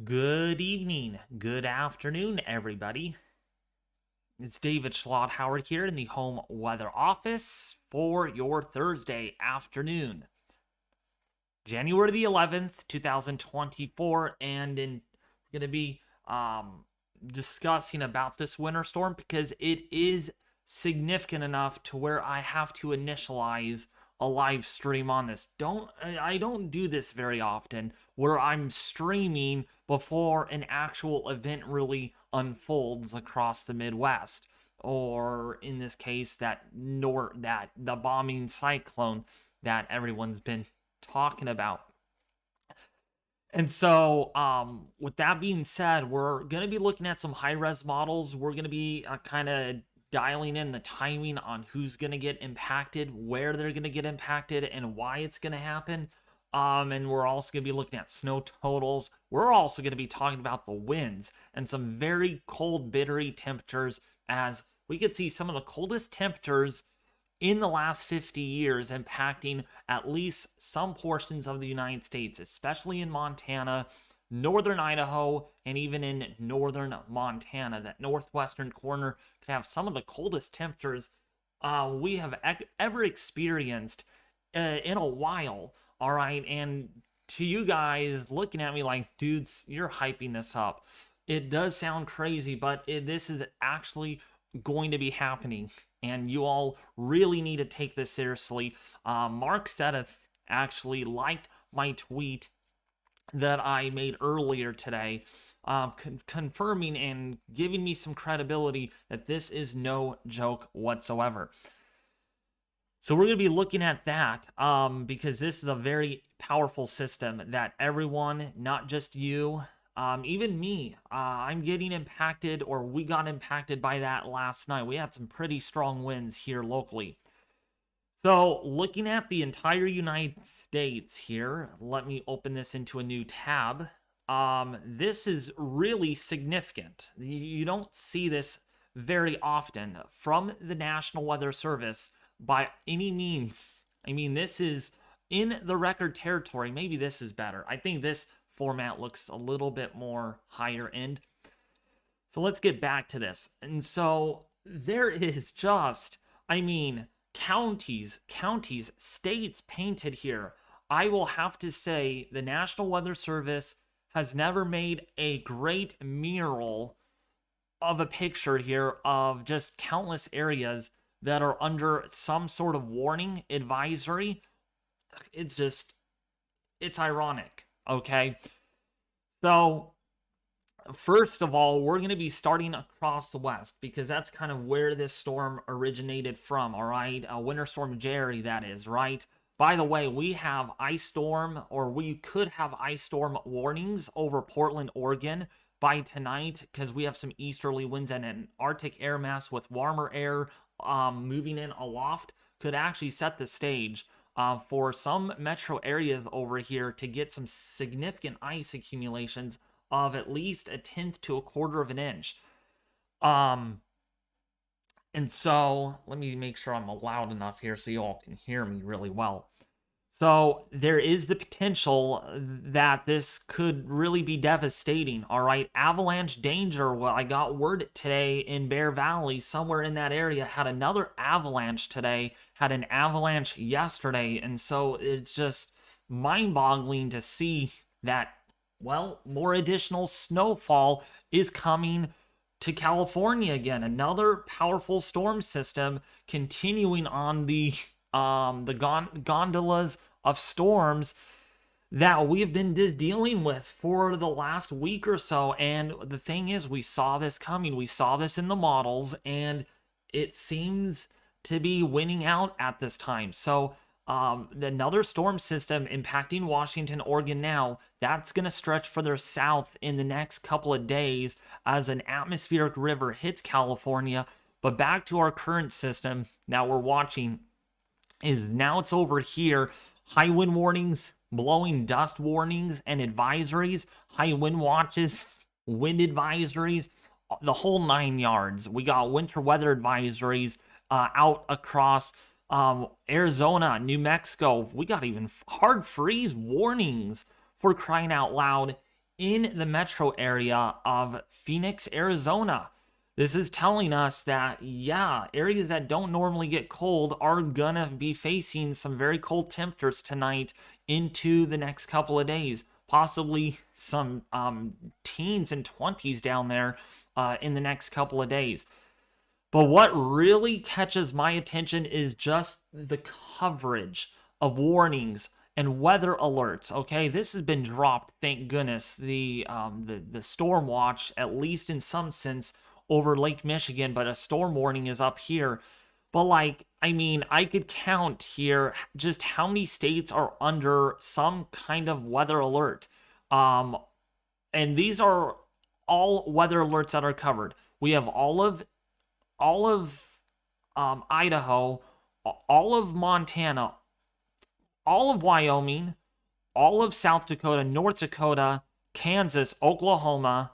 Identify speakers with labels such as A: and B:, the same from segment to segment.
A: Good evening, good afternoon, everybody. It's David Schlotthauer here in the home weather office for your Thursday afternoon, January the 11th, 2024, and we're going to be discussing about this winter storm because it is significant enough to where I have to initialize a live stream on this. I don't do this very often where I'm streaming before an actual event really unfolds across the Midwest, or in this case that the bombing cyclone that everyone's been talking about. And so, with that being said, we're going to be looking at some high-res models. We're going to be kind of dialing in the timing on who's going to get impacted, where they're going to get impacted, and why it's going to happen. And we're also going to be looking at snow totals. We're also going to be talking about the winds and some very cold, bittery temperatures, as we could see some of the coldest temperatures in the last 50 years impacting at least some portions of the United States, especially in Montana, northern Idaho, and even in northern Montana. That northwestern corner could have some of the coldest temperatures we have ever experienced in a while. All right, and to you guys looking at me like, dudes, you're hyping this up. It does sound crazy, but this is actually going to be happening, and you all really need to take this seriously. Mark Sedeth actually liked my tweet that I made earlier today, confirming and giving me some credibility that this is no joke whatsoever. So we're going to be looking at that because this is a very powerful system that everyone, not just you, even me, I'm getting impacted, or we got impacted by that last night. We had some pretty strong winds here locally. So looking at the entire United States here, let me open this into a new tab. This is really significant. You don't see this very often from the National Weather Service by any means. I mean, this is in the record territory. Maybe this is better. I think this format looks a little bit more higher end. So let's get back to this. And so there is just, counties, states painted here. I will have to say the National Weather Service has never made a great mural of a picture here of just countless areas that are under some sort of warning advisory. It's ironic, okay? So, first of all, we're going to be starting across the west because that's kind of where this storm originated from, all right? Winter Storm Gerri, that is, right? By the way, we have ice storm, or we could have ice storm warnings over Portland, Oregon by tonight because we have some easterly winds and an Arctic air mass with warmer air moving in aloft could actually set the stage for some metro areas over here to get some significant ice accumulations of at least a tenth to a quarter of an inch. And so let me make sure I'm loud enough here so you all can hear me really well. So there is the potential that this could really be devastating, all right? Avalanche danger. Well, I got word today in Bear Valley, somewhere in that area, had another avalanche today, had an avalanche yesterday. And so it's just mind-boggling to see that, well, more additional snowfall is coming to California again. Another powerful storm system continuing on the gondolas of storms that we've been dealing with for the last week or so. And the thing is, we saw this coming. We saw this in the models, and it seems to be winning out at this time. So another storm system impacting Washington, Oregon now, that's going to stretch further south in the next couple of days as an atmospheric river hits California. But back to our current system that we're watching is now it's over here. High wind warnings, blowing dust warnings and advisories, high wind watches, wind advisories, the whole 9 yards. We got winter weather advisories out across Arizona, New Mexico. We got even hard freeze warnings, for crying out loud, in the metro area of Phoenix, Arizona. This is telling us that, yeah, areas that don't normally get cold are gonna be facing some very cold temperatures tonight into the next couple of days. Possibly some teens and 20s down there in the next couple of days. But what really catches my attention is just the coverage of warnings and weather alerts. Okay, this has been dropped, thank goodness. The storm watch, at least in some sense, over Lake Michigan, but a storm warning is up here. But like, I mean, I could count here just how many states are under some kind of weather alert. And these are all weather alerts that are covered. We have all of Idaho, all of Montana, all of Wyoming, all of South Dakota, North Dakota, Kansas, Oklahoma,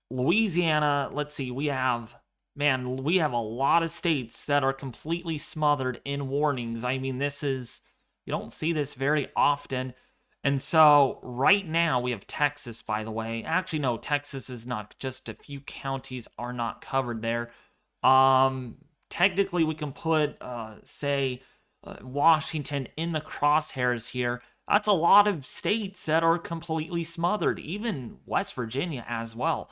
A: Louisiana. Let's see, we have a lot of states that are completely smothered in warnings. I mean, you don't see this very often. And so right now we have Texas, by the way. Actually, no, Texas is not. Just a few counties are not covered there. Technically, we can put, Washington in the crosshairs here. That's a lot of states that are completely smothered, even West Virginia as well.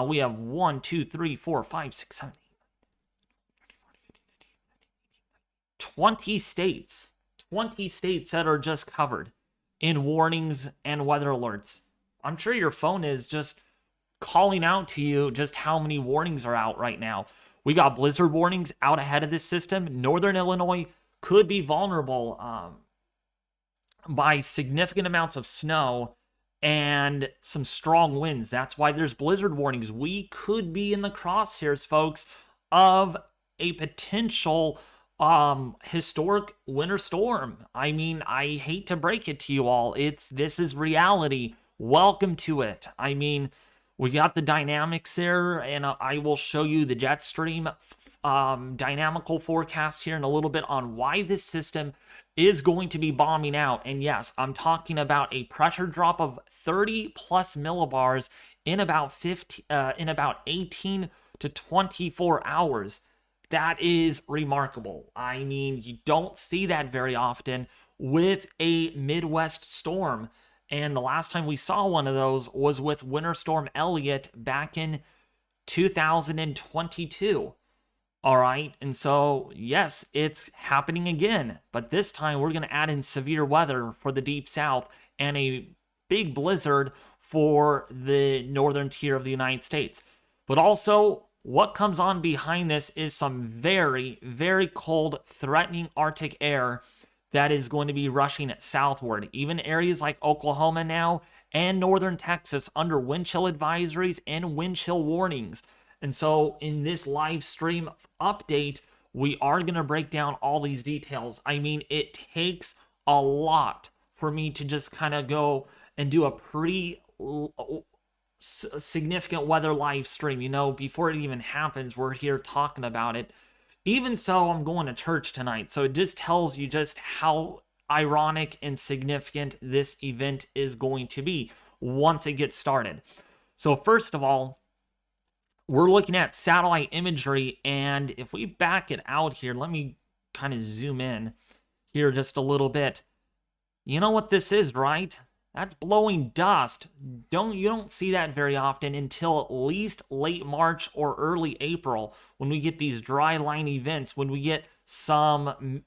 A: We have 1, 2, 3, 4, 5, 6, 7, 8, 20 states. 20 states that are just covered in warnings and weather alerts. I'm sure your phone is just calling out to you just how many warnings are out right now. We got blizzard warnings out ahead of this system. Northern Illinois could be vulnerable by significant amounts of snow and some strong winds. That's why there's blizzard warnings. We could be in the crosshairs, folks, of a potential historic winter storm. I mean, I hate to break it to you all. This is reality. Welcome to it. I mean, we got the dynamics there, and I will show you the jet stream dynamical forecast here in a little bit on why this system is going to be bombing out. And yes, I'm talking about a pressure drop of 30 plus millibars in about 18 to 24 hours. That is remarkable. I mean, you don't see that very often with a Midwest storm. And the last time we saw one of those was with Winter Storm Elliott back in 2022. All right, and so, yes, it's happening again. But this time, we're going to add in severe weather for the Deep South and a big blizzard for the northern tier of the United States. But also, what comes on behind this is some very, very cold, threatening Arctic air that is going to be rushing southward. Even areas like Oklahoma now and northern Texas under wind chill advisories and wind chill warnings. And so in this live stream update, we are going to break down all these details. I mean, it takes a lot for me to just kind of go and do a pretty significant weather live stream. You know, before it even happens, we're here talking about it. Even so, I'm going to church tonight. So it just tells you just how ironic and significant this event is going to be once it gets started. So first of all, we're looking at satellite imagery, and if we back it out here, let me kind of zoom in here just a little bit. You know what this is, right? That's blowing dust. You don't see that very often until at least late March or early April when we get these dry line events, when we get some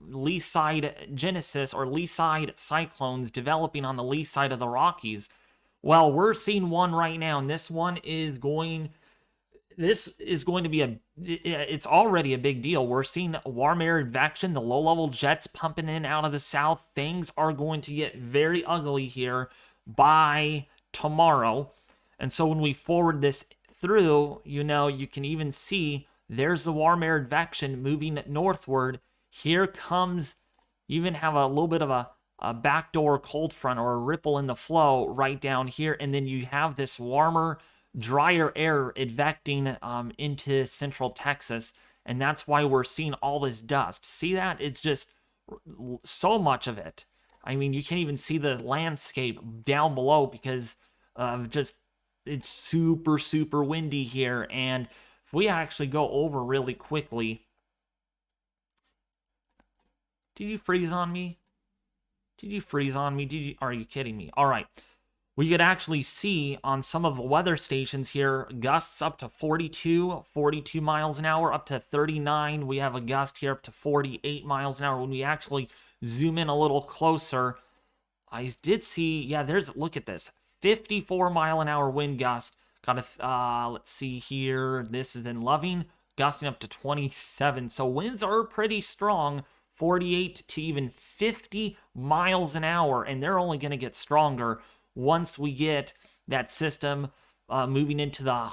A: lee side genesis or lee side cyclones developing on the lee side of the Rockies. Well, we're seeing one right now, and this is going to be it's already a big deal. We're seeing warm air advection, the low-level jets pumping in out of the south. Things are going to get very ugly here by tomorrow. And so when we forward this through, you know, you can even see there's the warm air advection moving northward. Here comes, you even have a little bit of a backdoor cold front or a ripple in the flow right down here. And then you have this warmer, drier air advecting into central Texas, and that's why we're seeing all this dust. See that? It's just so much of it. I mean, you can't even see the landscape down below because of just it's super, super windy here. And if we actually go over really quickly, did you freeze on me? Did you freeze on me? Are you kidding me? All right. We could actually see on some of the weather stations here, gusts up to 42 miles an hour, up to 39. We have a gust here up to 48 miles an hour. When we actually zoom in a little closer, I did see, yeah, look at this, 54 mile an hour wind gust. Got a, let's see here, this is in Loving, gusting up to 27. So winds are pretty strong, 48 to even 50 miles an hour, and they're only going to get stronger once we get that system moving into the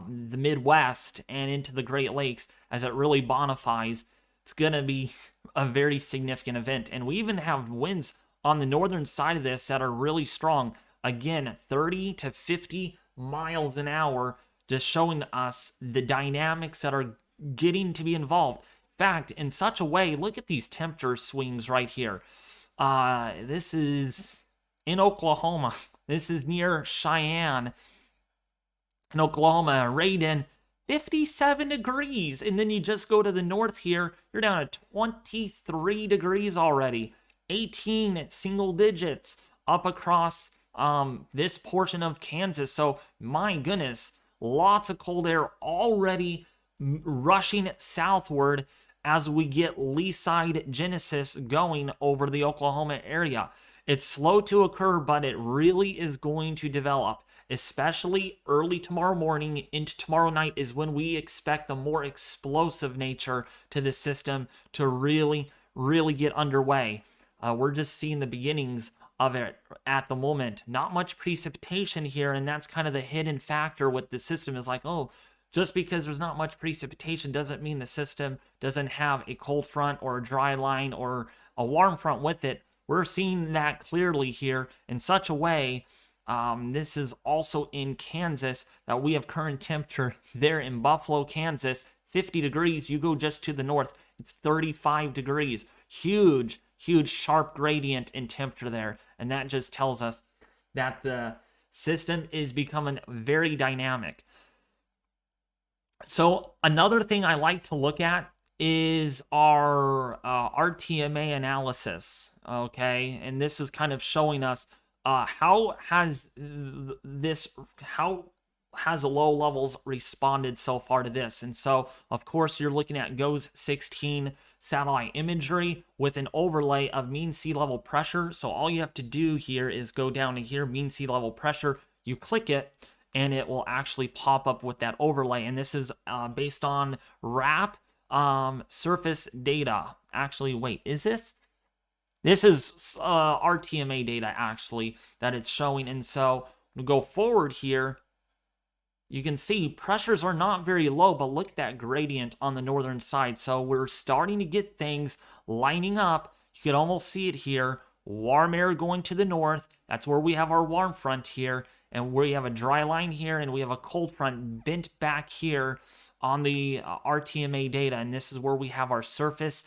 A: Midwest and into the Great Lakes. As it really bonifies, it's going to be a very significant event. And we even have winds on the northern side of this that are really strong. Again, 30 to 50 miles an hour, just showing us the dynamics that are getting to be involved. In fact, in such a way, look at these temperature swings right here. This is in Oklahoma. This is near Cheyenne in Oklahoma. Raiden, 57 degrees. And then you just go to the north here, you're down to 23 degrees already. 18 single digits up across this portion of Kansas. So my goodness, lots of cold air already rushing southward as we get lee-side genesis going over the Oklahoma area. It's slow to occur, but it really is going to develop, especially early tomorrow morning into tomorrow night is when we expect the more explosive nature to the system to really, really get underway. We're just seeing the beginnings of it at the moment. Not much precipitation here, and that's kind of the hidden factor with the system is like, oh, just because there's not much precipitation doesn't mean the system doesn't have a cold front or a dry line or a warm front with it. We're seeing that clearly here in such a way. This is also in Kansas that we have current temperature there in Buffalo, Kansas, 50 degrees. You go just to the north, it's 35 degrees. Huge sharp gradient in temperature there. And that just tells us that the system is becoming very dynamic. So another thing I like to look at is our RTMA analysis, okay? And this is kind of showing us how has low levels responded so far to this. And so, of course, you're looking at GOES 16 satellite imagery with an overlay of mean sea level pressure. So all you have to do here is go down to here, mean sea level pressure. You click it, and it will actually pop up with that overlay. And this is based on RAP surface data. Actually, wait, is this? This is RTMA data, actually, that it's showing. And so we go forward here. You can see pressures are not very low, but look at that gradient on the northern side. So we're starting to get things lining up. You can almost see it here. Warm air going to the north. That's where we have our warm front here. And we have a dry line here, and we have a cold front bent back here on the RTMA data. And this is where we have our surface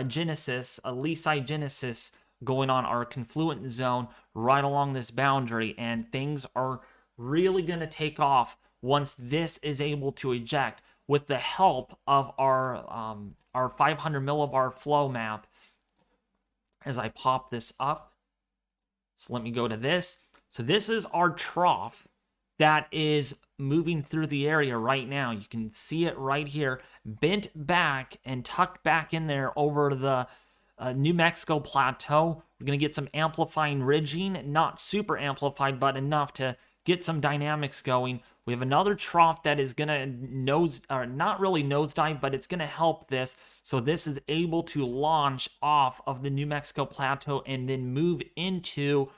A: genesis, a lee-side genesis going on, our confluent zone right along this boundary. And things are really going to take off once this is able to eject with the help of our 500 millibar flow map. As I pop this up, so let me go to this. So this is our trough that is moving through the area right now. You can see it right here, bent back and tucked back in there over the New Mexico plateau. We're going to get some amplifying ridging, not super amplified, but enough to get some dynamics going. We have another trough that is going to not really nosedive, but it's going to help this. So this is able to launch off of the New Mexico plateau and then move into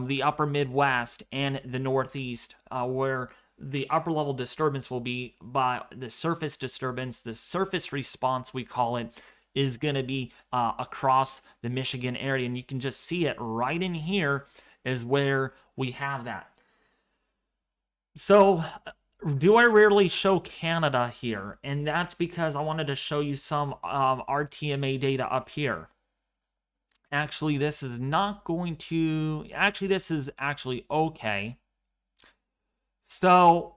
A: the upper Midwest and the Northeast, where the upper level disturbance will be, but the surface disturbance, the surface response, we call it, is going to be across the Michigan area. And you can just see it right in here is where we have that. So do I rarely show Canada here? And that's because I wanted to show you some RTMA data up here. Actually, this is not going to... Actually, this is actually okay. So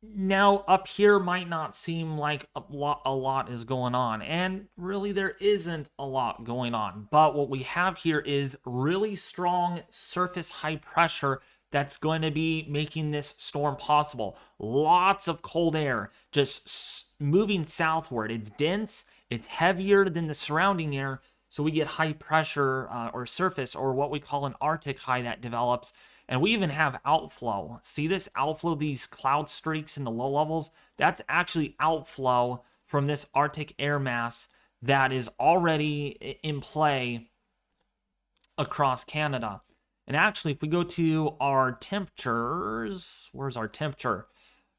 A: now up here might not seem like a lot is going on, and really there isn't a lot going on. But what we have here is really strong surface high pressure that's going to be making this storm possible. Lots of cold air just moving southward. It's dense, it's heavier than the surrounding air, so we get high pressure or surface, or what we call an Arctic high, that develops. And we even have outflow. See this outflow, these cloud streaks in the low levels? That's actually outflow from this Arctic air mass that is already in play across Canada. And actually, if we go to our temperatures, where's our temperature?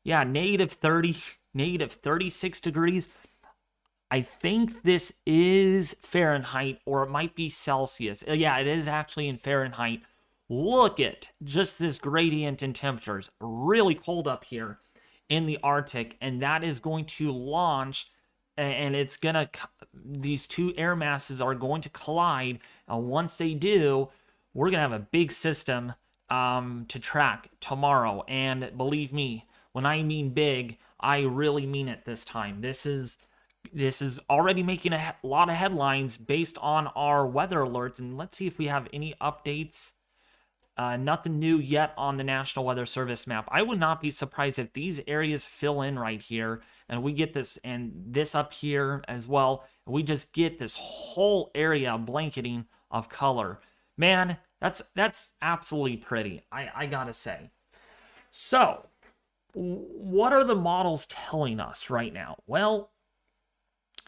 A: Yeah, negative 30, negative 36 degrees. I think this is Fahrenheit, or it might be Celsius. Yeah, it is actually in Fahrenheit. Look at just this gradient in temperatures. Really cold up here in the Arctic, and that is going to launch, and it's gonna, these two air masses are going to collide. Once they do, we're gonna have a big system to track tomorrow. And believe me, when I mean big, I really mean it this time. This is already making a lot of headlines based on our weather alerts. And let's see if we have any updates. Nothing new yet on the National Weather Service map. I would not be surprised if these areas fill in right here, and we get this, and this up here as well. We just get this whole area blanketing of color. Man, that's absolutely pretty, I gotta say. So, what are the models telling us right now? Well,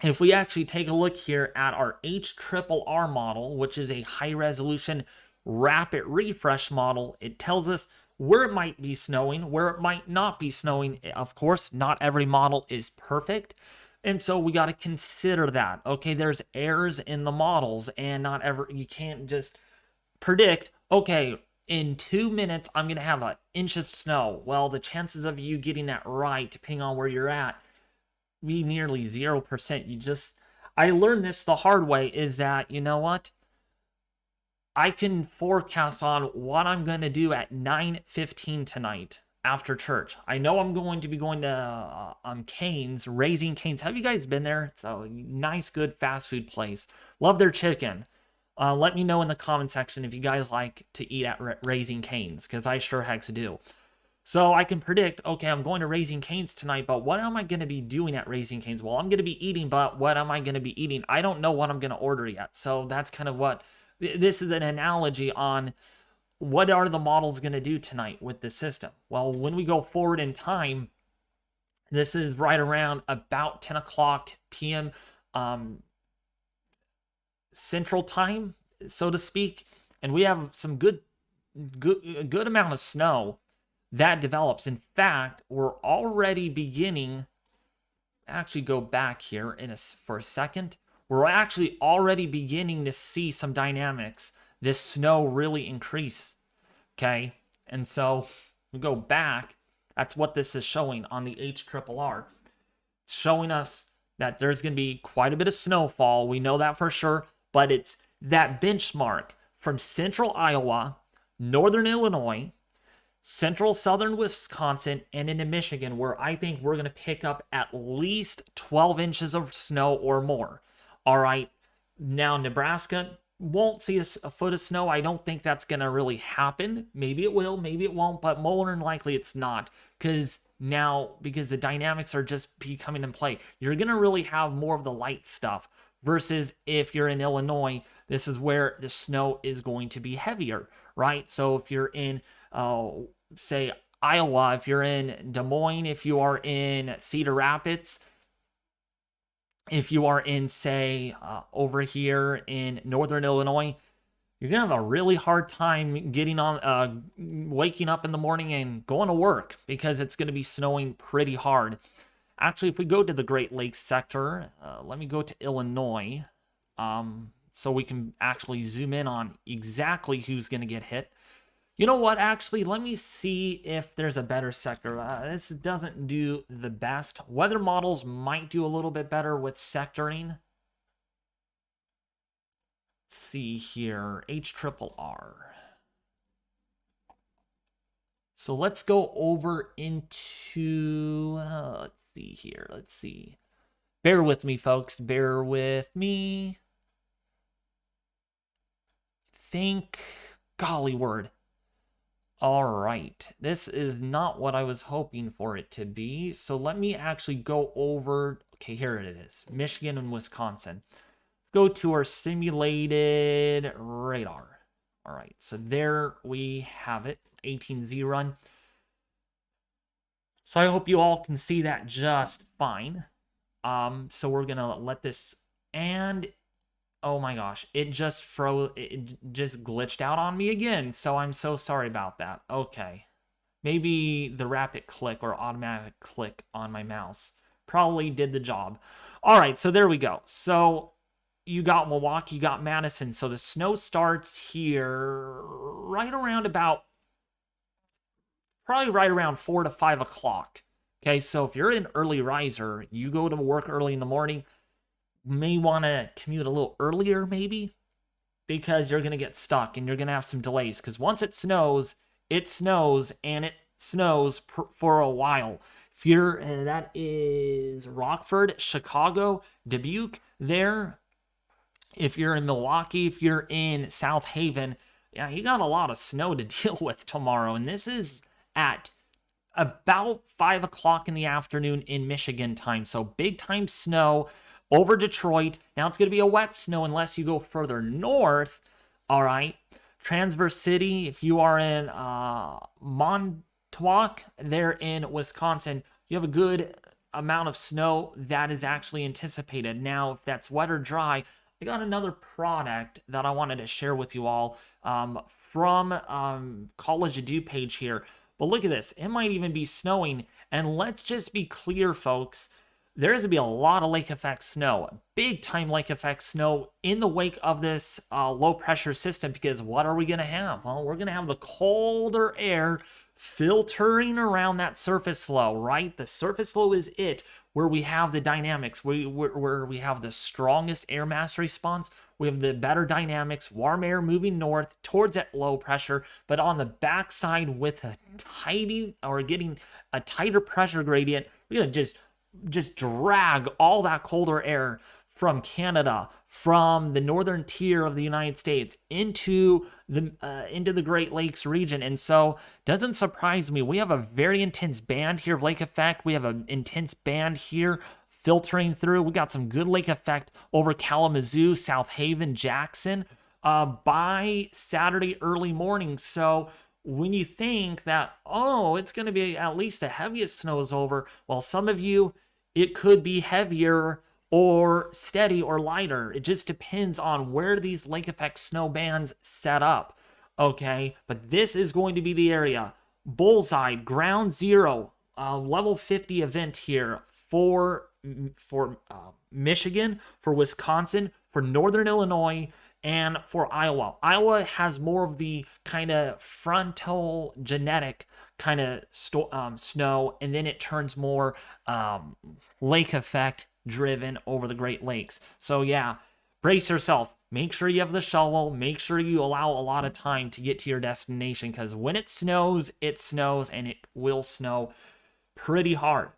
A: if we actually take a look here at our HRRR model, which is a high-resolution rapid refresh model, it tells us where it might be snowing, where it might not be snowing. Of course, not every model is perfect, and so we got to consider that. Okay, there's errors in the models, and not ever, you can't just predict, okay, in 2 minutes I'm gonna have an inch of snow. Well, the chances of you getting that right, depending on where you're at, be nearly 0%. I learned this the hard way, is that, you know what, I can forecast on what I'm going to do at 9:15 tonight after church. I know I'm going to be going to Cane's, Raising Cane's. Have you guys been there? It's a nice, good fast food place. Love their chicken. Let me know in the comment section if you guys like to eat at Raising Cane's, because I sure heck do. So I can predict, okay, I'm going to Raising Cane's tonight, but what am I going to be doing at Raising Cane's? Well, I'm going to be eating, but what am I going to be eating? I don't know what I'm going to order yet. So that's kind of what... This is an analogy on what are the models going to do tonight with the system. Well, when we go forward in time, this is right around about 10 o'clock p.m. Central Time, so to speak, and we have some good amount of snow that develops. In fact, we're already beginning. Actually, go back here for a second. We're actually already beginning to see some dynamics. This snow really increase, okay? And so we go back. That's what this is showing on the HRRR. It's showing us that there's going to be quite a bit of snowfall. We know that for sure, but it's that benchmark from central Iowa, northern Illinois, central southern Wisconsin, and into Michigan, where I think we're going to pick up at least 12 inches of snow or more. All right, now Nebraska won't see a foot of snow. I don't think that's going to really happen. Maybe it will, maybe it won't, but more than likely it's not, because the dynamics are just becoming in play. You're going to really have more of the light stuff, versus if you're in Illinois, this is where the snow is going to be heavier, right? So if you're in, say, Iowa, if you're in Des Moines, if you are in Cedar Rapids, if you are in, say, over here in northern Illinois, you're going to have a really hard time getting on, waking up in the morning and going to work, because it's going to be snowing pretty hard. Actually, if we go to the Great Lakes sector, let me go to Illinois, so we can actually zoom in on exactly who's going to get hit. You know what, actually, let me see if there's a better sector. This doesn't do the best. Weather models might do a little bit better with sectoring. Let's see here. HRRR. So let's go over into, let's see here. Let's see. Bear with me, folks. Bear with me. Golly word. All right. This is not what I was hoping for it to be. So let me actually go over. Okay, here it is. Michigan and Wisconsin. Let's go to our simulated radar. All right. So there we have it. 18Z run. So I hope you all can see that just fine. So we're gonna let this, and oh my gosh, it just froze. It just glitched out on me again. So I'm so sorry about that. Okay, maybe the rapid click or automatic click on my mouse probably did the job. All right, so there we go. So you got Milwaukee, you got Madison. So the snow starts here right around probably right around 4 to 5 o'clock. Okay, so if you're an early riser, you go to work early in the morning, may want to commute a little earlier maybe, because you're going to get stuck and you're going to have some delays, because once it snows, and it snows for a while. If you're, that is Rockford, Chicago, Dubuque there. If you're in Milwaukee, if you're in South Haven, yeah, you got a lot of snow to deal with tomorrow. And this is at about 5 o'clock in the afternoon in Michigan time. So big time snow over Detroit. Now it's going to be a wet snow unless you go further north. All right. Transverse City, if you are in Montauk, there in Wisconsin, you have a good amount of snow that is actually anticipated. Now, if that's wet or dry, I got another product that I wanted to share with you all from College Ado page here. But look at this. It might even be snowing. And let's just be clear, folks. There's going to be a lot of lake effect snow. Big time lake effect snow in the wake of this low pressure system. Because what are we going to have? Well, we're going to have the colder air filtering around that surface low, right? The surface low is it. Where we have the dynamics, where we have the strongest air mass response, we have the better dynamics, warm air moving north towards that low pressure, but on the backside with a getting a tighter pressure gradient, we're gonna just drag all that colder air from Canada, from the northern tier of the United States into the Great Lakes region. And so doesn't surprise me. We have a very intense band here of lake effect. We have an intense band here filtering through. We got some good lake effect over Kalamazoo, South Haven, Jackson by Saturday early morning. So when you think that, oh, it's going to be at least the heaviest snow is over, well, some of you, it could be heavier or steady or lighter. It just depends on where these lake effect snow bands set up. Okay, but this is going to be the area. Bullseye, ground zero, level 50 event here for Michigan, for Wisconsin, for Northern Illinois, and for Iowa. Iowa has more of the kind of frontal genetic kind of snow, and then it turns more lake effect driven over the Great Lakes. So yeah, brace yourself. Make sure you have the shovel. Make sure you allow a lot of time to get to your destination, because when it snows, and it will snow pretty hard.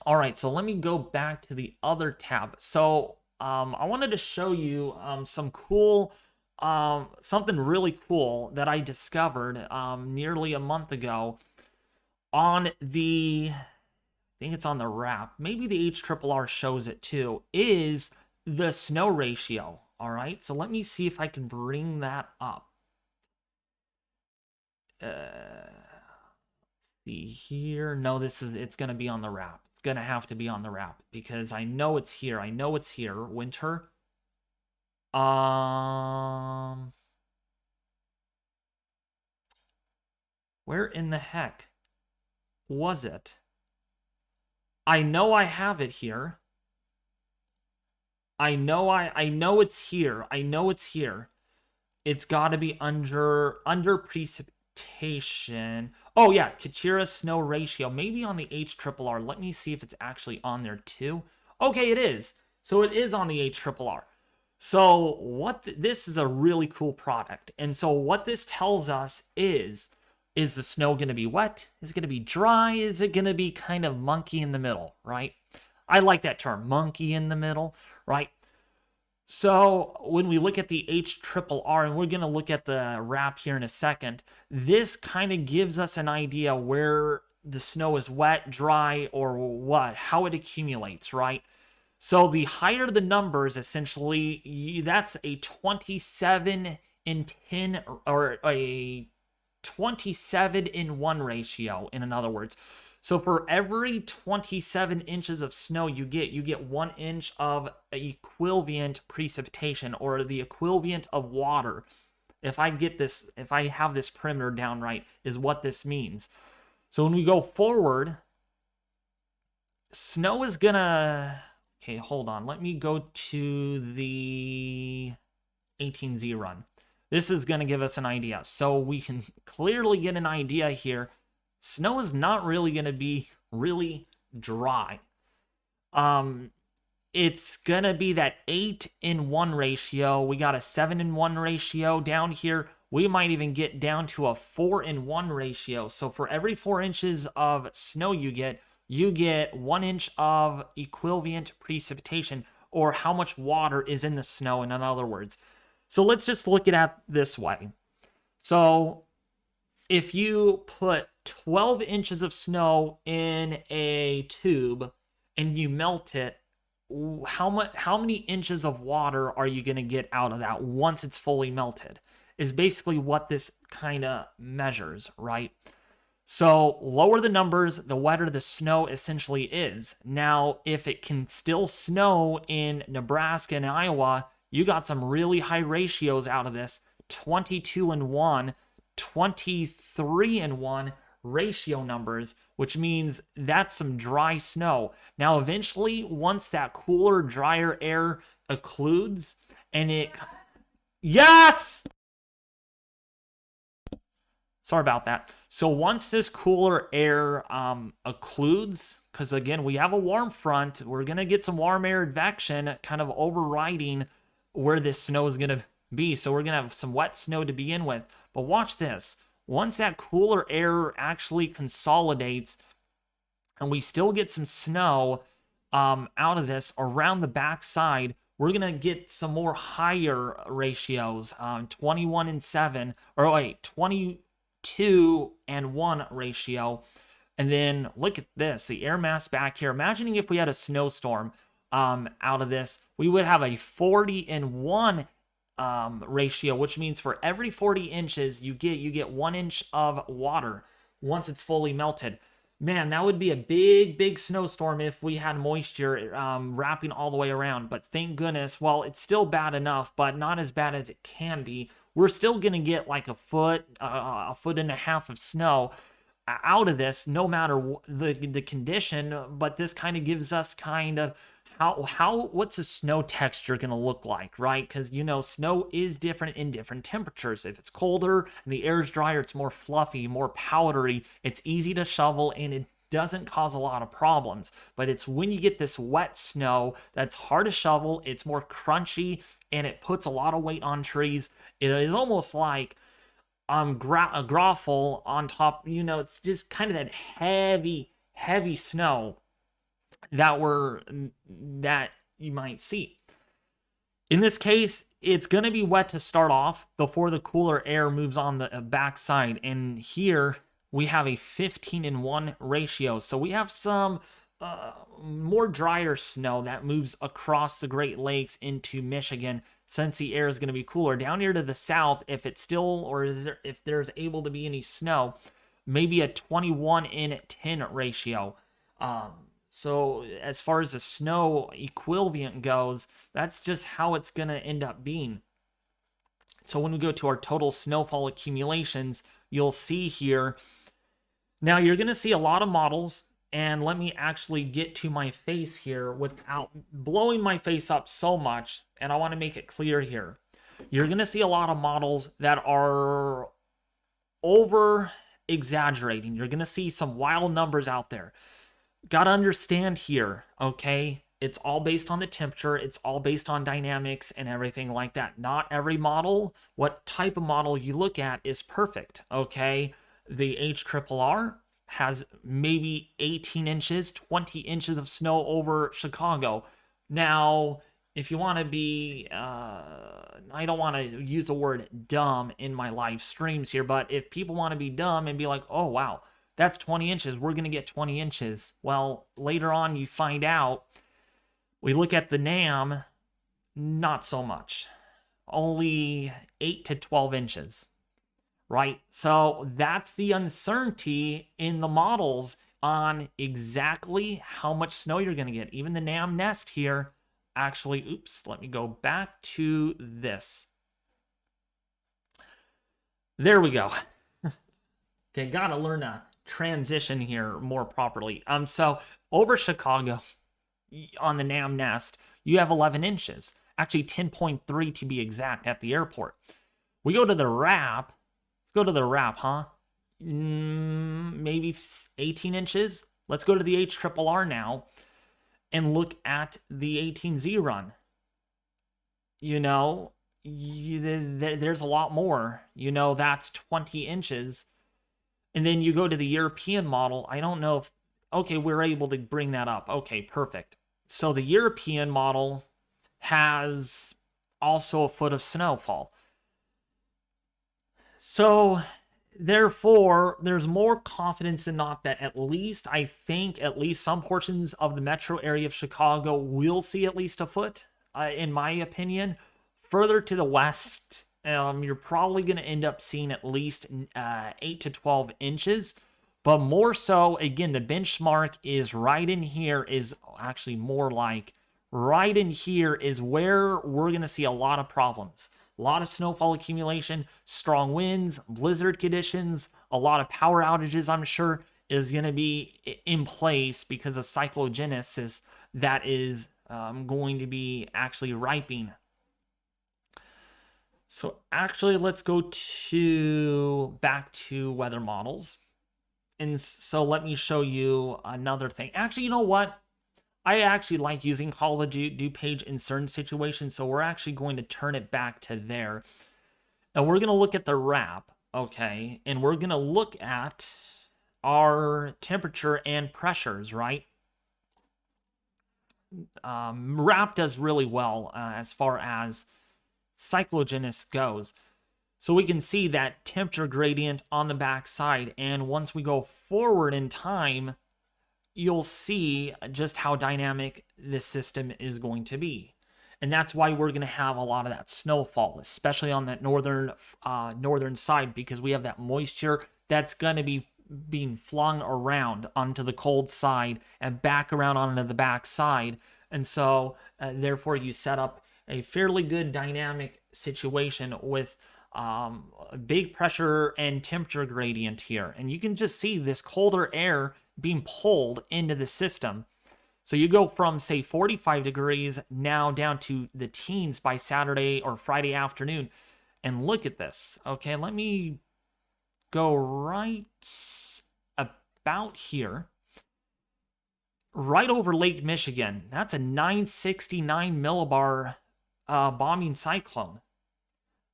A: All right, so let me go back to the other tab. So I wanted to show you some cool, something really cool that I discovered nearly a month ago on the, I think it's on the wrap, maybe the HRRR shows it too, is the snow ratio. All right, so let me see if I can bring that up. Let's see here. No, it's going to be on the wrap. It's going to have to be on the wrap because I know it's here. Winter. Where in the heck was it? I know I have it here. I know it's here. It's got to be under precipitation. Oh yeah, Kachira snow ratio. Maybe on the HRRR. Let me see if it's actually on there too. Okay, it is. So it is on the HRRR. So this is a really cool product. And so what this tells us is the snow going to be wet? Is it going to be dry? Is it going to be kind of monkey in the middle, right? I like that term, monkey in the middle, right? So when we look at the HRRR, and we're going to look at the wrap here in a second, this kind of gives us an idea where the snow is wet, dry, or what, how it accumulates, right? So the higher the numbers, essentially, that's a 27 in 10, or a 27 in 1 ratio, in other words. So for every 27 inches of snow you get 1 inch of equivalent precipitation, or the equivalent of water. If I have this perimeter down right, is what this means. So when we go forward, snow is gonna... Okay, hold on. Let me go to the 18Z run. This is going to give us an idea. So we can clearly get an idea here. Snow is not really going to be really dry. It's going to be that 8 in 1 ratio. We got a 7 in 1 ratio down here. We might even get down to a 4 in 1 ratio. So for every 4 inches of snow you get 1 inch of equivalent precipitation, or how much water is in the snow, in other words. So let's just look at it this way. So if you put 12 inches of snow in a tube and you melt it, how many inches of water are you going to get out of that once it's fully melted? Is basically what this kind of measures, right? So lower the numbers, the wetter the snow essentially is. Now, if it can still snow in Nebraska and Iowa, you got some really high ratios out of this. 22 and 1, 23 and 1 ratio numbers, which means that's some dry snow. Now, eventually, once that cooler, drier air occludes, and it... Yes! Sorry about that. So once this cooler air occludes, because again, we have a warm front, we're going to get some warm air advection kind of overriding where this snow is going to be. So we're going to have some wet snow to begin with. But watch this. Once that cooler air actually consolidates and we still get some snow out of this around the backside, we're going to get some more higher ratios, 21 and 7, or wait, 22 and 1 ratio. And then look at this, the air mass back here. Imagining if we had a snowstorm out of this, we would have a 40 and 1 ratio, which means for every 40 inches you get 1 inch of water once it's fully melted. Man, that would be a big snowstorm if we had moisture wrapping all the way around. But thank goodness, well, it's still bad enough, but not as bad as it can be. We're still going to get like a foot and a half of snow out of this, no matter the condition. But this kind of gives us kind of what's a snow texture going to look like, right? Because, you know, snow is different in different temperatures. If it's colder and the air is drier, it's more fluffy, more powdery. It's easy to shovel, and it doesn't cause a lot of problems. But it's when you get this wet snow that's hard to shovel, it's more crunchy, and it puts a lot of weight on trees. It is almost like a graffle on top. You know, it's just kind of that heavy snow that you might see. In this case, it's going to be wet to start off before the cooler air moves on the backside. And here we have a 15 and 1 ratio. So we have some more drier snow that moves across the Great Lakes into Michigan, since the air is going to be cooler. Down here to the south, if it's still, or if there's able to be any snow, maybe a 21 in 10 ratio. So as far as the snow equivalent goes, that's just how it's going to end up being. So when we go to our total snowfall accumulations, you'll see here. Now you're going to see a lot of models, and let me actually get to my face here without blowing my face up so much, and I want to make it clear here. You're going to see a lot of models that are over exaggerating. You're going to see some wild numbers out there. Got to understand here, okay? It's all based on the temperature. It's all based on dynamics and everything like that. Not every model, what type of model you look at is perfect, okay? The HRRR has maybe 18 inches, 20 inches of snow over Chicago. Now, if you want to be, I don't want to use the word dumb in my live streams here, but if people want to be dumb and be like, oh, wow, that's 20 inches, we're going to get 20 inches. Well, later on you find out, we look at the NAM, not so much. Only 8 to 12 inches, right? So that's the uncertainty in the models on exactly how much snow you're going to get. Even the NAM nest here, actually, oops, let me go back to this. There we go. Okay, gotta learn to transition here more properly. So over Chicago, on the NAM nest, you have 11 inches. Actually, 10.3 to be exact at the airport. We go to the wrap. Let's go to the wrap, huh? Maybe 18 inches. Let's go to the HRRR now and look at the 18Z run. You know, there's a lot more. You know, that's 20 inches. And then you go to the European model. I don't know if, okay, we're able to bring that up. Okay, perfect. So the European model has also a foot of snowfall. So therefore, there's more confidence than not that at least, I think, at least some portions of the metro area of Chicago will see at least a foot, in my opinion. Further to the west, you're probably going to end up seeing at least 8 to 12 inches. But more so, again, the benchmark is right in here, is actually more like right in here is where we're going to see a lot of problems. A lot of snowfall accumulation, strong winds, blizzard conditions, a lot of power outages, I'm sure, is going to be in place because of cyclogenesis that is going to be actually ripening. So actually, let's go back to weather models. And so let me show you another thing. Actually, you know what? I actually like using Call of Duty page in certain situations, so we're actually going to turn it back to there. And we're going to look at the wrap, okay? And we're going to look at our temperature and pressures, right? Wrap does really well as far as cyclogenesis goes. So we can see that temperature gradient on the back side, and once we go forward in time, you'll see just how dynamic this system is going to be. And that's why we're going to have a lot of that snowfall, especially on that northern side, because we have that moisture that's going to be being flung around onto the cold side and back around onto the back side. And so, therefore, you set up a fairly good dynamic situation with big pressure and temperature gradient here. And you can just see this colder air being pulled into the system. So you go from, say, 45 degrees now down to the teens by Saturday or Friday afternoon. And look at this. Okay, let me go right about here. Right over Lake Michigan. That's a 969 millibar bombing cyclone.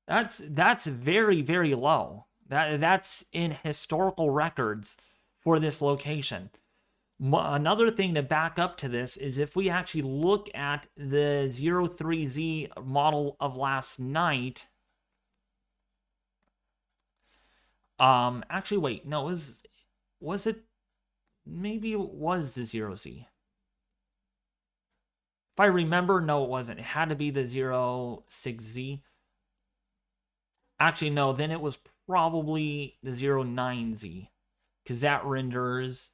A: That's very, very low. That's in historical records for this location. Another thing to back up to this is if we actually look at the 03Z model of last night. Actually, wait, no, was it? Maybe it was the 0Z. If I remember, no, it wasn't. It had to be the 06Z. Actually, no, then it was probably the 09Z. Because that renders...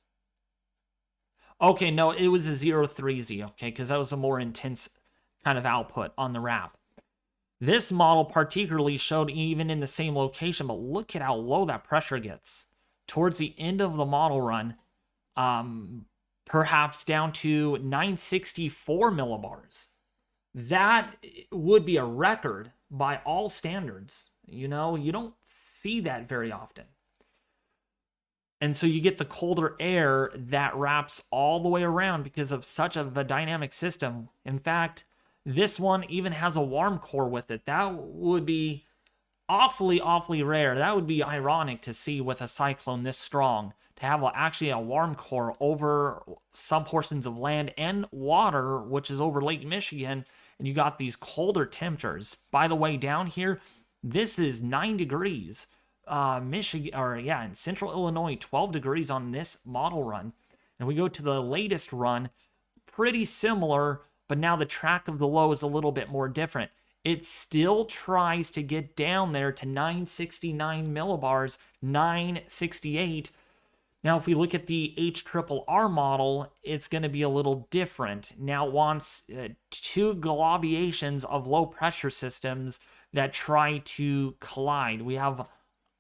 A: Okay, no, it was a 03Z, okay, because that was a more intense kind of output on the wrap. This model particularly showed even in the same location, but look at how low that pressure gets. Towards the end of the model run, perhaps down to 964 millibars. That would be a record by all standards. You know, you don't see that very often. And so you get the colder air that wraps all the way around because of such of a dynamic system. In fact, this one even has a warm core with it. That would be awfully, awfully rare. That would be ironic to see with a cyclone this strong, to have actually a warm core over some portions of land and water, which is over Lake Michigan, and you got these colder temperatures. By the way, down here, this is 9 degrees. Michigan, or yeah, in central Illinois, 12 degrees on this model run. And we go to the latest run, pretty similar, but now the track of the low is a little bit more different. It still tries to get down there to 969 millibars, 968. Now, if we look at the HRRR model, it's going to be a little different. Now it wants two globations of low pressure systems that try to collide. We have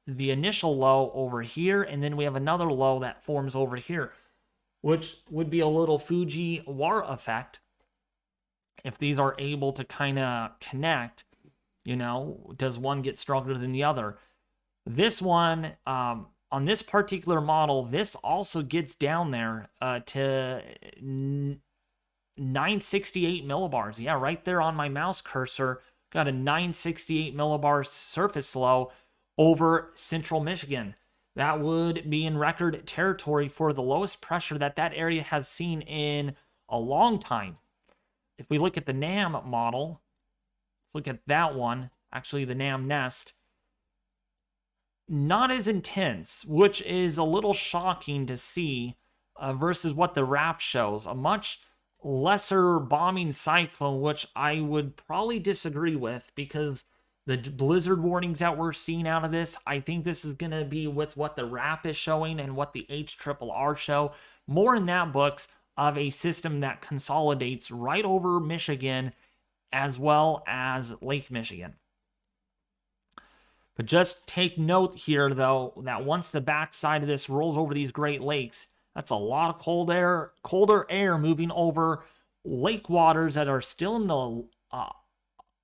A: the initial low over here, and then we have another low that forms over here, which would be a little Fujiwara effect. If these are able to kind of connect, does one get stronger than the other? This one, on this particular model, this also gets down there to 968 millibars. Yeah, right there on my mouse cursor, got a 968 millibar surface low over central Michigan. That would be in record territory for the lowest pressure that area has seen in a long time. If we look at the NAM model, let's look at that one, actually the NAM nest, not as intense, which is a little shocking to see versus what the RAP shows. A much lesser bombing cyclone, which I would probably disagree with because the blizzard warnings that we're seeing out of this, I think this is going to be with what the RAP is showing and what the HRRR show. More in that books of a system that consolidates right over Michigan as well as Lake Michigan. But just take note here, though, that once the backside of this rolls over these Great Lakes, that's a lot of colder air moving over lake waters that are still in the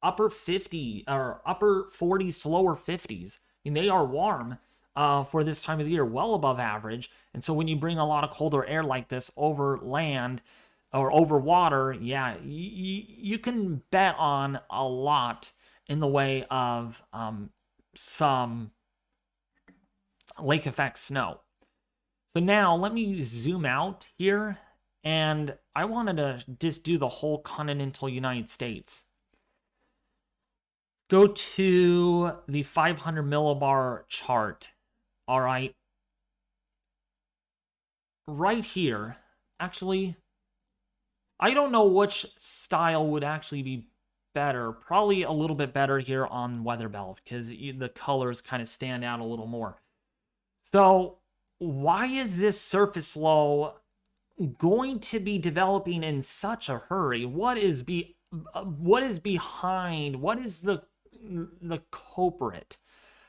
A: upper 50 or upper 40s to lower 50s. I mean, they are warm for this time of the year, well above average. And so when you bring a lot of colder air like this over land or over water, yeah, you can bet on a lot in the way of some lake effect snow. So now let me zoom out here, and I wanted to just do the whole continental United States. Go to the 500 millibar chart. All right. Right here, actually, I don't know which style would actually be better. Probably a little bit better here on Weather Bell because the colors kind of stand out a little more. So why is this surface low going to be developing in such a hurry? What is behind? What is the culprit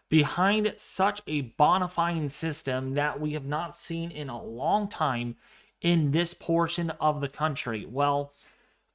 A: behind such a bonifying system that we have not seen in a long time in this portion of the country? Well,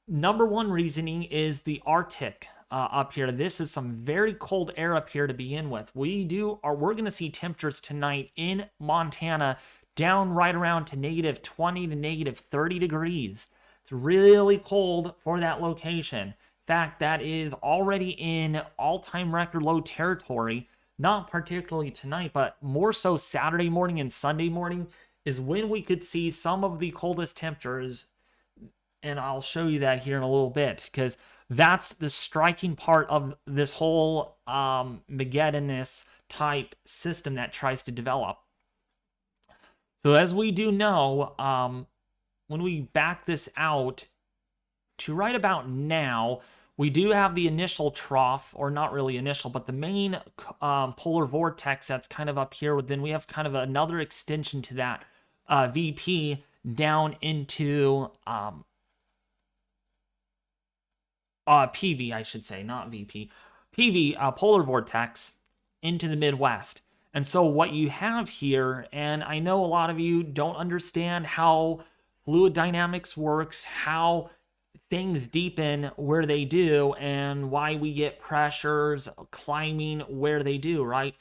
A: number one reasoning is the Arctic up here. This is some very cold air up here to begin with. We're going to see temperatures tonight in Montana down right around to -20 to -30 degrees. It's really cold for that location. In fact, that is already in all-time record low territory. Not particularly tonight, but more so Saturday morning and Sunday morning is when we could see some of the coldest temperatures. And I'll show you that here in a little bit, because that's the striking part of this whole Mageddonous type system that tries to develop. So as we do know, when we back this out to right about now, we do have the initial trough, or not really initial, but the main polar vortex that's kind of up here. Then we have kind of another extension to that VP down into PV, I should say, not VP. PV, polar vortex, into the Midwest. And so what you have here, and I know a lot of you don't understand how fluid dynamics works, how things deepen where they do, and why we get pressures climbing where they do, right?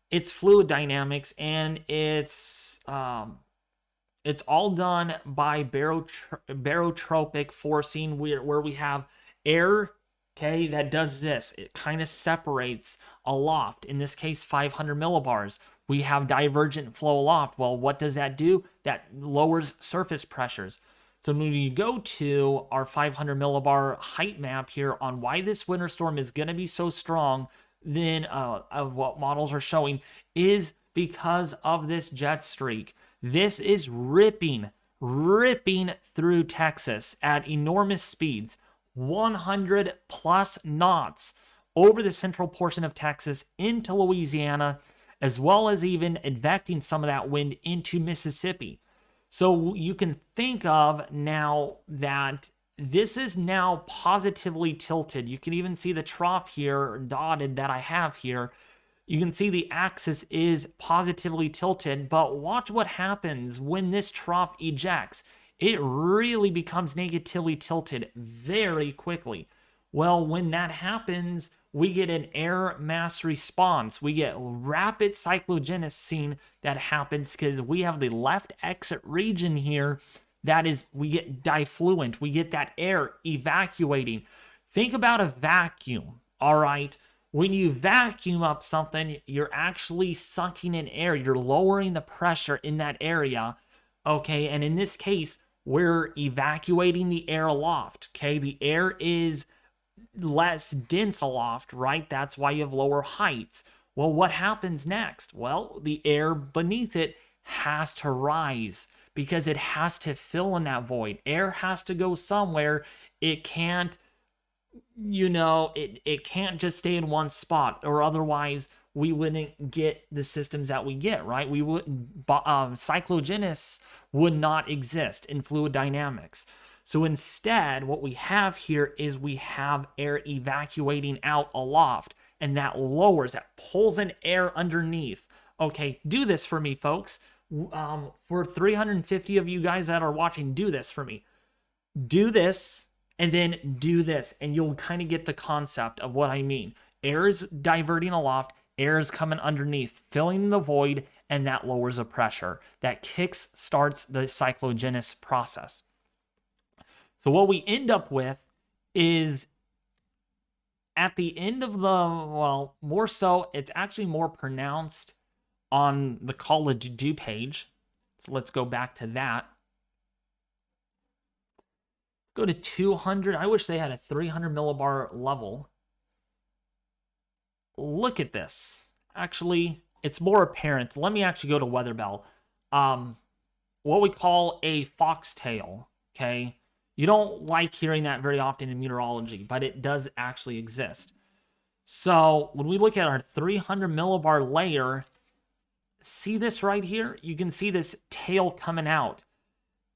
A: It's fluid dynamics, and it's it's all done by barotropic forcing, where we have air, okay, that does this. It kind of separates aloft. In this case, 500 millibars. We have divergent flow aloft. Well, what does that do? That lowers surface pressures. So when you go to our 500 millibar height map here on why this winter storm is going to be so strong, then of what models are showing, is because of this jet streak. This is ripping through Texas at enormous speeds, 100 plus knots over the central portion of Texas into Louisiana, as well as even advecting some of that wind into Mississippi. So you can think of now that this is now positively tilted. You can even see the trough here dotted that I have here. You can see the axis is positively tilted, but watch what happens when this trough ejects. It really becomes negatively tilted very quickly. Well, when that happens, we get an air mass response. We get rapid cyclogenicity that happens because we have the left exit region here. That is, we get diffluent. We get that air evacuating. Think about a vacuum, all right? When you vacuum up something, you're actually sucking in air. You're lowering the pressure in that area, okay? And in this case, we're evacuating the air aloft, okay? The air is less dense aloft, right? That's why you have lower heights. Well, what happens next? Well, the air beneath it has to rise because it has to fill in that void. Air has to go somewhere. It can't, it can't just stay in one spot, or otherwise we wouldn't get the systems that we get, right? We wouldn't, cyclogenesis would not exist in fluid dynamics. So instead, what we have here is we have air evacuating out aloft, and that lowers, that pulls in air underneath. Okay, do this for me, folks. For 350 of you guys that are watching, do this for me. Do this, and then do this, and you'll kind of get the concept of what I mean. Air is diverting aloft, air is coming underneath, filling the void, and that lowers the pressure. That starts the cyclogenesis process. So what we end up with is at the end of more so, it's actually more pronounced on the college dew page. So let's go back to that. Go to 200. I wish they had a 300 millibar level. Look at this. Actually, it's more apparent. Let me actually go to Weather Bell. What we call a foxtail, okay? You don't like hearing that very often in meteorology, but it does actually exist. So when we look at our 300 millibar layer, see this right here? You can see this tail coming out.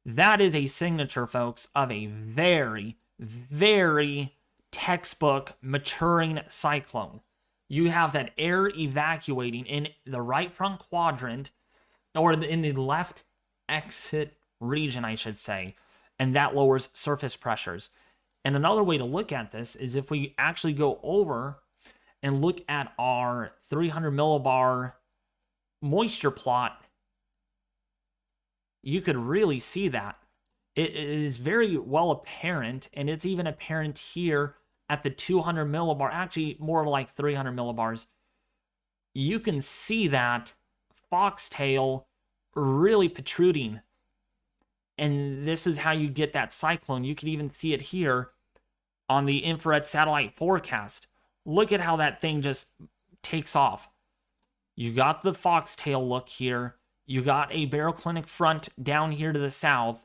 A: That is a signature, folks, of a very, very textbook maturing cyclone. You have that air evacuating in the right front quadrant, or in the left exit region, I should say. And that lowers surface pressures. And another way to look at this is if we actually go over and look at our 300 millibar moisture plot, you could really see that. It is very well apparent, and it's even apparent here at the 200 millibar, actually more like 300 millibars. You can see that foxtail really protruding. And this is how you get that cyclone. You can even see it here on the infrared satellite forecast. Look at how that thing just takes off. You got the foxtail look here. You got a baroclinic front down here to the south.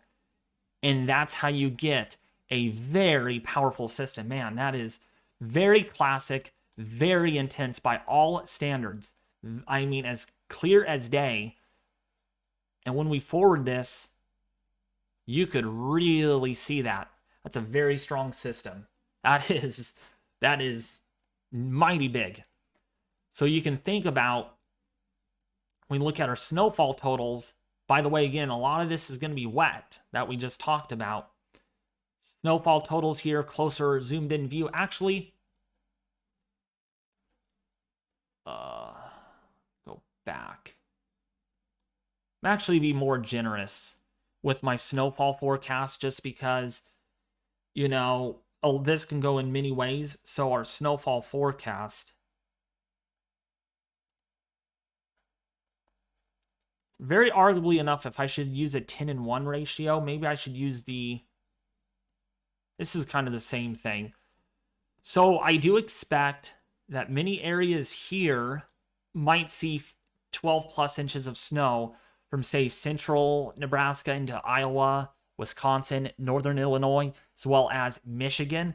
A: And that's how you get a very powerful system. Man, that is very classic, very intense by all standards. I mean, as clear as day. And when we forward this, you could really see that. That's a very strong system. That is mighty big. So you can think about, when we look at our snowfall totals, by the way, again, a lot of this is going to be wet that we just talked about. Snowfall totals here, closer zoomed in view. Actually, go back. I'm actually be more generous with my snowfall forecast just because, this can go in many ways. So our snowfall forecast, very arguably enough, if I should use a 10-1 ratio, maybe I should use this is kind of the same thing. So I do expect that many areas here might see 12 plus inches of snow from, say, central Nebraska into Iowa, Wisconsin, northern Illinois, as well as Michigan.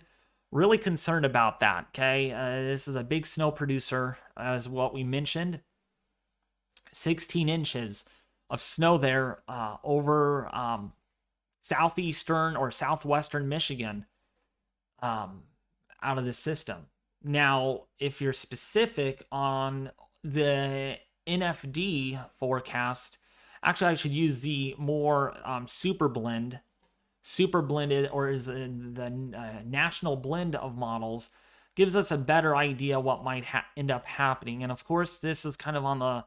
A: Really concerned about that, okay? This is a big snow producer, as what we mentioned. 16 inches of snow there over southeastern or southwestern Michigan out of the system. Now, if you're specific on the NFD forecast, actually I should use the more super blended, or is the national blend of models, gives us a better idea what might end up happening. And of course, this is kind of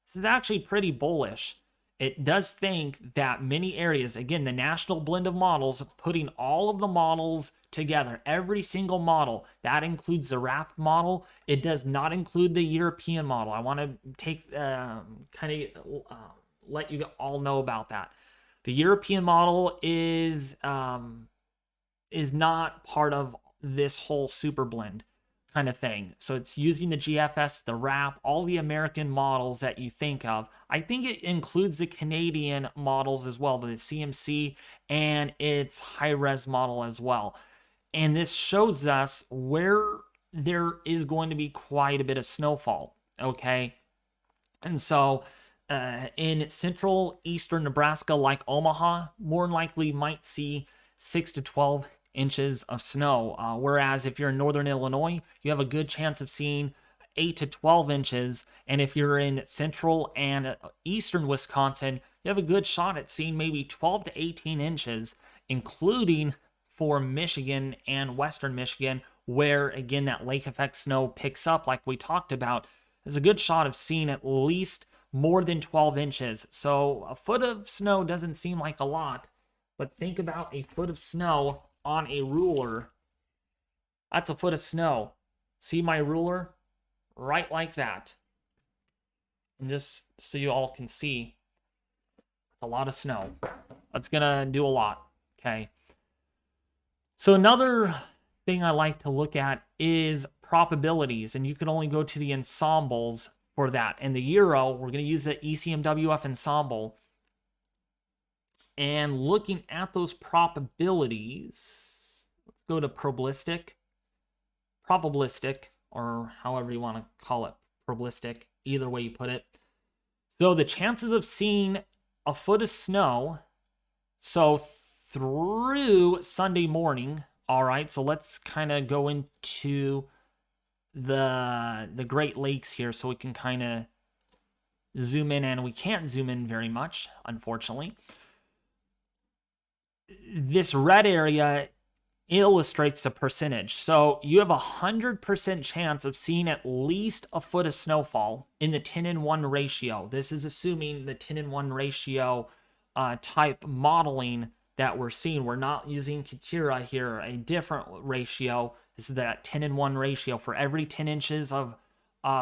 A: this is actually pretty bullish. It does think that many areas, again, the national blend of models, putting all of the models together, every single model, that includes the wrap model. It does not include the European model. I want to take let you all know about that. The European model is not part of this whole super blend kind of thing. So it's using the GFS, the wrap, all the American models that you think of. I think it includes the Canadian models as well, the CMC and its high-res model as well. And this shows us where there is going to be quite a bit of snowfall, okay? And so in central eastern Nebraska, like Omaha, more than likely might see 6 to 12 inches of snow. Whereas if you're in northern Illinois, you have a good chance of seeing 8 to 12 inches. And if you're in central and eastern Wisconsin, you have a good shot at seeing maybe 12 to 18 inches, including for Michigan and western Michigan, where, again, that lake effect snow picks up like we talked about. There's a good shot of seeing at least more than 12 inches. So a foot of snow doesn't seem like a lot, but think about a foot of snow on a ruler. That's a foot of snow. See my ruler? Right like that. And just so you all can see, a lot of snow. That's gonna do a lot, okay? So another thing I like to look at is probabilities, and you can only go to the ensembles for that. And the Euro, we're going to use the ECMWF ensemble. And looking at those probabilities, let's go to probabilistic, or however you want to call it, probabilistic, either way you put it. So the chances of seeing a foot of snow, so through Sunday morning, all right, so let's kind of go into the Great Lakes here so we can kind of zoom in, and we can't zoom in very much, unfortunately. This red area illustrates the percentage. So you have 100% chance of seeing at least a foot of snowfall in the 10-1 ratio. This is assuming the 10-1 ratio type modeling that we're seeing. We're not using Katura here, a different ratio. This is that 10-1 ratio. For every 10 inches of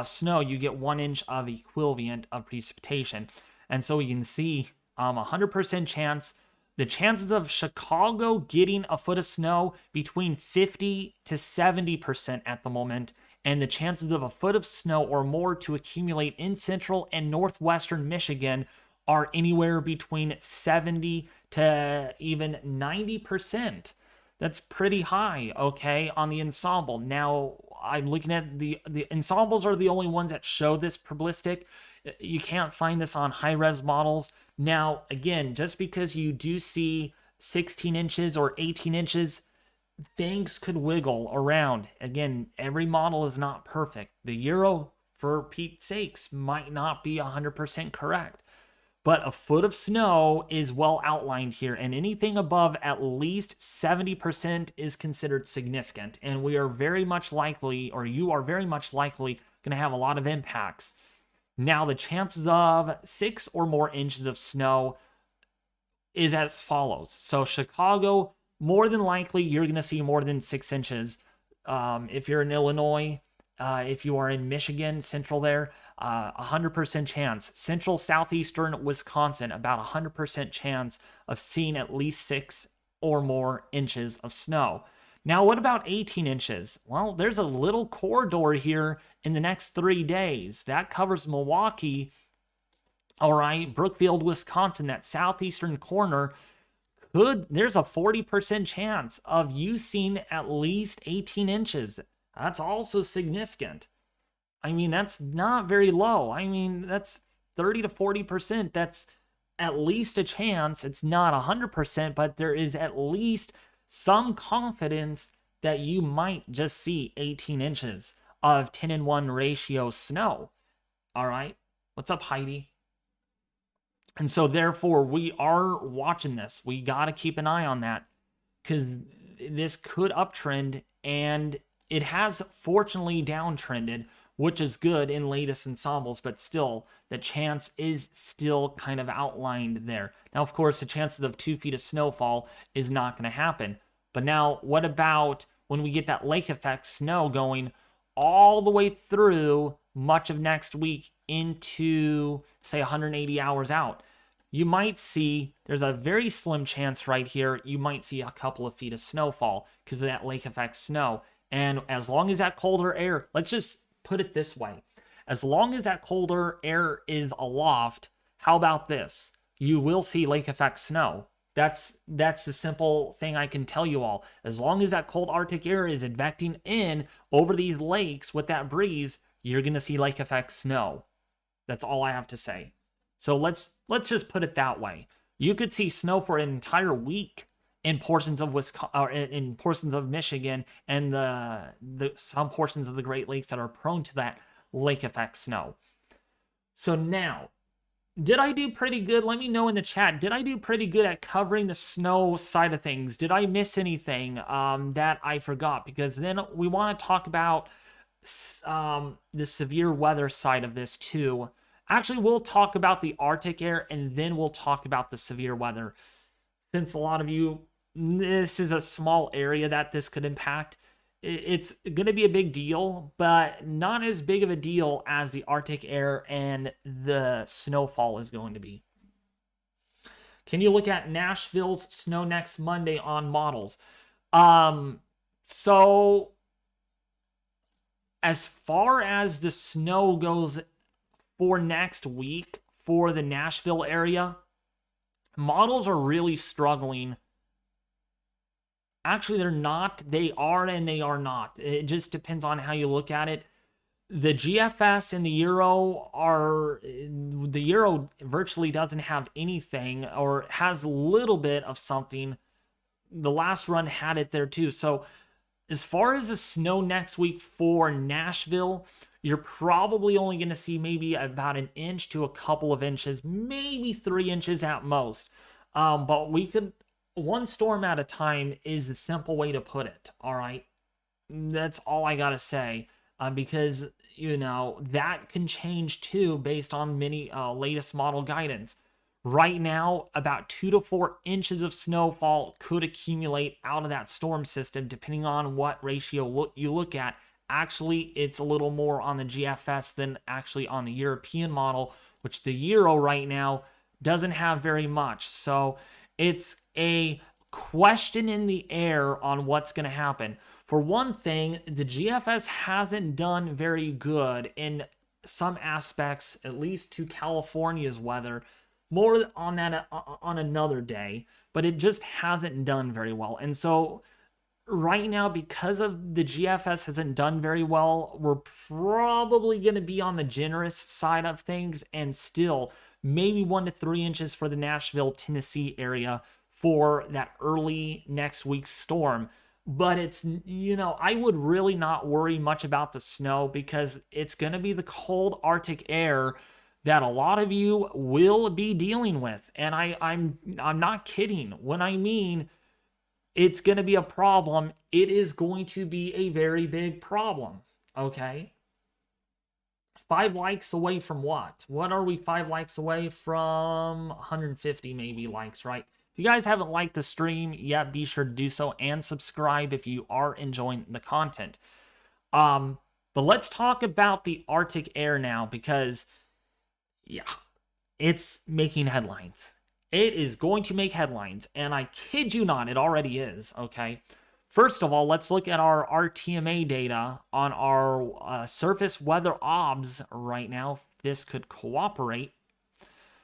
A: snow, you get 1 inch of equivalent of precipitation. And so you can see 100% chance. The chances of Chicago getting a foot of snow between 50 to 70% at the moment. And the chances of a foot of snow or more to accumulate in central and northwestern Michigan are anywhere between 70 to even 90%. That's pretty high, okay, on the ensemble. Now, I'm looking at the ensembles are the only ones that show this probabilistic. You can't find this on high-res models. Now, again, just because you do see 16 inches or 18 inches, things could wiggle around. Again, every model is not perfect. The Euro, for Pete's sakes, might not be 100% correct. But a foot of snow is well outlined here, and anything above at least 70% is considered significant. And we are very much likely, or you are very much likely, going to have a lot of impacts. Now, the chances of 6 or more inches of snow is as follows. So Chicago, more than likely, you're going to see more than 6 inches. If you're in Illinois, if you are in Michigan, central there, 100% chance. Central, southeastern Wisconsin, about 100% chance of seeing at least 6 or more inches of snow. Now, what about 18 inches? Well, there's a little corridor here in the next 3 days. That covers Milwaukee, all right, Brookfield, Wisconsin, that southeastern corner. There's a 40% chance of you seeing at least 18 inches. That's also significant. I mean, that's not very low. I mean, that's 30 to 40%. That's at least a chance. It's not 100%, but there is at least some confidence that you might just see 18 inches of 10-1 ratio snow. All right. What's up, Heidi? And so therefore, we are watching this. We got to keep an eye on that because this could uptrend, and it has fortunately downtrended, which is good in latest ensembles, but still, the chance is still kind of outlined there. Now, of course, the chances of 2 feet of snowfall is not going to happen. But now, what about when we get that lake effect snow going all the way through much of next week into, say, 180 hours out? You might see, there's a very slim chance right here, you might see a couple of feet of snowfall because of that lake effect snow. And as long as that colder air, let's just put it this way. As long as that colder air is aloft, how about this? You will see lake effect snow. That's the simple thing I can tell you all. As long as that cold Arctic air is advecting in over these lakes with that breeze, you're going to see lake effect snow. That's all I have to say. So let's just put it that way. You could see snow for an entire week in portions of Wisconsin, or in portions of Michigan, and some portions of the Great Lakes that are prone to that lake effect snow. So now, did I do pretty good? Let me know in the chat. Did I do pretty good at covering the snow side of things? Did I miss anything that I forgot? Because then we want to talk about the severe weather side of this too. Actually, we'll talk about the Arctic air, and then we'll talk about the severe weather. Since a lot of you, this is a small area that this could impact. It's going to be a big deal, but not as big of a deal as the Arctic air and the snowfall is going to be. Can you look at Nashville's snow next Monday on models? So as far as the snow goes for next week for the Nashville area, models are really struggling. Actually, they're not. They are and they are not. It just depends on how you look at it. The GFS and the Euro virtually doesn't have anything, or has a little bit of something. The last run had it there too. So as far as the snow next week for Nashville, you're probably only going to see maybe about an inch to a couple of inches, maybe 3 inches at most. But we could, one storm at a time is the simple way to put it. All right. That's all I got to say. Because, you know, that can change too based on many latest model guidance. Right now, about 2 to 4 inches of snowfall could accumulate out of that storm system, depending on what ratio you look at. Actually, it's a little more on the GFS than actually on the European model, which the Euro right now doesn't have very much. So it's a question in the air on what's going to happen. For one thing, the GFS hasn't done very good in some aspects, at least to California's weather. More on that on another day, but it just hasn't done very well. And so right now, because of the GFS hasn't done very well, we're probably going to be on the generous side of things, and still maybe 1 to 3 inches for the Nashville, Tennessee area for that early next week's storm. But it's, you know, I would really not worry much about the snow, because it's going to be the cold Arctic air that a lot of you will be dealing with. And I'm not kidding. When I mean it's going to be a problem, it is going to be a very big problem. Okay? 5 likes away from what? What are we 5 likes away from? 150 maybe likes, right? If you guys haven't liked the stream yet, be sure to do so and subscribe if you are enjoying the content. But let's talk about the Arctic air now, because yeah, it's making headlines. It is going to make headlines, and I kid you not, it already is, okay? First of all, let's look at our RTMA data on our surface weather obs right now. If this could cooperate.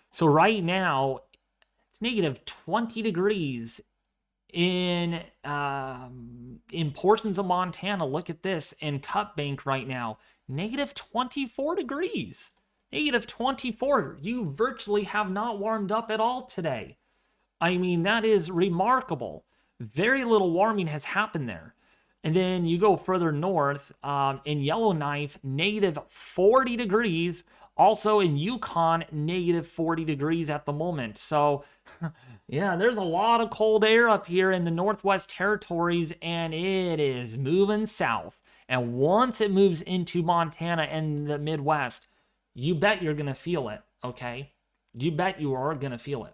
A: So right now, it's negative 20 degrees in portions of Montana. Look at this. In Cut Bank right now, negative 24 degrees. Negative 24. You virtually have not warmed up at all today. I mean, that is remarkable. Very little warming has happened there. And then you go further north, in Yellowknife, negative 40 degrees. Also in Yukon, negative 40 degrees at the moment. So, yeah, there's a lot of cold air up here in the Northwest Territories, and it is moving south. And once it moves into Montana and the Midwest, you bet you're going to feel it, okay? You bet you are going to feel it.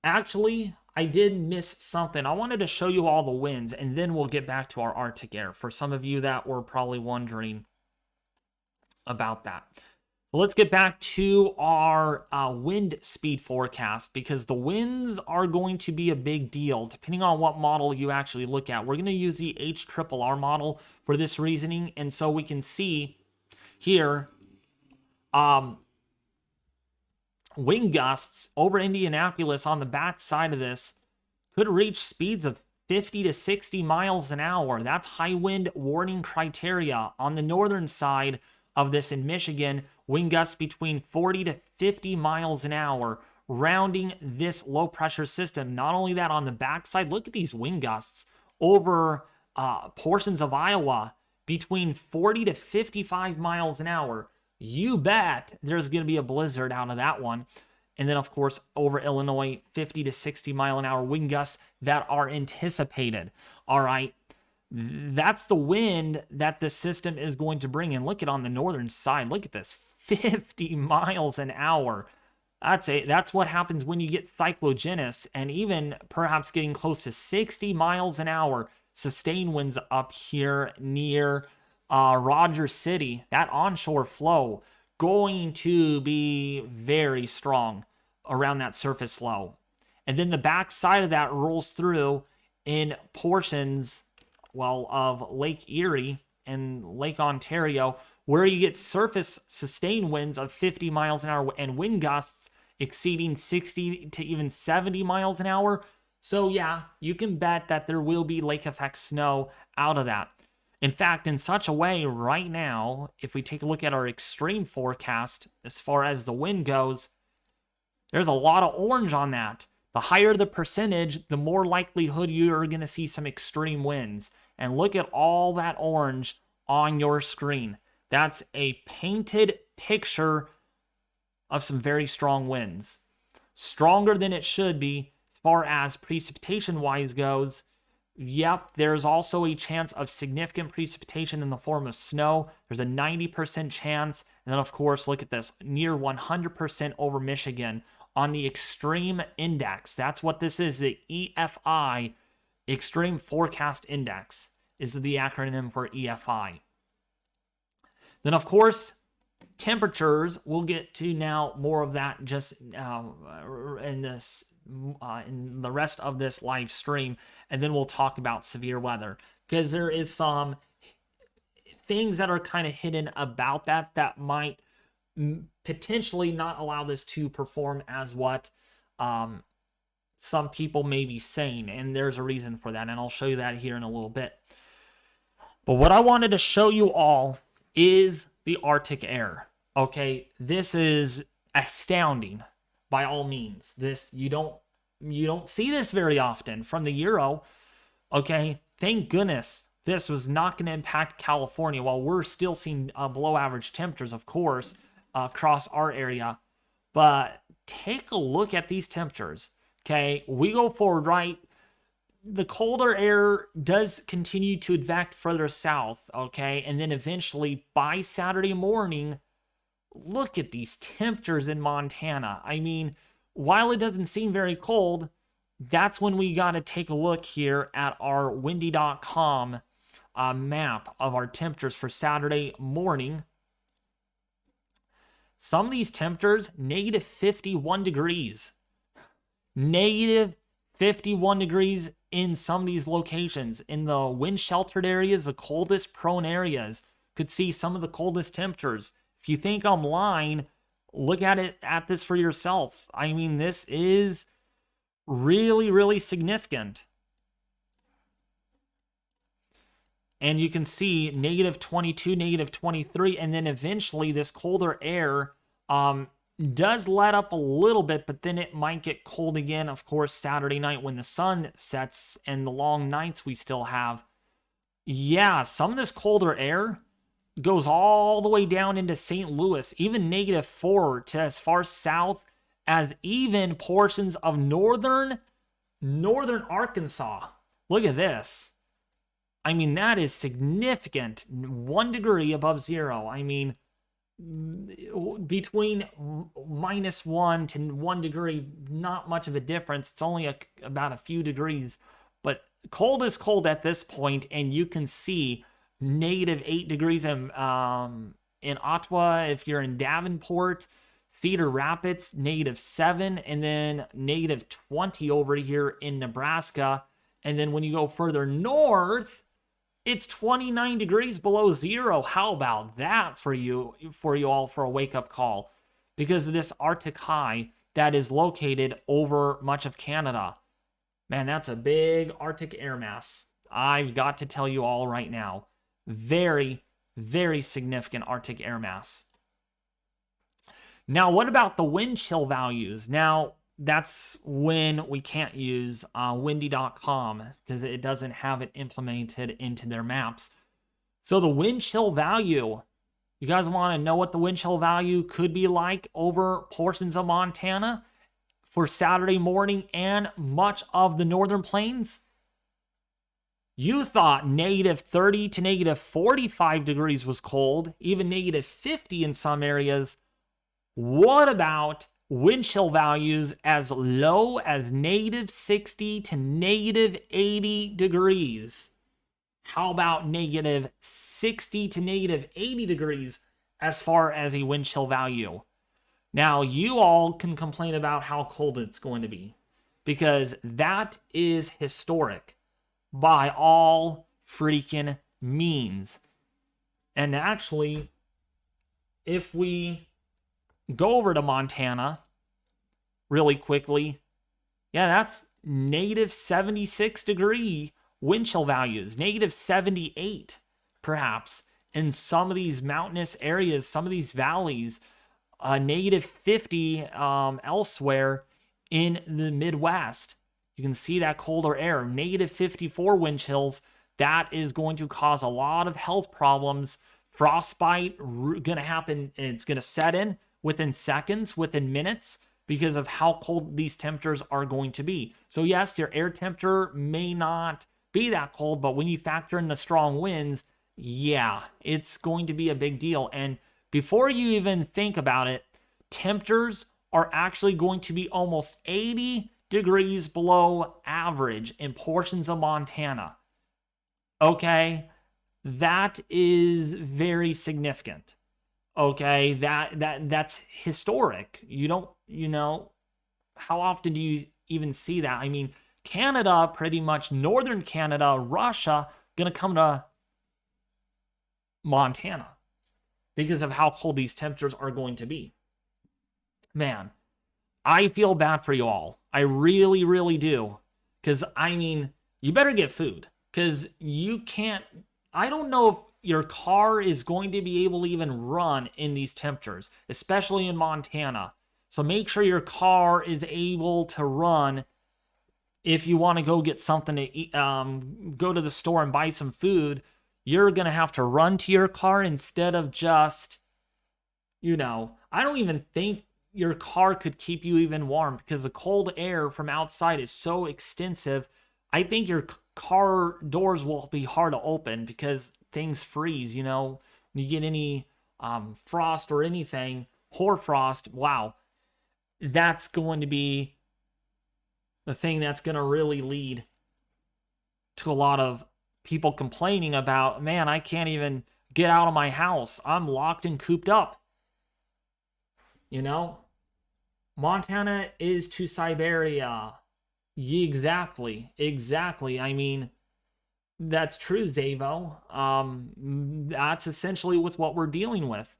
A: Actually, I did miss something. I wanted to show you all the winds, and then we'll get back to our Arctic air for some of you that were probably wondering about that. So let's get back to our wind speed forecast, because the winds are going to be a big deal depending on what model you actually look at. We're going to use the HRRR model for this reasoning, and so we can see here wind gusts over Indianapolis on the back side of this could reach speeds of 50 to 60 miles an hour. That's high wind warning criteria. On the northern side of this in Michigan, wind gusts between 40 to 50 miles an hour, rounding this low pressure system. Not only that, on the backside, look at these wind gusts over portions of Iowa between 40 to 55 miles an hour. You bet there's going to be a blizzard out of that one. And then, of course, over Illinois, 50 to 60 mile an hour wind gusts that are anticipated. All right. That's the wind that the system is going to bring in. Look at on the northern side. Look at this, 50 miles an hour. That's what happens when you get cyclogenous, and even perhaps getting close to 60 miles an hour. Sustained winds up here near Rogers City. That onshore flow going to be very strong around that surface low. And then the back side of that rolls through in portions, well, of Lake Erie and Lake Ontario, where you get surface sustained winds of 50 miles an hour and wind gusts exceeding 60 to even 70 miles an hour. So yeah, you can bet that there will be lake effect snow out of that. In fact, in such a way right now, if we take a look at our extreme forecast, as far as the wind goes, there's a lot of orange on that. The higher the percentage, the more likelihood you're going to see some extreme winds. And look at all that orange on your screen. That's a painted picture of some very strong winds. Stronger than it should be as far as precipitation-wise goes. Yep, there's also a chance of significant precipitation in the form of snow. There's a 90% chance. And then, of course, look at this, near 100% over Michigan on the extreme index. That's what this is, the EFI, Extreme Forecast Index, is the acronym for EFI. Then, of course, temperatures, we'll get to now more of that just in the rest of this live stream, and then we'll talk about severe weather, because there is some things that are kind of hidden about that might potentially not allow this to perform as what some people may be saying, and there's a reason for that, and I'll show you that here in a little bit. But what I wanted to show you all is the Arctic air. Okay, this is astounding by all means. This you don't see this very often from the Euro. Okay, thank goodness this was not going to impact California. While we're still seeing below average temperatures, of course, across our area. But take a look at these temperatures. Okay, we go forward, right? The colder air does continue to advance further south, okay? And then eventually by Saturday morning, look at these temperatures in Montana. I mean, while it doesn't seem very cold, that's when we got to take a look here at our windy.com map of our temperatures for Saturday morning. Some of these temperatures, negative 51 degrees. Negative 51 degrees in some of these locations. In the wind sheltered areas, the coldest prone areas, could see some of the coldest temperatures. If you think I'm lying, look at this for yourself. I mean, this is really, really significant. And you can see negative 22, negative 23, and then eventually this colder air does let up a little bit, but then it might get cold again, of course, Saturday night when the sun sets and the long nights we still have. Yeah, some of this colder air goes all the way down into St. Louis, even negative 4 to as far south as even portions of northern Arkansas. Look at this. I mean, that is significant. 1 degree above zero. I mean, between -1 to 1 degree, not much of a difference. It's only about a few degrees. But cold is cold at this point, and you can see negative 8 degrees in Ottawa. If you're in Davenport, Cedar Rapids, negative 7, and then negative 20 over here in Nebraska. And then when you go further north, it's 29 degrees below zero. How about that for you all for a wake-up call? Because of this Arctic high that is located over much of Canada. Man, that's a big Arctic air mass. I've got to tell you all right now. Very, very significant Arctic air mass. Now, what about the wind chill values? Now, that's when we can't use windy.com because it doesn't have it implemented into their maps. So the wind chill value, you guys want to know what the wind chill value could be like over portions of Montana for Saturday morning and much of the northern plains? You thought negative 30 to negative 45 degrees was cold, even negative 50 in some areas. What about wind chill values as low as negative 60 to negative 80 degrees? How about negative 60 to negative 80 degrees as far as a wind chill value? Now, you all can complain about how cold it's going to be because that is historic by all freaking means. And actually, if we go over to Montana really quickly, yeah, that's negative 76 degree wind chill values, negative 78 perhaps in some of these mountainous areas, some of these valleys, negative 50 elsewhere in the Midwest. You can see that colder air, negative 54 wind chills. That is going to cause a lot of health problems. Frostbite going to happen, and it's going to set in within seconds, within minutes, because of how cold these temperatures are going to be. So yes, your air temperature may not be that cold, but when you factor in the strong winds, yeah, it's going to be a big deal. And before you even think about it, temperatures are actually going to be almost 80 degrees below average in portions of Montana. Okay, that is very significant. Okay, that's historic. How often do you even see that? I mean, Canada, pretty much northern Canada, Russia, gonna come to Montana because of how cold these temperatures are going to be. Man, I feel bad for you all. I really, really do. Because, I mean, you better get food. Because you can't... I don't know if your car is going to be able to even run in these temperatures, especially in Montana. So make sure your car is able to run if you want to go get something to eat, go to the store and buy some food. You're going to have to run to your car instead of just, I don't even think your car could keep you even warm because the cold air from outside is so extensive. I think your car doors will be hard to open because things freeze, when you get any frost or anything, hoarfrost, wow, that's going to be the thing that's going to really lead to a lot of people complaining about, man, I can't even get out of my house. I'm locked and cooped up. You know? Montana is to Siberia. Exactly. I mean, that's true, Zavo. That's essentially with what we're dealing with.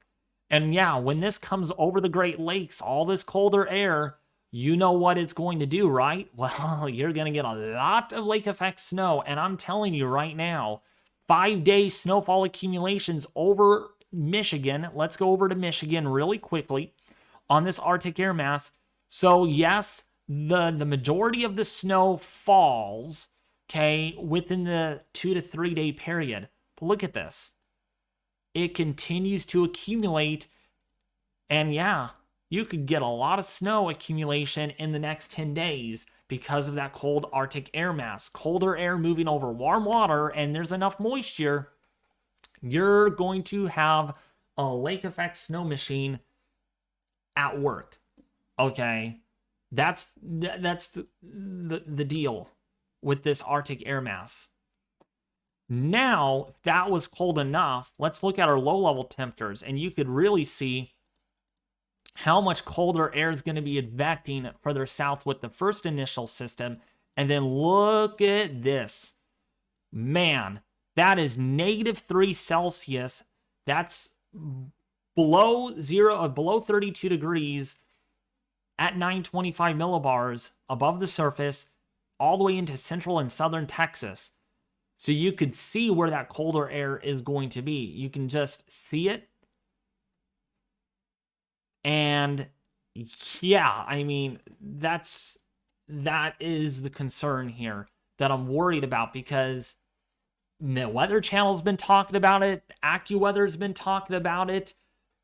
A: And yeah, when this comes over the Great Lakes, all this colder air, you know what it's going to do, right? Well, you're going to get a lot of lake effect snow. And I'm telling you right now, 5-day snowfall accumulations over Michigan. Let's go over to Michigan really quickly on this Arctic air mass. So yes, the majority of the snow falls, okay, within the 2 to 3 day period. But look at this. It continues to accumulate. And yeah, you could get a lot of snow accumulation in the next 10 days because of that cold Arctic air mass. Colder air moving over warm water, and there's enough moisture, you're going to have a lake effect snow machine at work. Okay, that's the deal with this Arctic air mass. Now, if that was cold enough, let's look at our low-level temperatures, and you could really see how much colder air is going to be advecting further south with the first initial system. And then look at this. Man, that is -3 Celsius. That's below zero, below 32 degrees at 925 millibars above the surface, all the way into central and southern Texas. So you could see where that colder air is going to be. You can just see it. And yeah, I mean, that is the concern here that I'm worried about, because the Weather Channel's been talking about it. AccuWeather's been talking about it.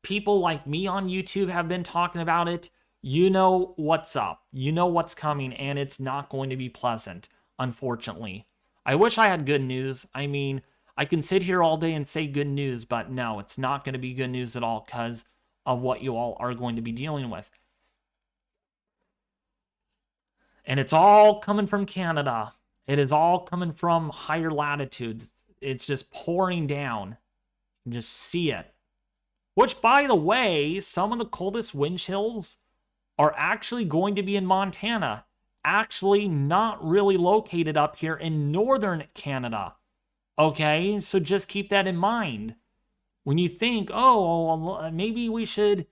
A: People like me on YouTube have been talking about it. You know what's up. You know what's coming, and it's not going to be pleasant, unfortunately. I wish I had good news. I mean, I can sit here all day and say good news, but no, it's not going to be good news at all because of what you all are going to be dealing with. And it's all coming from Canada. It is all coming from higher latitudes. It's just pouring down. You can just see it. Which, by the way, some of the coldest wind chills are actually going to be in Montana. Actually not really located up here in northern Canada. Okay, so just keep that in mind. When you think, oh, maybe we should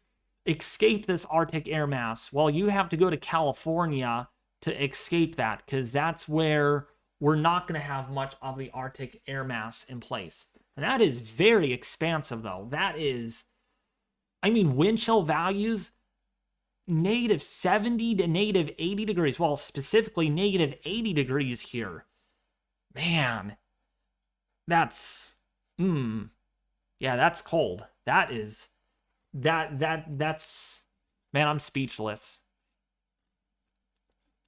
A: escape this Arctic air mass, well, you have to go to California to escape that, because that's where we're not going to have much of the Arctic air mass in place. And that is very expansive, though. That is, I mean, wind chill values, -70 to -80 degrees. Well, specifically -80 degrees here. Man, that's, yeah, that's cold. That's, man, I'm speechless.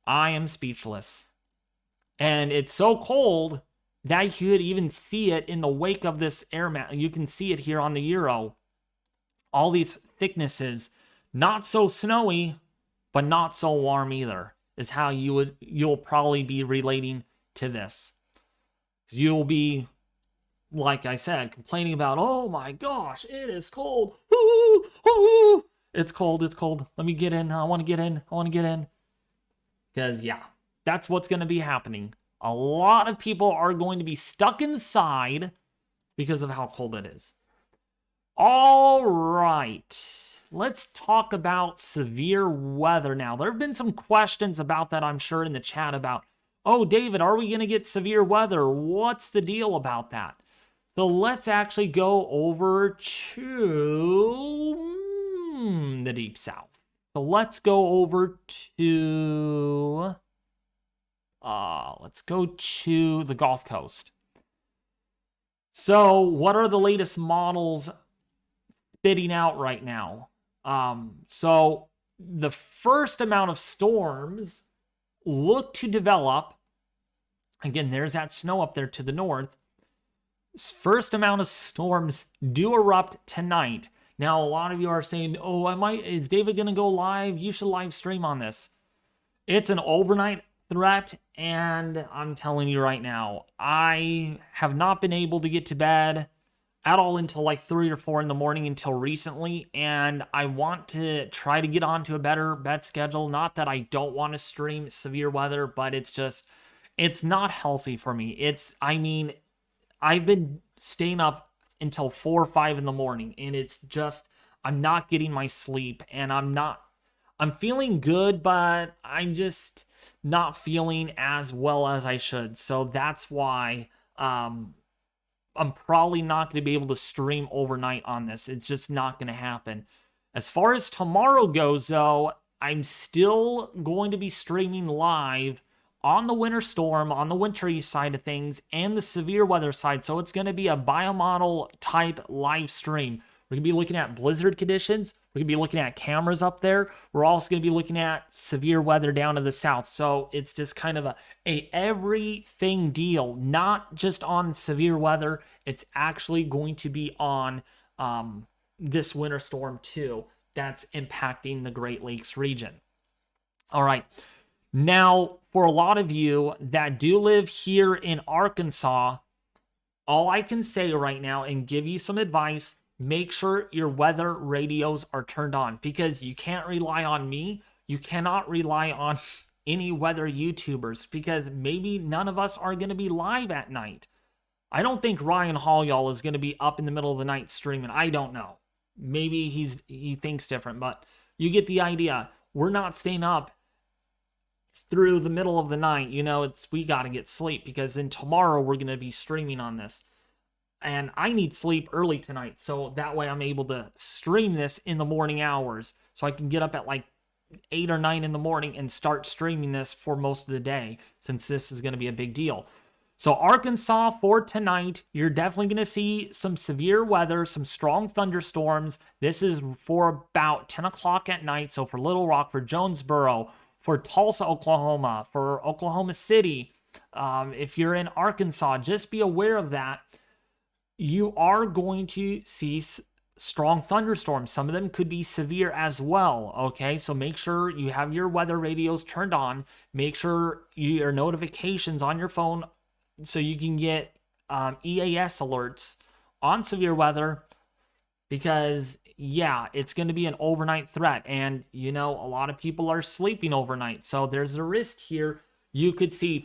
A: I am speechless. And it's so cold that you could even see it in the wake of this air mass. You can see it here on the Euro. All these thicknesses, not so snowy, but not so warm either, is how you'll probably be relating to this. You'll be, like I said, complaining about, oh my gosh, it is cold. Ooh, ooh. It's cold. Let me get in. I want to get in. Because, yeah, that's what's going to be happening. A lot of people are going to be stuck inside because of how cold it is. All right. Let's talk about severe weather now. There have been some questions about that, I'm sure, in the chat about, oh, David, are we going to get severe weather? What's the deal about that? So let's actually go over to the Deep South. So let's go over to, the Gulf Coast. So what are the latest models spitting out right now? So the first amount of storms look to develop. Again, there's that snow up there to the north. First amount of storms do erupt tonight. Now, a lot of you are saying, oh, is David going to go live? You should live stream on this. It's an overnight threat, and I'm telling you right now, I have not been able to get to bed at all until like 3 or 4 in the morning until recently, and I want to try to get onto a better bed schedule. Not that I don't want to stream severe weather, but it's not healthy for me. I've been staying up until 4 or 5 in the morning, and it's just, I'm not getting my sleep, and I'm feeling good, but I'm just not feeling as well as I should. So that's why I'm probably not going to be able to stream overnight on this. It's just not going to happen. As far as tomorrow goes, though, I'm still going to be streaming live on the winter storm, on the wintry side of things, and the severe weather side. So it's going to be a biomodel type live stream. We're going to be looking at blizzard conditions. We're going to be looking at cameras up there. We're also going to be looking at severe weather down to the south. So it's just kind of a everything deal, not just on severe weather. It's actually going to be on this winter storm too that's impacting the Great Lakes region. All right. Now, for a lot of you that do live here in Arkansas, all I can say right now and give you some advice, make sure your weather radios are turned on, because you can't rely on me. You cannot rely on any weather YouTubers, because maybe none of us are going to be live at night. I don't think Ryan Hall, y'all, is going to be up in the middle of the night streaming. I don't know. Maybe he thinks different, but you get the idea. We're not staying up through the middle of the night. You know, we got to get sleep, because then tomorrow we're going to be streaming on this. And I need sleep early tonight, so that way I'm able to stream this in the morning hours, so I can get up at like 8 or 9 in the morning and start streaming this for most of the day, since this is going to be a big deal. So Arkansas for tonight, you're definitely going to see some severe weather, some strong thunderstorms. This is for about 10 o'clock at night. So for Little Rock, for Jonesboro, for Tulsa, Oklahoma, for Oklahoma City, if you're in Arkansas, just be aware of that. You are going to see strong thunderstorms. Some of them could be severe as well, okay? So make sure you have your weather radios turned on. Make sure your notifications on your phone so you can get EAS alerts on severe weather, because, yeah, it's going to be an overnight threat. And, you know, a lot of people are sleeping overnight, so there's a risk here. You could see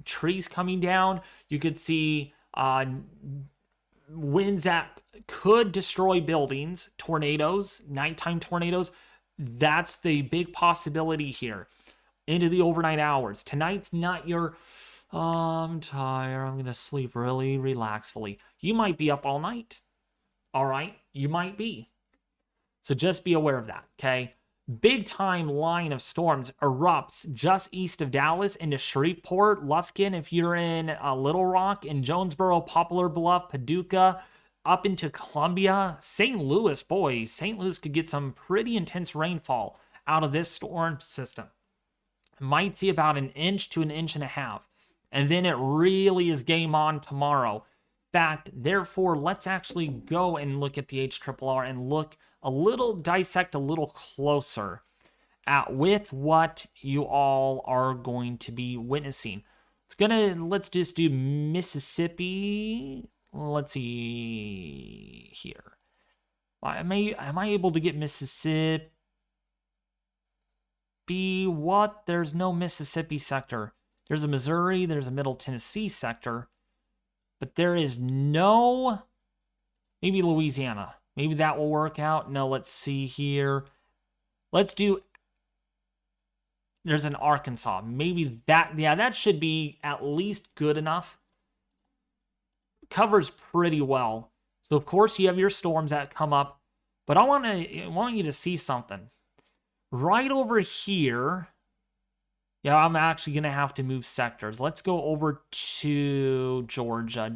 A: trees coming down. You could see winds that could destroy buildings, tornadoes, nighttime tornadoes. That's the big possibility here into the overnight hours. Tonight's not your, I'm tired, I'm going to sleep really relaxfully. You might be up all night. All right? You might be. So just be aware of that, okay? Big time line of storms erupts just east of Dallas into Shreveport, Lufkin, if you're in Little Rock, in Jonesboro, Poplar Bluff, Paducah, up into Columbia, St. Louis. Boy, St. Louis could get some pretty intense rainfall out of this storm system. Might see about 1 inch to 1.5 inches. And then it really is game on tomorrow. Fact, therefore, let's actually go and look at the HRRR and dissect a little closer at with what you all are going to be witnessing. Let's just do Mississippi. Let's see here. Am I able to get Mississippi? What? There's no Mississippi sector. There's a Missouri, there's a Middle Tennessee sector. But there is no, maybe Louisiana. Maybe that will work out. No, let's see here. There's an Arkansas. Maybe that should be at least good enough. Covers pretty well. So, of course, you have your storms that come up. But I want you to see something. Right over here. Yeah, I'm actually going to have to move sectors. Let's go over to Georgia.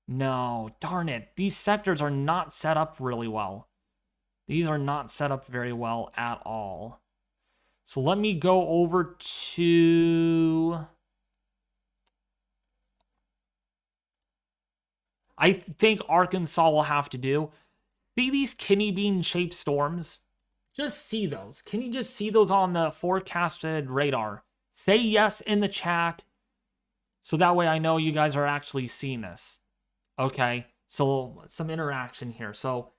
A: No, darn it. These sectors are not set up really well. These are not set up very well at all. So let me go over to... I think Arkansas will have to do. See these kidney bean shaped storms? Just see those. Can you just see those on the forecasted radar? Say yes in the chat so that way I know you guys are actually seeing this. Okay, so some interaction here. So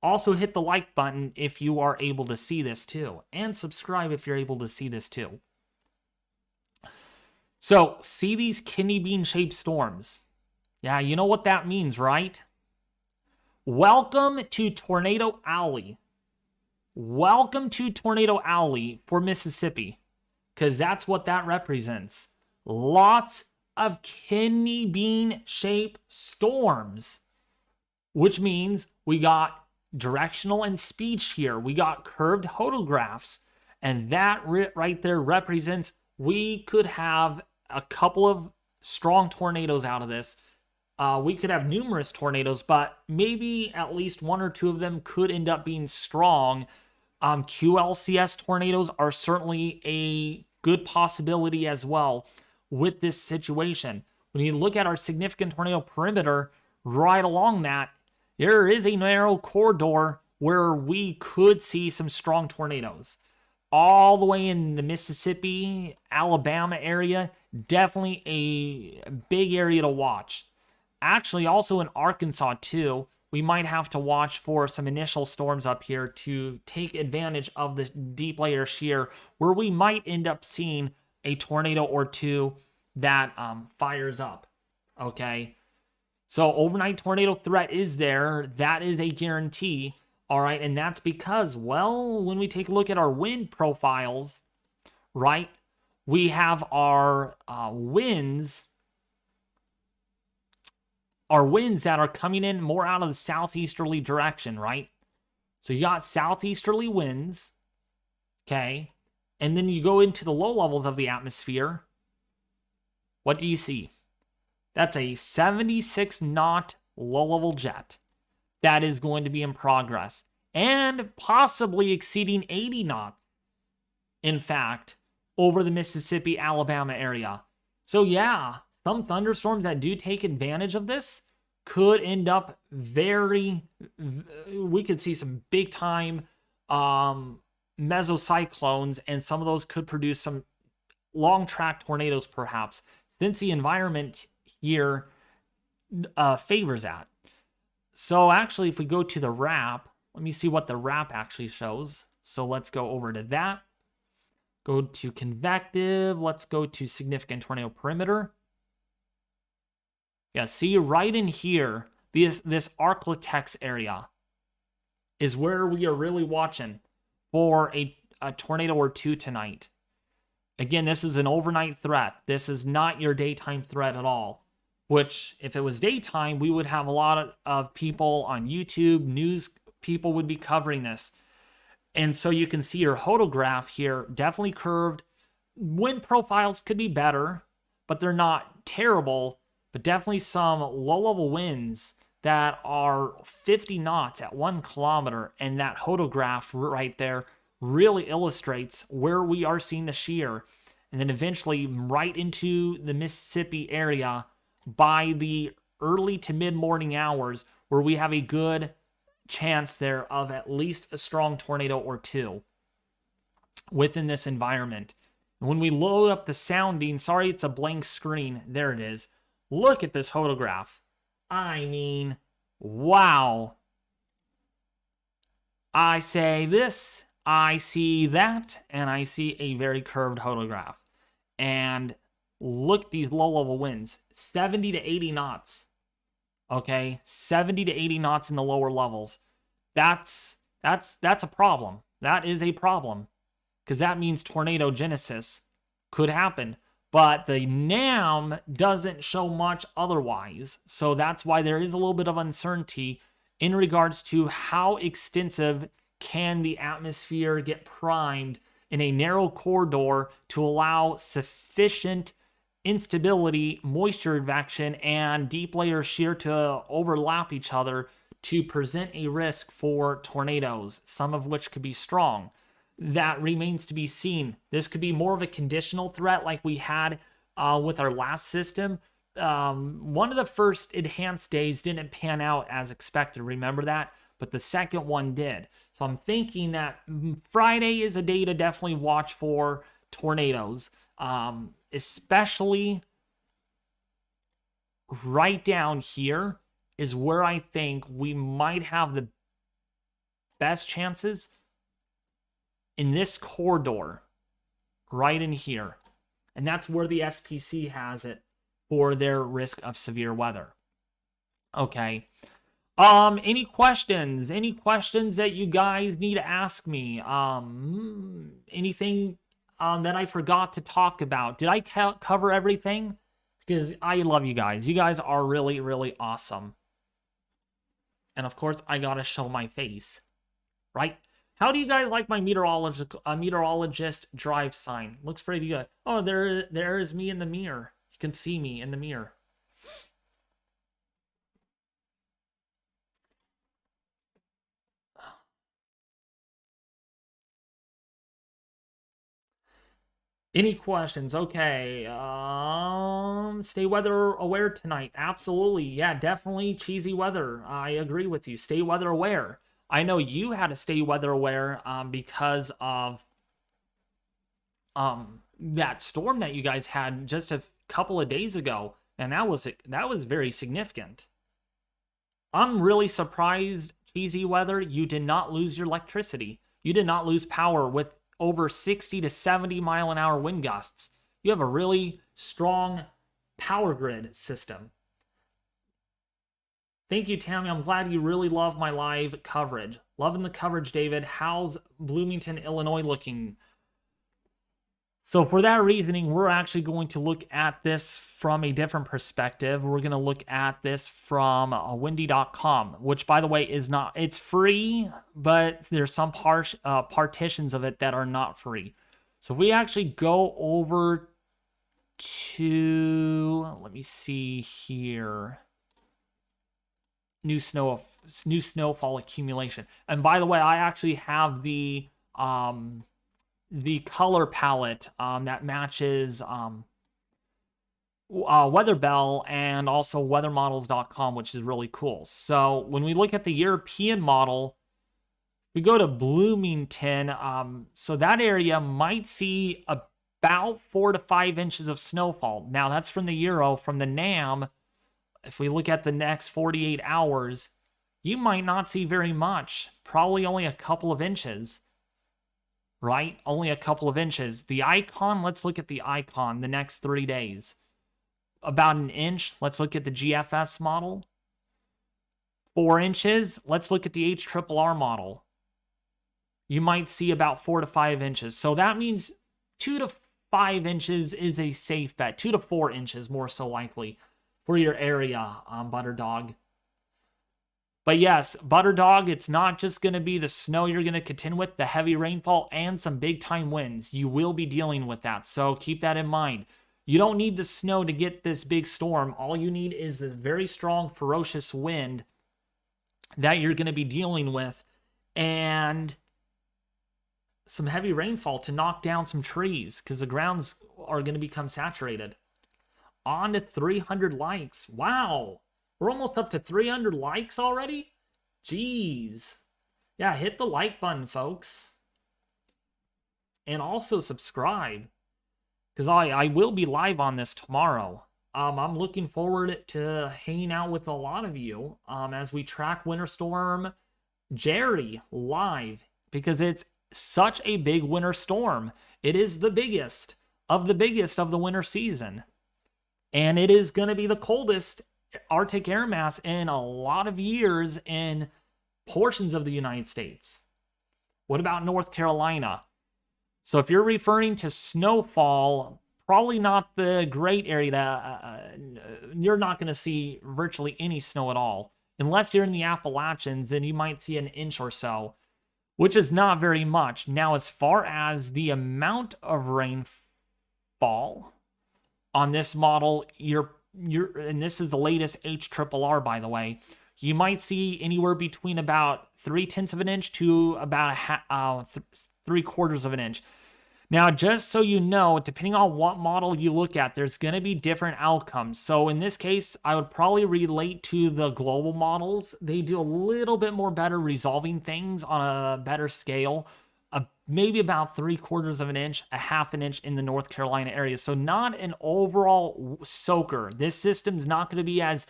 A: also hit the like button if you are able to see this too. And subscribe if you're able to see this too. So, see these kidney bean shaped storms? Yeah, you know what that means, right? Welcome to Tornado Alley. Welcome to Tornado Alley for Mississippi. Because that's what that represents. Lots of kidney bean shaped storms. Which means we got directional and speed shear. We got curved hodographs. And that right there represents we could have a couple of strong tornadoes out of this. We could have numerous tornadoes, but maybe at least one or two of them could end up being strong. QLCS tornadoes are certainly a good possibility as well with this situation. When you look at our significant tornado perimeter, right along that, there is a narrow corridor where we could see some strong tornadoes. All the way in the Mississippi, Alabama area, definitely a big area to watch. Actually, also in Arkansas too, we might have to watch for some initial storms up here to take advantage of the deep layer shear where we might end up seeing a tornado or two that fires up. Okay, so overnight tornado threat is there. That is a guarantee. All right, and that's because, well, when we take a look at our wind profiles, right, we have our winds that are coming in more out of the southeasterly direction, right? So you got southeasterly winds, okay, and then you go into the low levels of the atmosphere. What do you see? That's a 76 knot low-level jet. That is going to be in progress and possibly exceeding 80 knots, in fact, over the Mississippi, Alabama area. So yeah, some thunderstorms that do take advantage of this could end up we could see some big time mesocyclones, and some of those could produce some long track tornadoes perhaps, since the environment here favors that. So actually, if we go to the wrap, let me see what the wrap actually shows. So let's go over to that. Go to convective. Let's go to significant tornado perimeter. Yeah, see right in here, this Arklatex area is where we are really watching for a tornado or two tonight. Again, this is an overnight threat. This is not your daytime threat at all. Which, if it was daytime, we would have a lot of people on YouTube, news people would be covering this. And so you can see your hodograph here, definitely curved. Wind profiles could be better, but they're not terrible. But definitely some low-level winds that are 50 knots at 1 kilometer. And that hodograph right there really illustrates where we are seeing the shear. And then eventually right into the Mississippi area by the early to mid-morning hours, where we have a good chance there of at least a strong tornado or two within this environment. And when we load up the sounding, sorry it's a blank screen, there it is. Look at this hodograph. I mean, wow. I say this, I see that, and I see a very curved hodograph. And look at these low-level winds. 70 to 80 knots. Okay, 70 to 80 knots in the lower levels. That's a problem. That is a problem. Because that means tornado genesis could happen. But the NAM doesn't show much otherwise. So that's why there is a little bit of uncertainty in regards to how extensive can the atmosphere get primed in a narrow corridor to allow sufficient instability, moisture advection, and deep layer shear to overlap each other to present a risk for tornadoes, some of which could be strong. That remains to be seen. This could be more of a conditional threat like we had with our last system, one of the first enhanced days didn't pan out as expected. Remember that? But the second one did. So I'm thinking that Friday is a day to definitely watch for tornadoes, especially right down here is where I think we might have the best chances in this corridor right in here. And that's where the SPC has it for their risk of severe weather. Okay. Any questions? Any questions that you guys need to ask me? Anything that I forgot to talk about? Did I cover everything? Because I love you guys. You guys are really, really awesome. And of course, I gotta show my face, right? How do you guys like my meteorologist drive sign? Looks pretty good. Oh, there is me in the mirror. You can see me in the mirror. Any questions? Okay. Stay weather aware tonight. Absolutely. Yeah, definitely cheesy weather. I agree with you. Stay weather aware. I know you had to stay weather aware because of that storm that you guys had just a couple of days ago, and that was very significant. I'm really surprised, cheesy weather, you did not lose your electricity. You did not lose power with over 60 to 70 mile an hour wind gusts. You have a really strong power grid system. Thank you, Tammy. I'm glad you really love my live coverage. Loving the coverage, David. How's Bloomington, Illinois looking? So for that reasoning, we're actually going to look at this from a different perspective. We're going to look at this from windy.com, which, by the way, is not, it's free, but there's some partitions of it that are not free. So if we actually go over to, let me see here, new snowfall accumulation. And by the way, I actually have the color palette that matches Weather Bell and also weathermodels.com, which is really cool. So when we look at the European model, we go to Bloomington. So that area might see about 4 to 5 inches of snowfall. Now that's from the Euro. From the NAM, if we look at the next 48 hours, you might not see very much. Probably only a couple of inches. Right? Only a couple of inches. The icon, let's look at the icon the next 3 days. About an inch. Let's look at the GFS model. 4 inches. Let's look at the HRRR model. You might see about 4 to 5 inches. So that means 2 to 5 inches is a safe bet. 2 to 4 inches more so likely for your area, Butterdog. But yes, Butterdog, it's not just going to be the snow you're going to contend with, the heavy rainfall, and some big-time winds. You will be dealing with that, so keep that in mind. You don't need the snow to get this big storm. All you need is the very strong, ferocious wind that you're going to be dealing with, and some heavy rainfall to knock down some trees, because the grounds are going to become saturated. On to 300 likes. Wow! We're almost up to 300 likes already? Jeez. Yeah, hit the like button, folks. And also subscribe. Because I will be live on this tomorrow. I'm looking forward to hanging out with a lot of you as we track Winter Storm Gerri live. Because it's such a big winter storm. It is the biggest of the winter season. And it is going to be the coldest Arctic air mass in a lot of years in portions of the United States. What about North Carolina? So if you're referring to snowfall, probably not the great area. You're not going to see virtually any snow at all. Unless you're in the Appalachians, then you might see an inch or so, which is not very much. Now, as far as the amount of rainfall on this model, and this is the latest HRRR, by the way, you might see anywhere between about 0.3 of an inch to about 3/4 of an inch. Now, just so you know, depending on what model you look at, there's going to be different outcomes. So in this case, I would probably relate to the global models. They do a little bit more better resolving things on a better scale. Maybe about 3/4 of an inch, a half an inch in the North Carolina area. So not an overall soaker. This system's not going to be as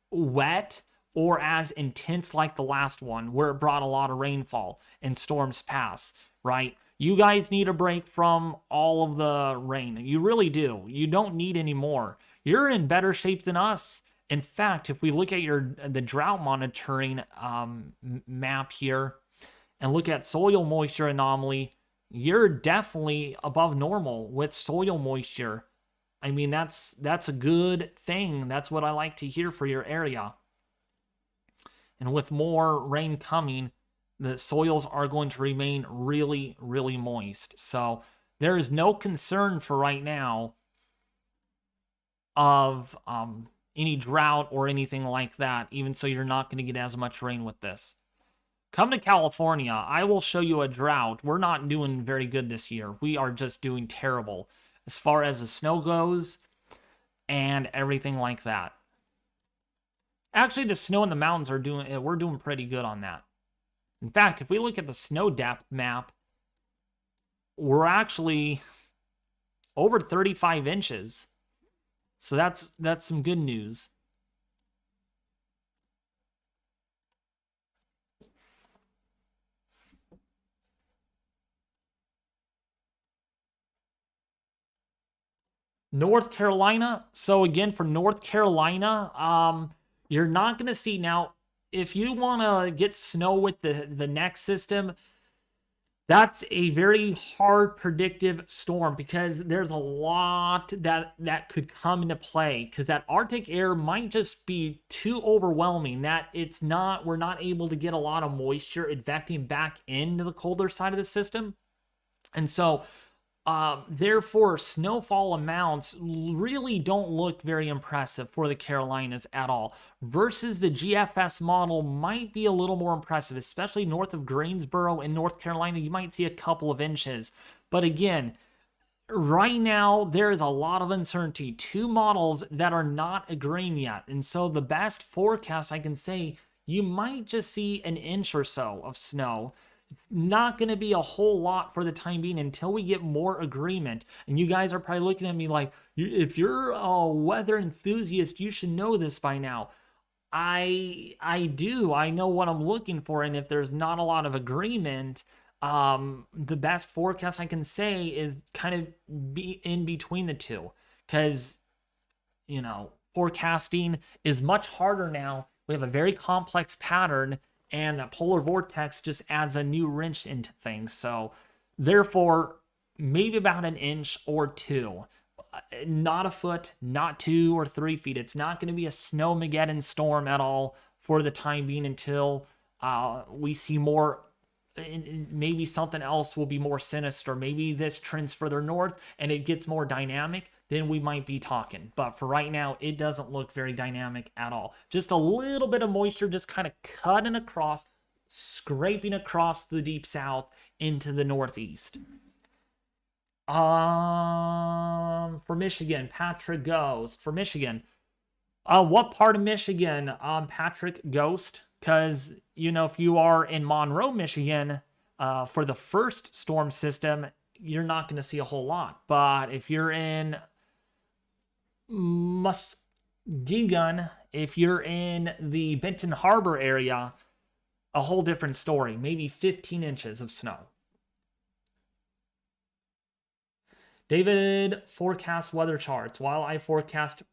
A: wet or as intense like the last one, where it brought a lot of rainfall and storms pass, right? You guys need a break from all of the rain. You really do. You don't need any more. You're in better shape than us. In fact, if we look at the drought monitoring map here and look at soil moisture anomaly, you're definitely above normal with soil moisture. I mean, that's a good thing. That's what I like to hear for your area. And with more rain coming, the soils are going to remain really, really moist. So there is no concern for right now of any drought or anything like that, even so you're not going to get as much rain with this. Come to California, I will show you a drought. We're not doing very good this year. We are just doing terrible as far as the snow goes and everything like that. Actually, the snow in the mountains we're doing pretty good on that. In fact, if we look at the snow depth map, we're actually over 35 inches. So that's some good news. North Carolina. So again, for North Carolina, you're not going to see now. If you want to get snow with the next system, that's a very hard predictive storm because there's a lot that could come into play because that Arctic air might just be too overwhelming that we're not able to get a lot of moisture advecting back into the colder side of the system. And so therefore, snowfall amounts really don't look very impressive for the Carolinas at all. Versus the GFS model might be a little more impressive, especially north of Greensboro in North Carolina. You might see a couple of inches. But again, right now, there is a lot of uncertainty. Two models that are not agreeing yet. And so the best forecast I can say, you might just see an inch or so of snow. It's not going to be a whole lot for the time being until we get more agreement. And you guys are probably looking at me like, if you're a weather enthusiast, you should know this by now. I do. I know what I'm looking for. And if there's not a lot of agreement, the best forecast I can say is kind of be in between the two. Because, forecasting is much harder now. We have a very complex pattern. And that polar vortex just adds a new wrench into things. So, therefore, maybe about an inch or two. Not a foot, not 2 or 3 feet. It's not going to be a snowmageddon storm at all for the time being until we see more. Maybe something else will be more sinister. Maybe this trends further north and it gets more dynamic. Then we might be talking. But for right now, it doesn't look very dynamic at all. Just a little bit of moisture just kind of cutting across, scraping across the deep south into the northeast. For Michigan, Patrick Ghost. For Michigan, what part of Michigan, Patrick Ghost? Because, if you are in Monroe, Michigan, for the first storm system, you're not going to see a whole lot. But if you're in Muskegon, if you're in the Benton Harbor area, a whole different story. Maybe 15 inches of snow. David forecasts weather charts while I forecast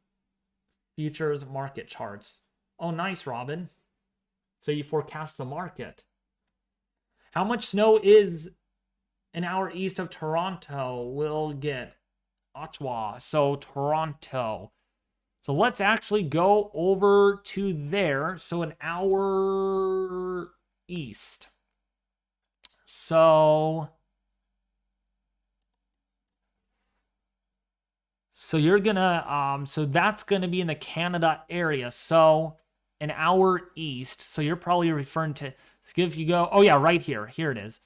A: futures market charts. Oh, nice, Robin. So you forecast the market. How much snow is an hour east of Toronto? We'll get Ottawa. So Toronto. So let's actually go over to there. So an hour east. So you're gonna so that's gonna be in the Canada area. So an hour east. So you're probably referring to, if you go, oh yeah, right here. Here it is.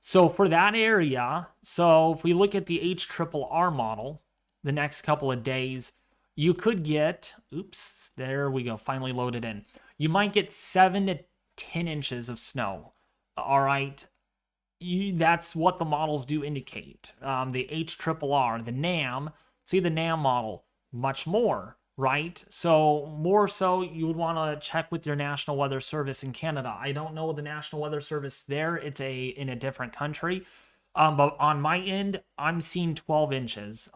A: So for that area, so if we look at the HRRR model, the next couple of days, you could get, oops, there we go, finally loaded in. You might get 7 to 10 inches of snow. All right. That's what the models do indicate. The HRRR, the NAM, see the NAM model, much more, right? So more so you would want to check with your National Weather Service in Canada. I don't know the National Weather Service there. It's in a different country. But on my end, I'm seeing 12 inches,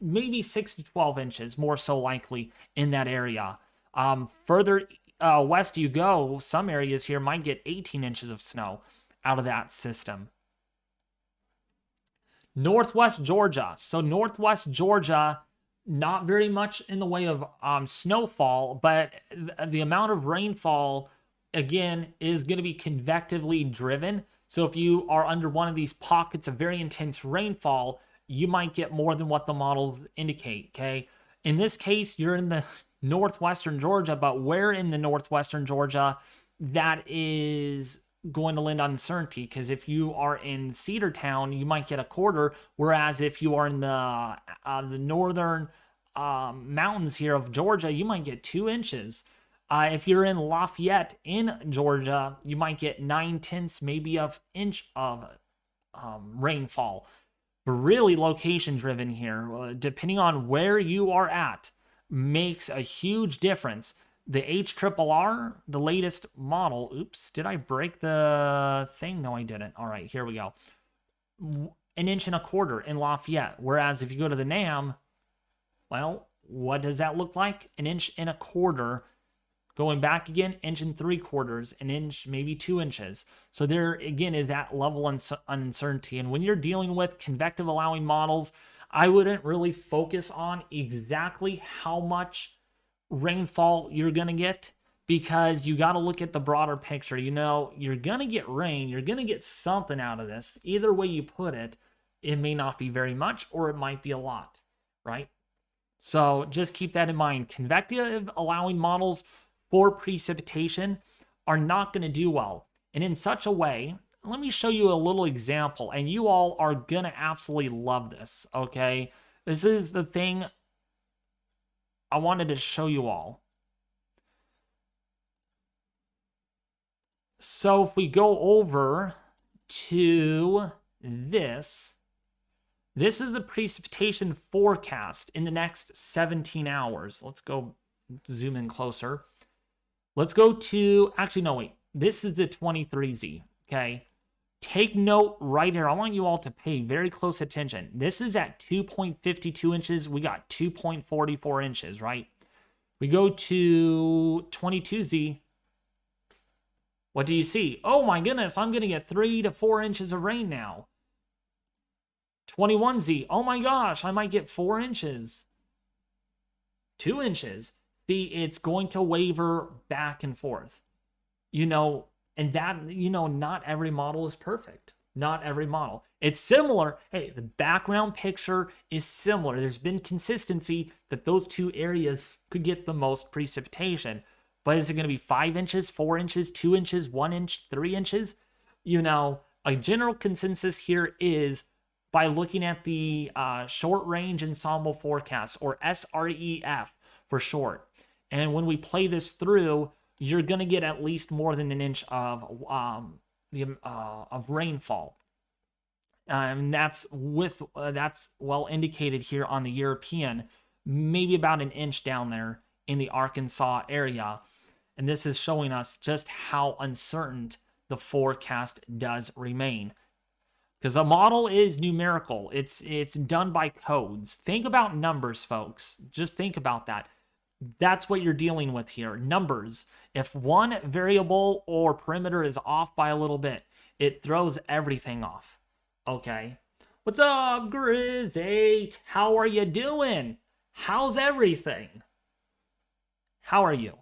A: maybe 6 to 12 inches, more so likely in that area. Further west you go, some areas here might get 18 inches of snow out of that system. Northwest Georgia. So Northwest Georgia, not very much in the way of snowfall, but the amount of rainfall, again, is going to be convectively driven. So if you are under one of these pockets of very intense rainfall, you might get more than what the models indicate, okay? In this case, you're in the northwestern Georgia, but where in the northwestern Georgia, that is going to lend uncertainty, because if you are in Cedartown, you might get a quarter, whereas if you are in the northern mountains here of Georgia, you might get 2 inches. If you're in Lafayette in Georgia, you might get 9/10 maybe of inch of rainfall. Really location driven here, depending on where you are at, makes a huge difference. The HRRR, the latest model, oops, did I break the thing? No, I didn't. All right, here we go. 1.25 inches in Lafayette, whereas if you go to the NAM, well, what does that look like? 1.25 inches. Going back again, 1 3/4 inches, 1 inch, maybe 2 inches. So there again is that level of uncertainty. And when you're dealing with convective allowing models, I wouldn't really focus on exactly how much rainfall you're going to get, because you got to look at the broader picture. You know, you're going to get rain, you're going to get something out of this. Either way you put it, it may not be very much or it might be a lot, right? So just keep that in mind. Convective allowing models for precipitation are not going to do well. And in such a way, let me show you a little example, and you all are going to absolutely love this, okay? This is the thing I wanted to show you all. So if we go over to this is the precipitation forecast in the next 17 hours. Let's go zoom in closer. Let's go to, actually, no, wait. This is the 23Z, okay? Take note right here. I want you all to pay very close attention. This is at 2.52 inches. We got 2.44 inches, right? We go to 22Z. What do you see? Oh my goodness, I'm going to get 3 to 4 inches of rain now. 21Z. Oh my gosh, I might get 4 inches. 2 inches. See, it's going to waver back and forth. You know, and that, you know, not every model is perfect. Not every model. It's similar. Hey, the background picture is similar. There's been consistency that those two areas could get the most precipitation. But is it going to be 5 inches, 4 inches, 2 inches, 1 inch, 3 inches? You know, a general consensus here is by looking at the short range ensemble forecast, or SREF for short. And when we play this through, you're going to get at least more than 1 inch of rainfall. And that's well indicated here on the European, maybe about 1 inch down there in the Arkansas area. And this is showing us just how uncertain the forecast does remain. Because the model is numerical. It's done by codes. Think about numbers, folks. Just think about that. That's what you're dealing with here. Numbers. If one variable or parameter is off by a little bit, it throws everything off. Okay. What's up, Grizz8? How are you doing? How's everything? How are you?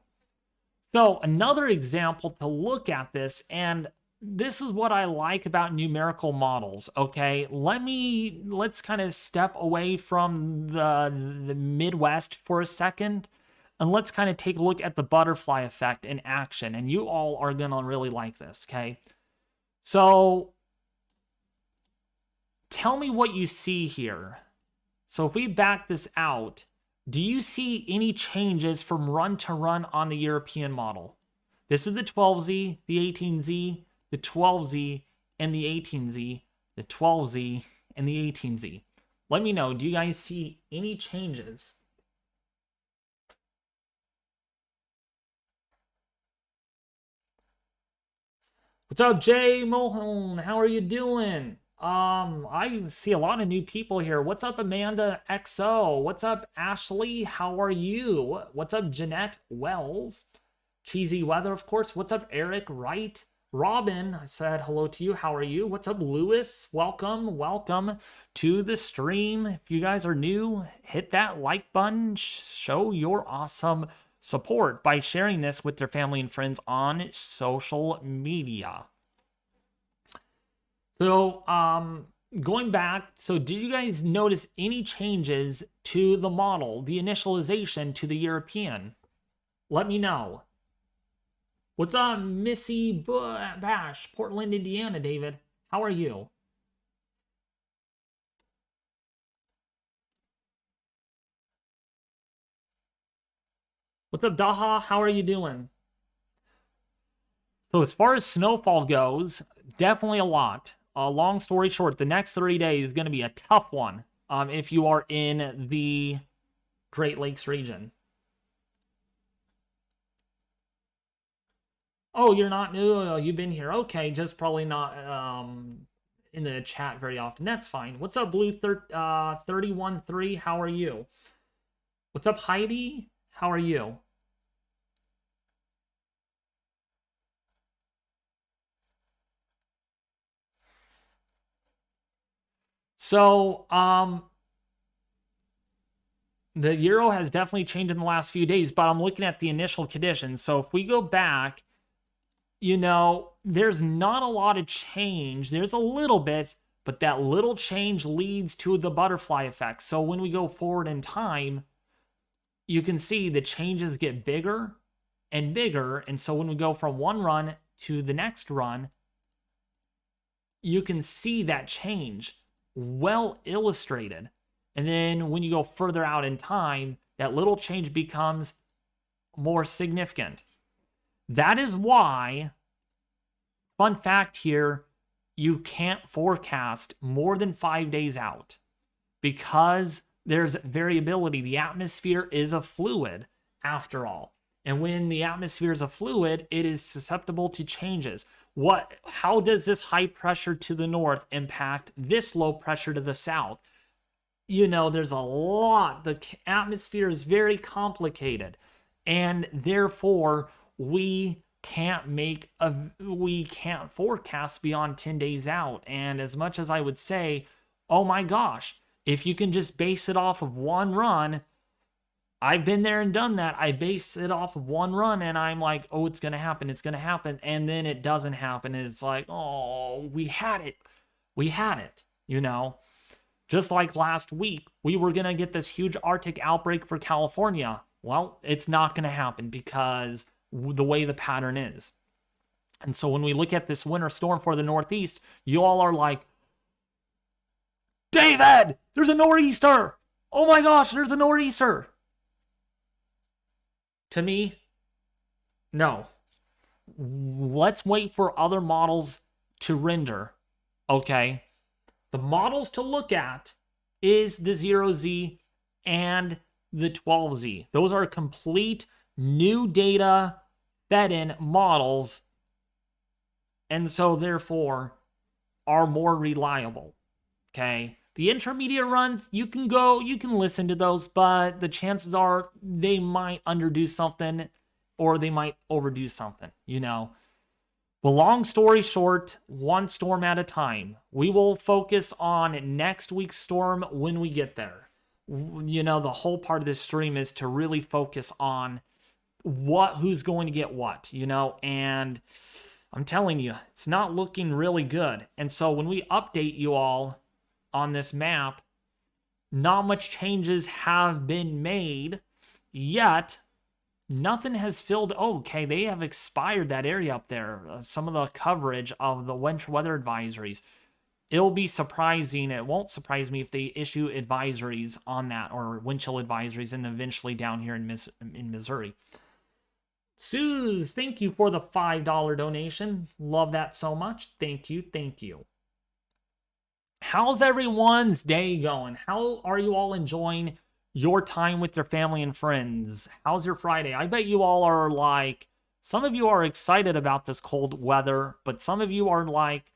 A: So another example to look at this, and this is what I like about numerical models, okay? Let's kind of step away from the Midwest for a second, and let's kind of take a look at the butterfly effect in action, and you all are going to really like this, okay? So tell me what you see here. So if we back this out, do you see any changes from run to run on the European model? This is the 12Z, the 18Z, the 12Z, and the 18Z, the 12Z, and the 18Z. Let me know, do you guys see any changes? What's up, Jay Mohon? How are you doing? I see a lot of new people here. What's up, Amanda XO? What's up, Ashley? How are you? What's up, Jeanette Wells? Cheesy Weather, of course. What's up, Eric Wright? Robin, I said hello to you. How are you? What's up, Lewis? Welcome to the stream. If you guys are new, hit that like button. Show your awesome support by sharing this with your family and friends on social media. So, going back, so did you guys notice any changes to the model, the initialization to the European? Let me know. What's up, Missy Bash, Portland, Indiana, David? How are you? What's up, Daha? How are you doing? So as far as snowfall goes, definitely a lot. Long story short, the next 30 days is going to be a tough one if you are in the Great Lakes region. Oh, you're not new? Oh, you've been here. Okay, just probably not in the chat very often. That's fine. What's up, Blue 313? How are you? What's up, Heidi? How are you? So, the euro has definitely changed in the last few days, but I'm looking at the initial conditions. So if we go back, you know, there's not a lot of change. There's a little bit, but that little change leads to the butterfly effect. So when we go forward in time, you can see the changes get bigger and bigger. And so when we go from one run to the next run, you can see that change well illustrated. And then when you go further out in time, that little change becomes more significant. That is why, fun fact here, you can't forecast more than 5 days out because there's variability. The atmosphere is a fluid after all. And when the atmosphere is a fluid, it is susceptible to changes. How does this high pressure to the north impact this low pressure to the south? You know, there's a lot. The atmosphere is very complicated. And therefore, we can't forecast beyond 10 days out. And as much as I would say, oh my gosh, if you can just base it off of one run, I've been there and done that. I base it off of one run and I'm like, oh, it's going to happen. It's going to happen. And then it doesn't happen. And it's like, oh, we had it. We had it, you know. Just like last week, we were going to get this huge Arctic outbreak for California. Well, it's not going to happen because the way the pattern is. And so when we look at this winter storm for the Northeast, you all are like, David, there's a nor'easter. Oh my gosh, there's a nor'easter. To me, no. Let's wait for other models to render, okay? The models to look at is the 0Z and the 12Z. Those are complete new data fed in models, and so therefore are more reliable, okay? The intermediate runs, you can listen to those, but the chances are they might underdo something or they might overdo something, you know. Well, long story short, one storm at a time. We will focus on next week's storm when we get there. You know, the whole part of this stream is to really focus on who's going to get what, you know, and I'm telling you, it's not looking really good. And so when we update you all on this map, not much changes have been made yet. Nothing has filled. Oh, okay, they have expired that area up there. Some of the coverage of the winter weather advisories. it'll be surprising. It won't surprise me if they issue advisories on that, or wind chill advisories, and eventually down here in Missouri. Suze, thank you for the $5 donation. Love that so much. Thank you. Thank you. How's everyone's day going? How are you all enjoying your time with your family and friends? How's your Friday? I bet you all are like, some of you are excited about this cold weather, but some of you are like,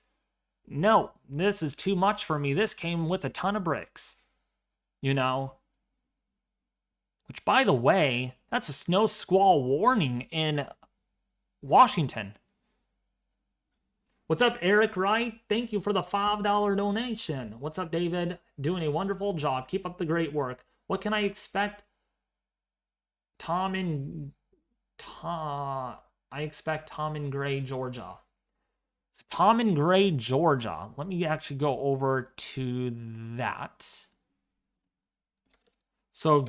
A: no, this is too much for me. This came with a ton of bricks, you know? Which, by the way, that's a snow squall warning in Washington. What's up, Eric Wright? Thank you for the $5 donation. What's up, David? Doing a wonderful job. Keep up the great work. What can I expect? I expect Tom in Gray, Georgia. It's Tom in Gray, Georgia. Let me actually go over to that. So,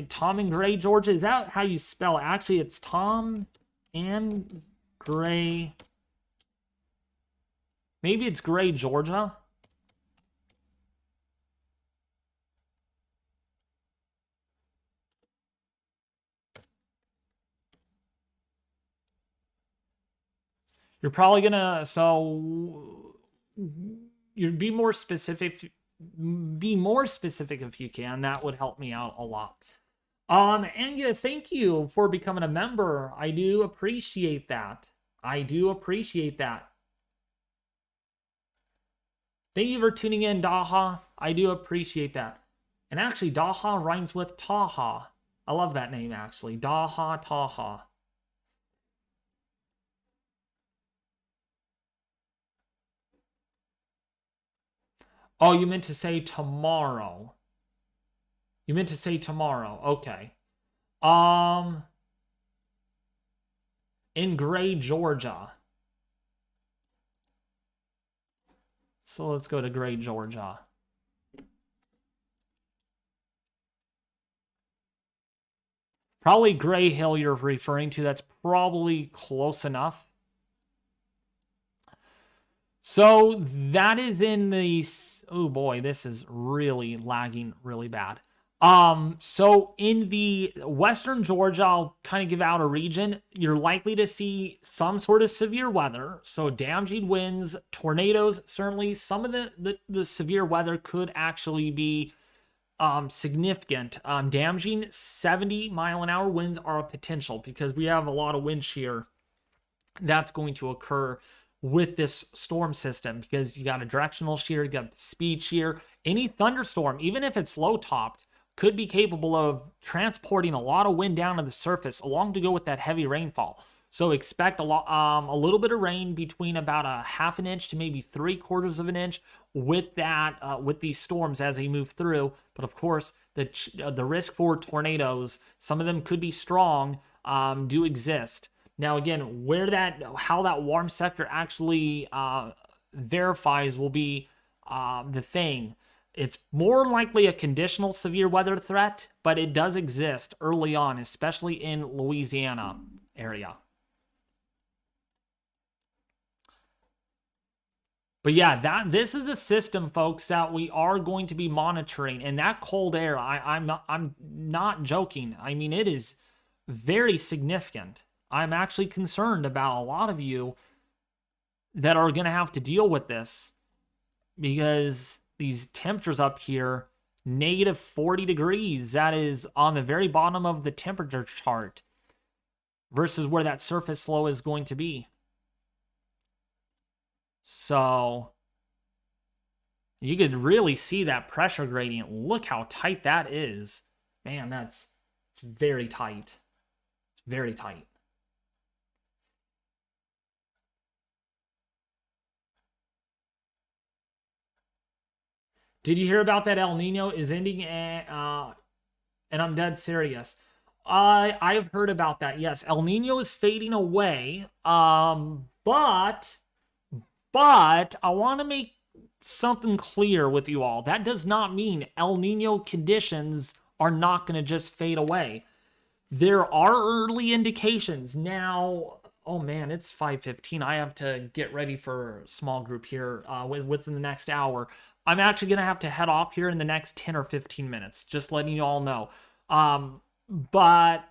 A: Tom in Gray, Georgia. Is that how you spell it? Actually, it's Tom and Gray. Maybe it's Gray, Georgia. You're probably gonna, so you'd be more specific. Be more specific if you can. That would help me out a lot. And yes, thank you for becoming a member. I do appreciate that. I do appreciate that. Thank you for tuning in, Daha. I do appreciate that. And actually, Daha rhymes with Taha. I love that name, actually. Daha, Taha. Oh, you meant to say tomorrow. You meant to say tomorrow. Okay. In Gray, Georgia. So let's go to Gray, Georgia. Probably Gray Hill you're referring to. That's probably close enough. So that is in the... Oh boy, this is really lagging really bad. So in the western Georgia, I'll kind of give out a region. You're likely to see some sort of severe weather. So damaging winds, tornadoes, certainly some of the severe weather could actually be significant. Damaging 70-mile-an-hour winds are a potential because we have a lot of wind shear that's going to occur with this storm system, because you got a directional shear, you got the speed shear. Any thunderstorm, even if it's low topped, could be capable of transporting a lot of wind down to the surface along to go with that heavy rainfall. So expect a little bit of rain between about a half an inch to maybe 3/4 of an inch with that with these storms as they move through. But of course, the risk for tornadoes, some of them could be strong, do exist. Now again, how that warm sector actually verifies will be the thing. It's more likely a conditional severe weather threat, but it does exist early on, especially in Louisiana area. But yeah, this is the system, folks, that we are going to be monitoring. And that cold air, I'm not joking. I mean, it is very significant. I'm actually concerned about a lot of you that are going to have to deal with this, because these temperatures up here, negative 40 degrees, that is on the very bottom of the temperature chart versus where that surface low is going to be. So you could really see that pressure gradient. Look how tight that is. Man, it's very tight. It's very tight. Did you hear about that El Nino is ending? And I'm dead serious. I've heard about that. Yes, El Nino is fading away. But I want to make something clear with you all. That does not mean El Nino conditions are not going to just fade away. There are early indications. Now, Oh man, it's 5:15. I have to get ready for small group here within the next hour. I'm actually gonna have to head off here in the next 10 or 15 minutes. Just letting you all know. But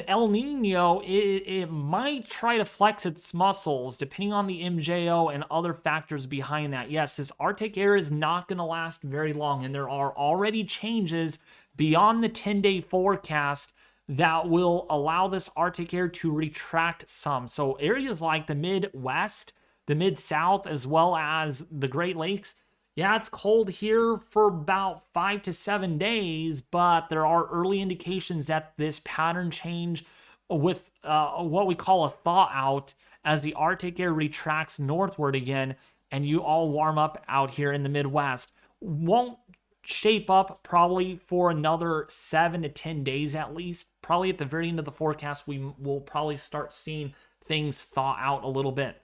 A: El Nino, it might try to flex its muscles depending on the MJO and other factors behind that. Yes, this Arctic air is not going to last very long, and there are already changes beyond the 10-day forecast that will allow this Arctic air to retract some. So areas like the Midwest, the Mid-South, as well as the Great Lakes, yeah, it's cold here for about 5 to 7 days, but there are early indications that this pattern change with what we call a thaw out as the Arctic air retracts northward again and you all warm up out here in the Midwest won't shape up probably for another 7 to 10 days at least. Probably at the very end of the forecast, we will probably start seeing things thaw out a little bit.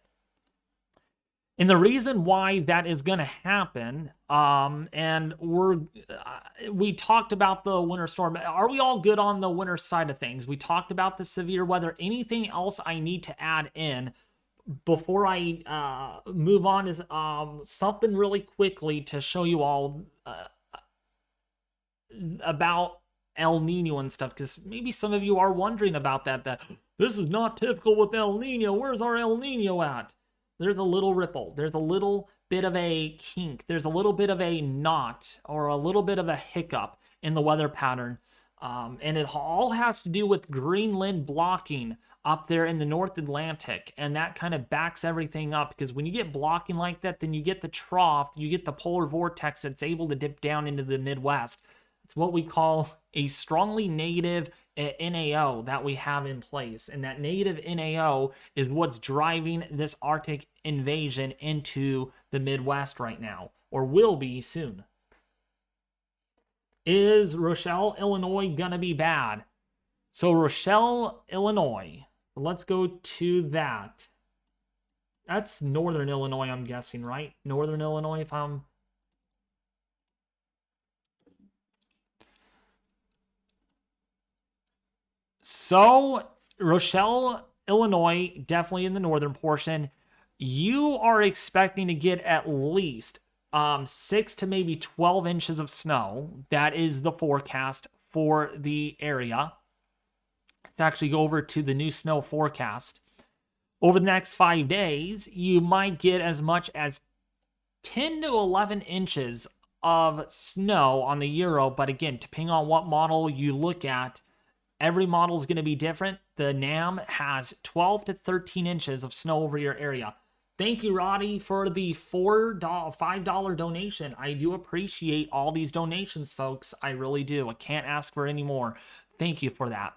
A: And the reason why that is going to happen, and we talked about the winter storm. Are we all good on the winter side of things? We talked about the severe weather. Anything else I need to add in before I move on is something really quickly to show you all about El Nino and stuff, because maybe some of you are wondering about that this is not typical with El Nino. Where's our El Nino at? There's a little ripple. There's a little bit of a kink. There's a little bit of a knot or a little bit of a hiccup in the weather pattern. And it all has to do with Greenland blocking up there in the North Atlantic. And that kind of backs everything up, because when you get blocking like that, then you get the trough, you get the polar vortex that's able to dip down into the Midwest. It's what we call a strongly negative NAO that we have in place. And that negative NAO is what's driving this Arctic invasion into the Midwest right now, or will be soon. Is Rochelle, Illinois gonna be bad? So Rochelle, Illinois, let's go to that. That's northern Illinois, I'm guessing, right? Northern Illinois, if I'm... So, Rochelle, Illinois, definitely in the northern portion. You are expecting to get at least 6 to maybe 12 inches of snow. That is the forecast for the area. Let's actually go over to the new snow forecast. Over the next 5 days, you might get as much as 10 to 11 inches of snow on the Euro. But again, depending on what model you look at, every model is going to be different. The NAM has 12 to 13 inches of snow over your area. Thank you, Roddy, for the $5 donation. I do appreciate all these donations, folks. I really do. I can't ask for any more. Thank you for that.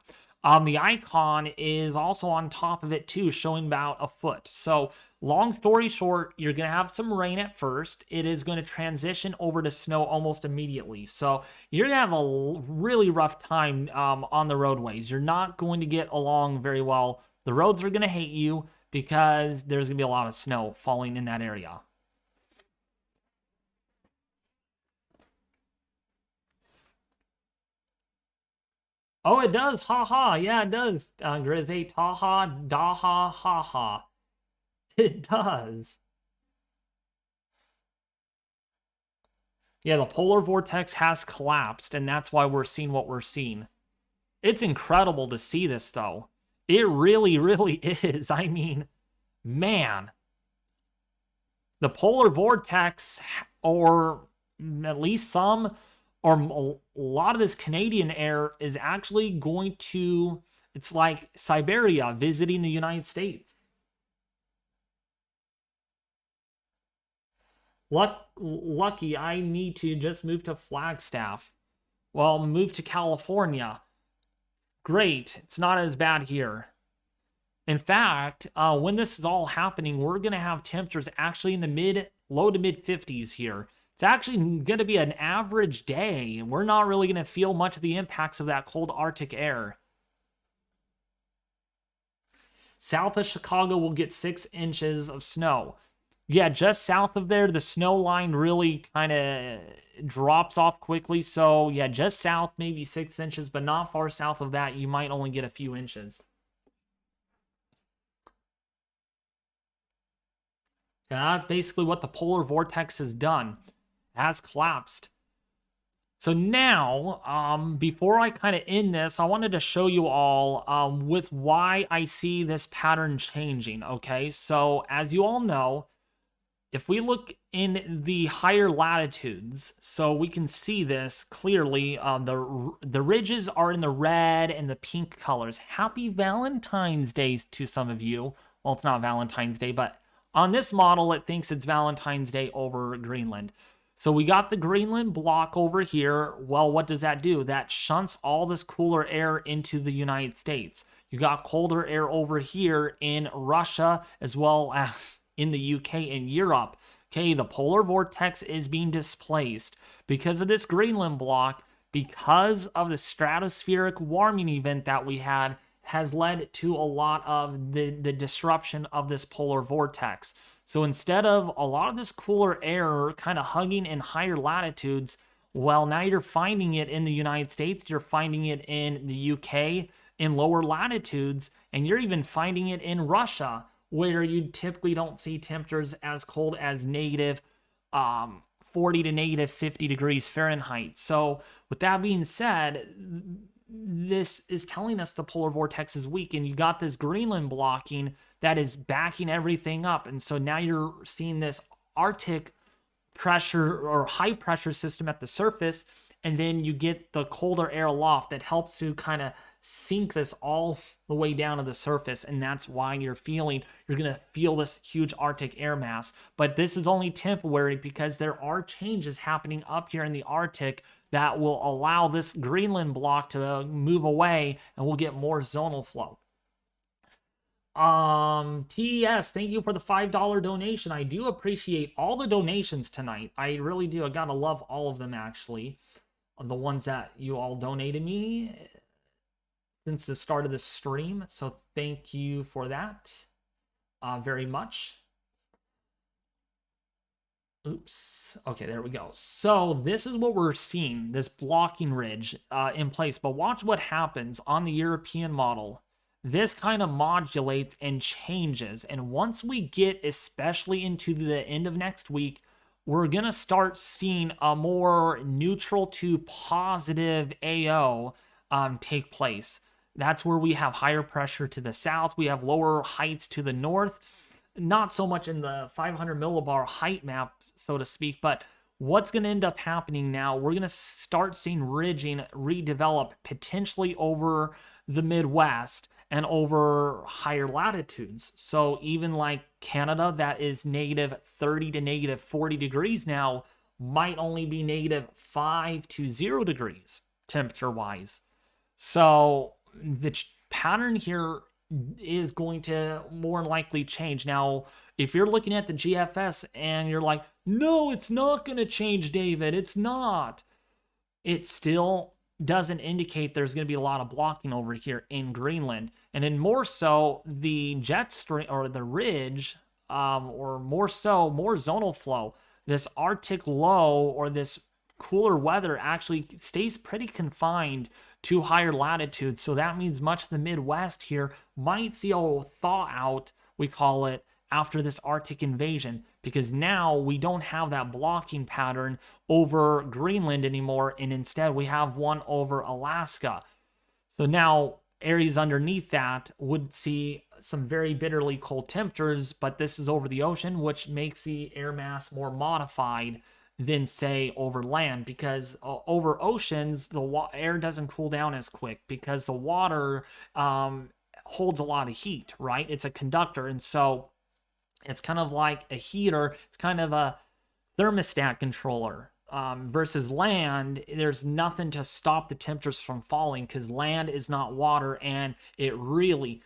A: The icon is also on top of it too, showing about a foot. So long story short, you're going to have some rain at first. It is going to transition over to snow almost immediately. So you're going to have a really rough time on the roadways. You're not going to get along very well. The roads are going to hate you because there's going to be a lot of snow falling in that area. Oh, it does. Ha ha. Yeah, it does. Grizzy. Ta ha. Da ha. Ha ha. It does. Yeah, the polar vortex has collapsed, and that's why we're seeing what we're seeing. It's incredible to see this, though. It really, really is. I mean, man. The polar vortex, or at least some, or a lot of this Canadian air is actually going to, it's like Siberia visiting the United States. Lucky, I need to just move to Flagstaff. Well, move to California. Great, it's not as bad here. In fact, when this is all happening, we're going to have temperatures actually in the low to mid 50s here. It's actually going to be an average day. We're not really going to feel much of the impacts of that cold Arctic air. South of Chicago will get 6 inches of snow. Yeah, just south of there, the snow line really kind of drops off quickly. So, yeah, just south, maybe 6 inches, but not far south of that, you might only get a few inches. And that's basically what the polar vortex has done. It has collapsed. So now, before I kind of end this, I wanted to show you all with why I see this pattern changing, okay? So as you all know, if we look in the higher latitudes, so we can see this clearly, the ridges are in the red and the pink colors. Happy Valentine's Day to some of you. Well, it's not Valentine's Day, but on this model, it thinks it's Valentine's Day over Greenland. So we got the Greenland block over here. Well, what does that do? That shunts all this cooler air into the United States. You got colder air over here in Russia as well as in the UK and Europe. Okay, the polar vortex is being displaced because of this Greenland block, because of the stratospheric warming event that we had, has led to a lot of the disruption of this polar vortex. So instead of a lot of this cooler air kind of hugging in higher latitudes, well, now you're finding it in the United States, you're finding it in the UK, in lower latitudes, and you're even finding it in Russia, where you typically don't see temperatures as cold as negative 40 to negative 50 degrees Fahrenheit. So with that being said, this is telling us the polar vortex is weak, and you got this Greenland blocking that is backing everything up. And so now you're seeing this Arctic pressure or high pressure system at the surface, and then you get the colder air aloft that helps to kind of sink this all the way down to the surface. And that's why you're going to feel this huge Arctic air mass. But this is only temporary because there are changes happening up here in the Arctic that will allow this Greenland block to move away, and we'll get more zonal flow. TES, thank you for the $5 donation. I do appreciate all the donations tonight. I really do. I gotta love all of them, actually. The ones that you all donated me since the start of the stream. So thank you for that very much. Oops. Okay, there we go. So this is what we're seeing, this blocking ridge in place. But watch what happens on the European model. This kind of modulates and changes. And once we get especially into the end of next week, we're going to start seeing a more neutral to positive AO take place. That's where we have higher pressure to the south. We have lower heights to the north. Not so much in the 500 millibar height map, so to speak, but what's going to end up happening now, we're going to start seeing ridging redevelop potentially over the Midwest and over higher latitudes. So even like Canada, that is negative 30 to negative 40 degrees now, might only be negative 5 to 0 degrees temperature-wise. So the pattern here is going to more likely change. Now, if you're looking at the GFS and you're like, no, it's not going to change, David, it's not. It still doesn't indicate there's going to be a lot of blocking over here in Greenland. And then more so, the jet stream or the ridge, or more so, more zonal flow, this Arctic low or this cooler weather actually stays pretty confined to higher latitudes. So that means much of the Midwest here might see a thaw out, we call it, after this Arctic invasion, because now we don't have that blocking pattern over Greenland anymore, and instead we have one over Alaska. So now areas underneath that would see some very bitterly cold temperatures, but this is over the ocean, which makes the air mass more modified than, say, over land, because over oceans, the air doesn't cool down as quick because the water holds a lot of heat, right? It's a conductor, and so it's kind of like a heater. It's kind of a thermostat controller. Versus land, there's nothing to stop the temperatures from falling because land is not water, and it really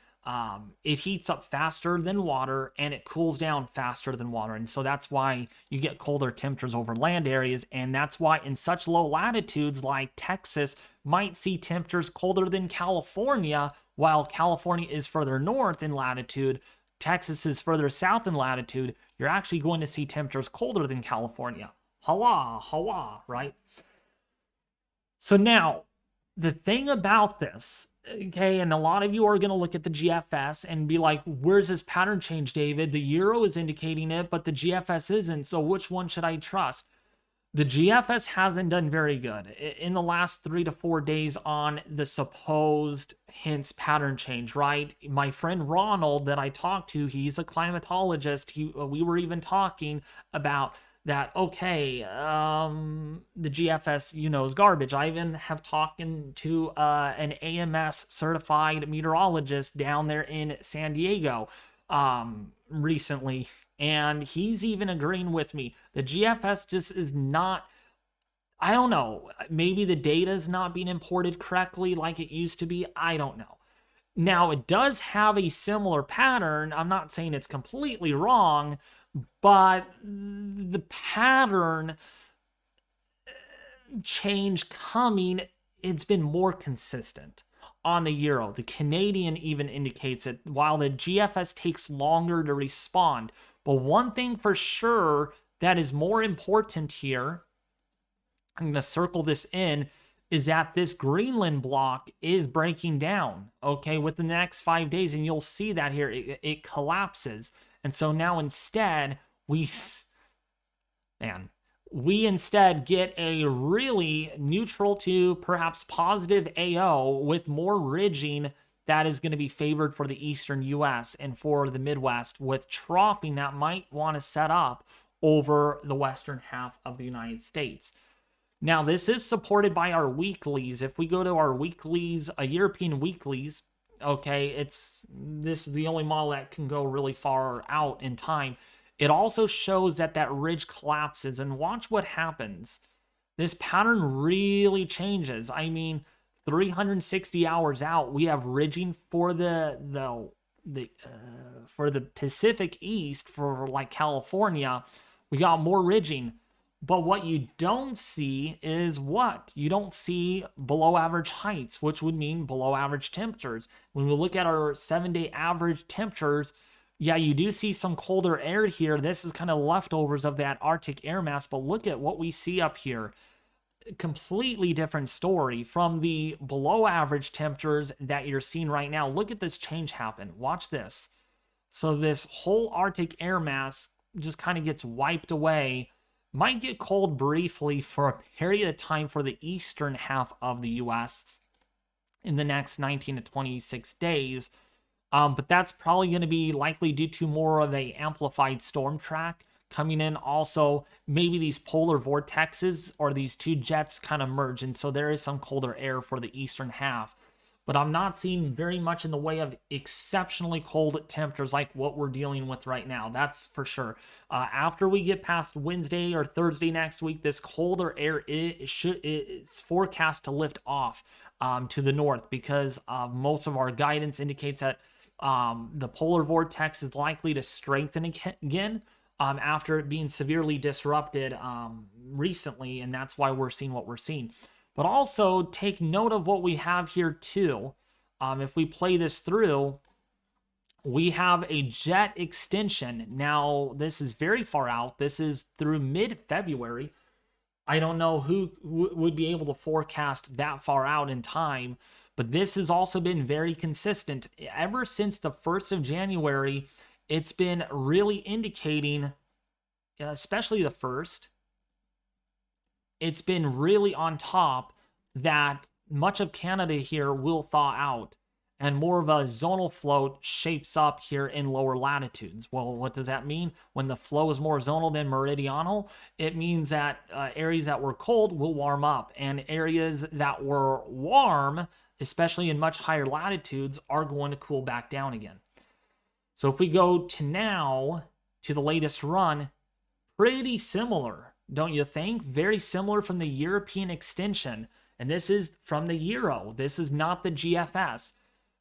A: it heats up faster than water and it cools down faster than water. And so that's why you get colder temperatures over land areas. And that's why in such low latitudes like Texas might see temperatures colder than California, while California is further north in latitude. Texas is further south in latitude. You're actually going to see temperatures colder than California. Hawa, right? So now, the thing about this Okay, and a lot of you are going to look at the GFS and be like, where's this pattern change, David? The Euro is indicating it, but the GFS isn't. So which one should I trust? The GFS hasn't done very good in the last 3 to 4 days on the supposed hints pattern change, right? My friend Ronald that I talked to, he's a climatologist. We were even talking about that, okay, the GFS, is garbage. I even have talked to an AMS certified meteorologist down there in San Diego recently, and he's even agreeing with me. The GFS just is not, I don't know, maybe the data is not being imported correctly like it used to be. I don't know. Now, it does have a similar pattern. I'm not saying it's completely wrong, but the pattern change coming, it's been more consistent on the Euro. The Canadian even indicates it, while the GFS takes longer to respond. But one thing for sure that is more important here, I'm going to circle this in, is that this Greenland block is breaking down, okay, within the next 5 days. And you'll see that here, it collapses. And so now instead, we instead get a really neutral to perhaps positive AO with more ridging that is going to be favored for the eastern U.S. and for the Midwest, with troughing that might want to set up over the western half of the United States. Now, this is supported by our weeklies. If we go to our weeklies, European weeklies, okay, this is the only model that can go really far out in time. It also shows that ridge collapses, and watch what happens. This pattern really changes. I mean, 360 hours out, we have ridging for the Pacific East, for like California. We got more ridging. But what you don't see is what? You don't see below average heights, which would mean below average temperatures. When we look at our 7-day average temperatures, yeah, you do see some colder air here. This is kind of leftovers of that Arctic air mass, but look at what we see up here. Completely different story from the below average temperatures that you're seeing right now. Look at this change happen. Watch this. So this whole Arctic air mass just kind of gets wiped away. Might get cold briefly for a period of time for the eastern half of the U.S. in the next 19 to 26 days. But that's probably going to be likely due to more of a amplified storm track coming in. Also, maybe these polar vortexes or these two jets kind of merge, and so there is some colder air for the eastern half. But I'm not seeing very much in the way of exceptionally cold temperatures like what we're dealing with right now. That's for sure. After we get past Wednesday or Thursday next week, this colder air it's forecast to lift off to the north, because most of our guidance indicates that the polar vortex is likely to strengthen again after it being severely disrupted recently, and that's why we're seeing what we're seeing. But also take note of what we have here too. If we play this through, we have a jet extension. Now, this is very far out. This is through mid-February. I don't know who would be able to forecast that far out in time, but this has also been very consistent. Ever since the 1st of January, it's been really indicating, especially the 1st, it's been really on top that much of Canada here will thaw out and more of a zonal float shapes up here in lower latitudes. Well, what does that mean? When the flow is more zonal than meridional, it means that areas that were cold will warm up, and areas that were warm, especially in much higher latitudes, are going to cool back down again. So if we go to now, to the latest run, pretty similar. Don't you think? Very similar from the European extension. And this is from the Euro. This is not the GFS.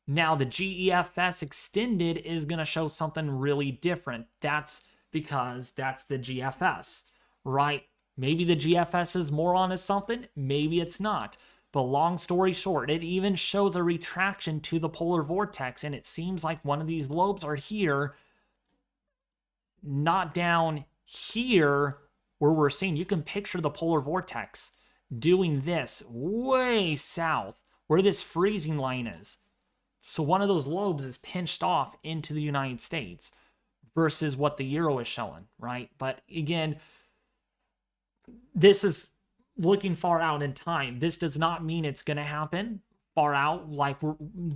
A: Now, the GEFS extended is going to show something really different. That's because that's the GFS, right? Maybe the GFS is more on to something. Maybe it's not. But long story short, it even shows a retraction to the polar vortex. And it seems like one of these lobes are here, not down here, where we're seeing, you can picture the polar vortex doing this way south, where this freezing line is. So one of those lobes is pinched off into the United States versus what the Euro is showing, right? But again, this is looking far out in time. This does not mean it's going to happen far out. Like,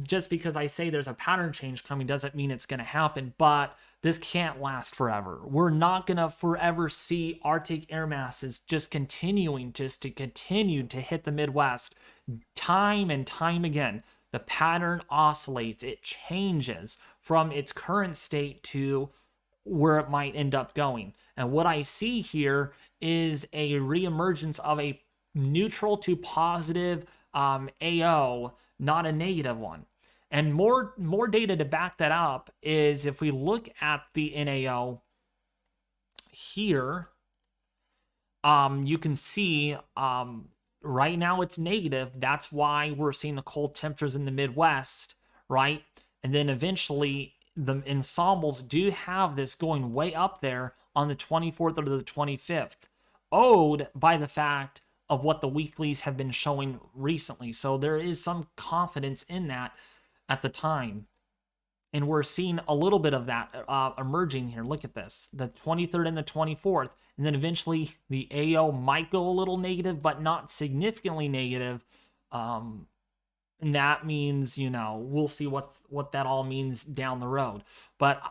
A: just because I say there's a pattern change coming doesn't mean it's going to happen, but this can't last forever. We're not going to forever see Arctic air masses just to continue to hit the Midwest time and time again. The pattern oscillates. It changes from its current state to where it might end up going. And what I see here is a reemergence of a neutral to positive AO, not a negative one. And more data to back that up is if we look at the NAO here, you can see right now it's negative. That's why we're seeing the cold temperatures in the Midwest, right? And then eventually the ensembles do have this going way up there on the 24th or the 25th, owed by the fact of what the weeklies have been showing recently. So there is some confidence in that at the time. And we're seeing a little bit of that emerging here. Look at this, the 23rd and the 24th. And then eventually the AO might go a little negative, but not significantly negative. And that means, we'll see what that all means down the road. But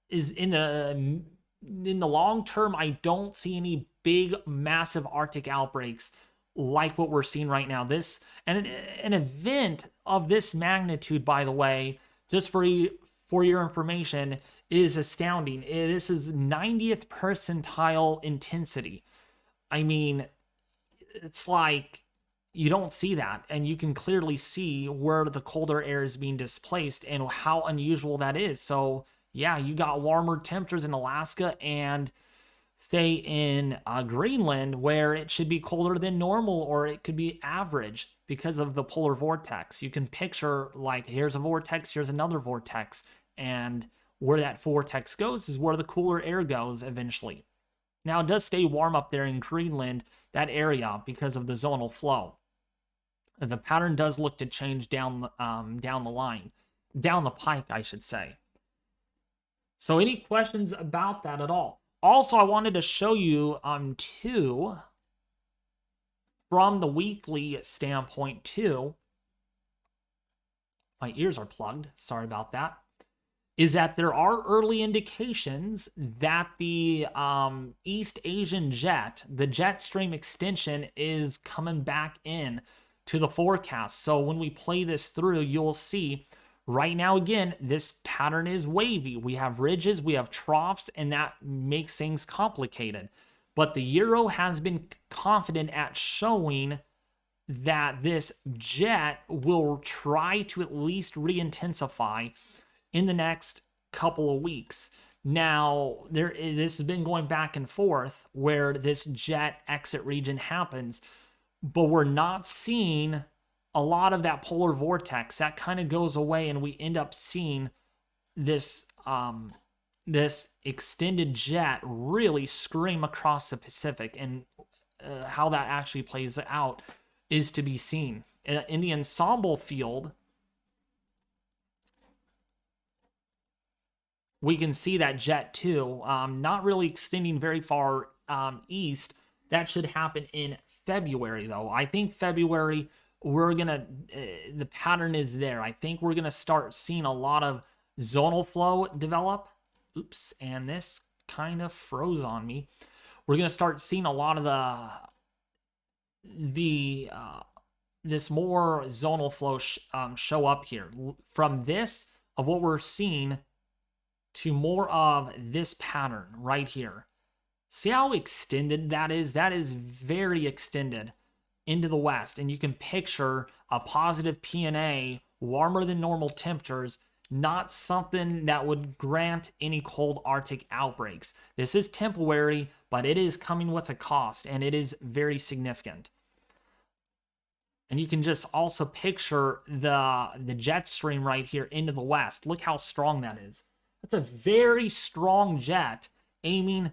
A: is in the long term, I don't see any big, massive Arctic outbreaks like what we're seeing right now. This, and an event of this magnitude, by the way, just for your information, is astounding. This is 90th percentile intensity. I mean, it's like you don't see that, and you can clearly see where the colder air is being displaced and how unusual that is. So yeah, you got warmer temperatures in Alaska and say in Greenland, where it should be colder than normal, or it could be average because of the polar vortex. You can picture, like, here's a vortex, here's another vortex, and where that vortex goes is where the cooler air goes eventually. Now, it does stay warm up there in Greenland, that area, because of the zonal flow. The pattern does look to change down the pike, I should say. So any questions about that at all? Also, I wanted to show you too, from the weekly standpoint too, my ears are plugged, sorry about that, is that there are early indications that the East Asian jet, the jet stream extension, is coming back in to the forecast. So when we play this through, you'll see right now, again, this pattern is wavy. We have ridges, we have troughs, and that makes things complicated. But the Euro has been confident at showing that this jet will try to at least re-intensify in the next couple of weeks. Now, this has been going back and forth where this jet exit region happens, but we're not seeing a lot of that polar vortex. That kind of goes away, and we end up seeing this this extended jet really scream across the Pacific, and how that actually plays out is to be seen. In the ensemble field, we can see that jet too, not really extending very far east. That should happen in February, though. I think February, the pattern is there. I think we're gonna start seeing a lot of zonal flow develop. Oops, and this kind of froze on me. We're gonna start seeing a lot of this more zonal flow show up here. From this, of what we're seeing, to more of this pattern right here. See how extended that is? That is very extended into the west, and you can picture a positive PNA, warmer than normal temperatures, not something that would grant any cold Arctic outbreaks. This is temporary, but it is coming with a cost, and it is very significant. And you can just also picture the jet stream right here into the west. Look how strong that is. That's a very strong jet aiming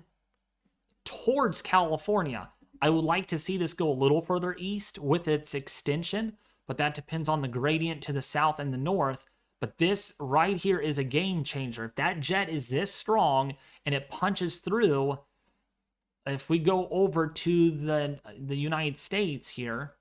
A: towards California. I would like to see this go a little further east with its extension, but that depends on the gradient to the south and the north. But this right here is a game changer. If that jet is this strong and it punches through, if we go over to the United States here,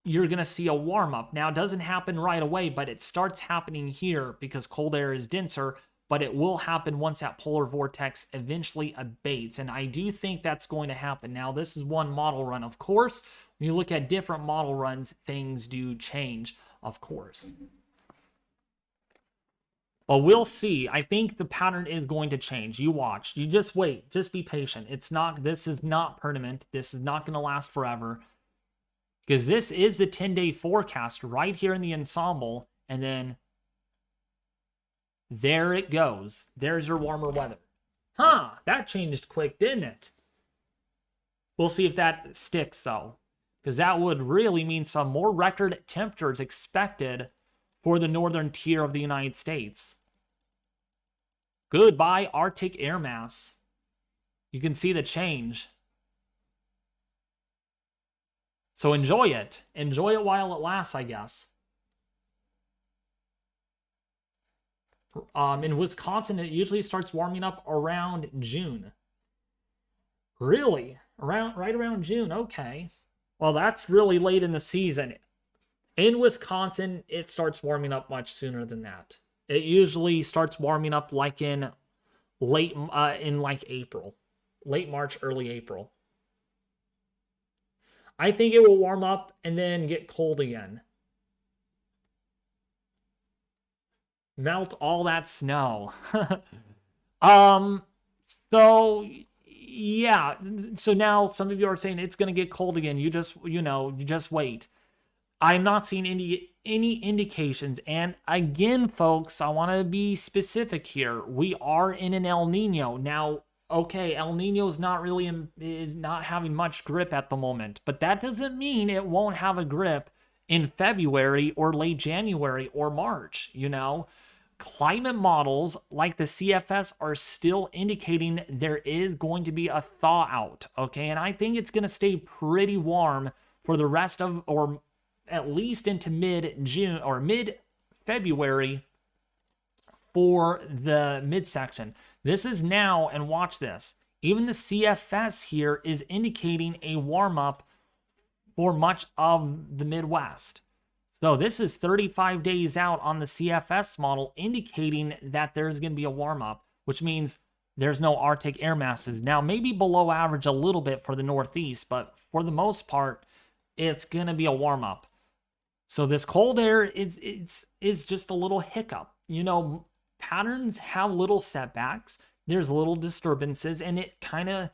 A: you're going to see a warm-up. Now, it doesn't happen right away, but it starts happening here because cold air is denser, but it will happen once that polar vortex eventually abates, and I do think that's going to happen. Now, this is one model run. Of course, when you look at different model runs, things do change, of course. But we'll see. I think the pattern is going to change. You watch. You just wait. Just be patient. This is not permanent. This is not going to last forever. Because this is the 10-day forecast right here in the ensemble. And then there it goes. There's your warmer weather. Huh, that changed quick, didn't it? We'll see if that sticks, though. Because that would really mean some more record temperatures expected for the northern tier of the United States. Goodbye, Arctic air mass. You can see the change. So enjoy it. Enjoy it while it lasts, I guess. In Wisconsin, it usually starts warming up around June. Really? Right around June, okay. Well, that's really late in the season. In Wisconsin, it starts warming up much sooner than that. It usually starts warming up like in April. Late March, early April. I think it will warm up and then get cold again. Melt all that snow. So yeah. So now some of you are saying it's going to get cold again. You just wait. I'm not seeing any indications. And again, folks, I want to be specific here. We are in an El Nino. Now, okay, El Nino is not having much grip at the moment, but that doesn't mean it won't have a grip in February or late January or March, Climate models like the CFS are still indicating there is going to be a thaw out, okay? And I think it's going to stay pretty warm for the rest of, or at least into mid-June or mid-February for the midsection. This is now, and watch this, even the CFS here is indicating a warm-up for much of the Midwest. So this is 35 days out on the CFS model, indicating that there's going to be a warm-up, which means there's no Arctic air masses. Now, maybe below average a little bit for the Northeast, but for the most part, it's going to be a warm-up. So this cold air is just a little hiccup. Patterns have little setbacks. There's little disturbances, and it kind of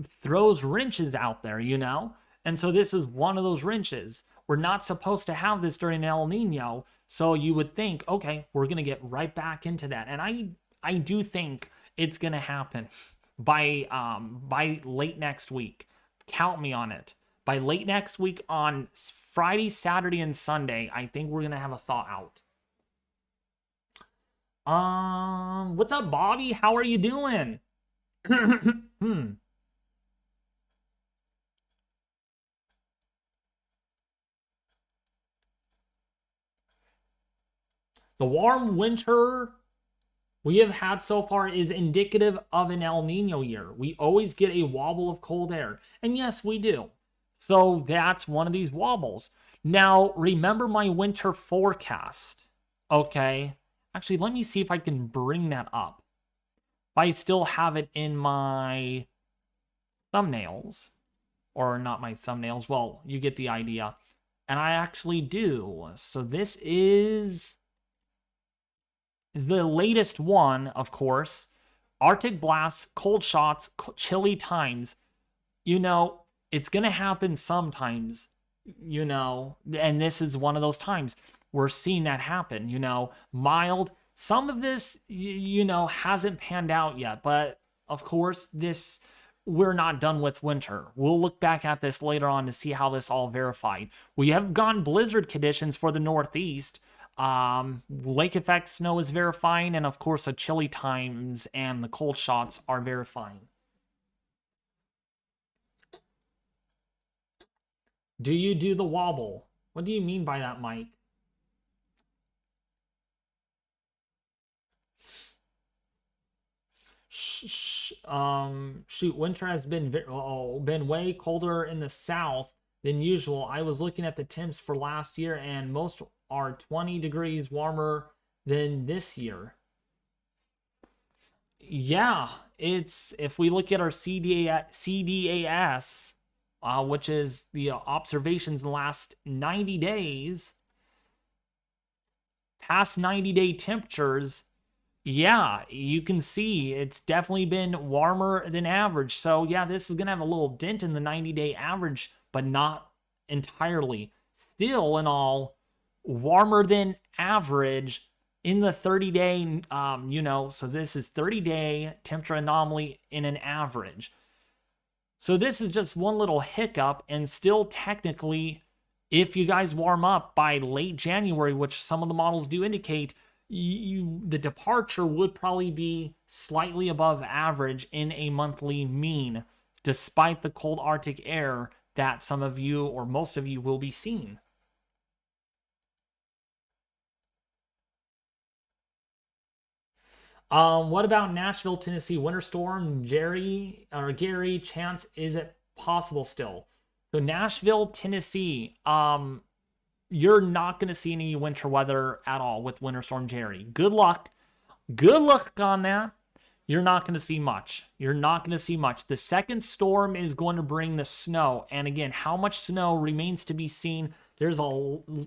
A: throws wrenches out there, And so this is one of those wrenches. We're not supposed to have this during El Nino, so you would think, okay, we're going to get right back into that. And I do think it's going to happen by late next week. Count me on it. By late next week on Friday, Saturday, and Sunday, I think we're going to have a thaw out. What's up, Bobby? How are you doing? The warm winter we have had so far is indicative of an El Nino year. We always get a wobble of cold air. And yes, we do. So that's one of these wobbles. Now, remember my winter forecast. Okay. Actually, let me see if I can bring that up. If I still have it in my thumbnails. Or not my thumbnails. Well, you get the idea. And I actually do. So this is the latest one, of course. Arctic blasts, cold shots, chilly times. It's going to happen sometimes, and this is one of those times. We're seeing that happen, mild. Some of this, hasn't panned out yet, but of course, we're not done with winter. We'll look back at this later on to see how this all verified. We have gone blizzard conditions for the Northeast. Lake effect snow is verifying, and of course the chilly times and the cold shots are verifying. Do you do the wobble? What do you mean by that, Mike? Shoot, winter has been way colder in the south than usual. I was looking at the temps for last year, and most are 20 degrees warmer than this year. Yeah, it's if we look at our CDAS, which is the observations in the last 90 days, past 90-day temperatures. Yeah, you can see it's definitely been warmer than average. So, yeah, this is going to have a little dent in the 90-day average, but not entirely. Still, in all, warmer than average in the 30-day, so this is 30-day temperature anomaly in an average. So this is just one little hiccup, and still technically, if you guys warm up by late January, which some of the models do indicate, the departure would probably be slightly above average in a monthly mean, despite the cold Arctic air that some of you or most of you will be seeing. What about Nashville, Tennessee? Winter storm, Gerri or Gary, chance is it possible still? So Nashville, Tennessee, you're not going to see any winter weather at all with Winter Storm Gerri. Good luck. Good luck on that. You're not going to see much. You're not going to see much. The second storm is going to bring the snow. And again, how much snow remains to be seen. There's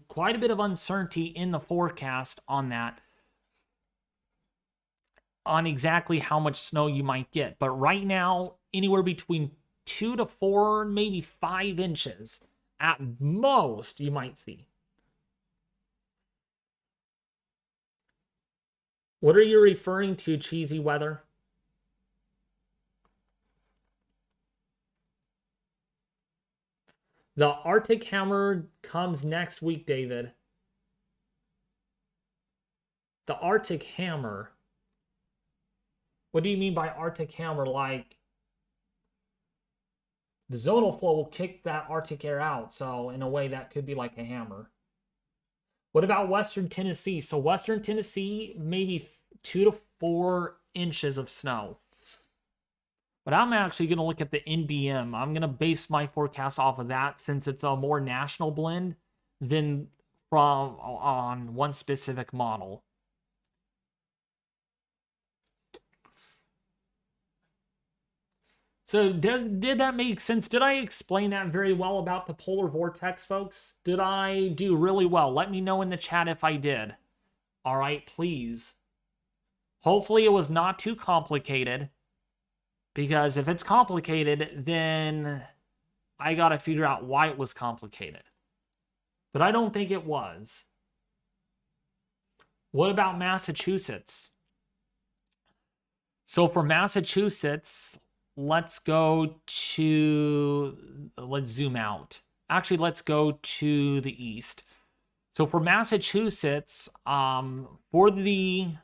A: quite a bit of uncertainty in the forecast on that, on exactly how much snow you might get. But right now, anywhere between 2 to 4, maybe 5 inches at most you might see. What are you referring to, cheesy weather? The Arctic Hammer comes next week, David. The Arctic Hammer. What do you mean by Arctic Hammer? Like, the zonal flow will kick that Arctic air out. So in a way, that could be like a hammer. What about Western Tennessee? So Western Tennessee, maybe 2 to 4 inches of snow. But I'm actually going to look at the NBM. I'm going to base my forecast off of that, since it's a more national blend than from on one specific model. So did that make sense? Did I explain that very well about the polar vortex, folks? Did I do really well? Let me know in the chat if I did. All right, please. Hopefully it was not too complicated, because if it's complicated, then I got to figure out why it was complicated. But I don't think it was. What about Massachusetts? So for Massachusetts, let's zoom out. Actually, let's go to the east. So for Massachusetts, for the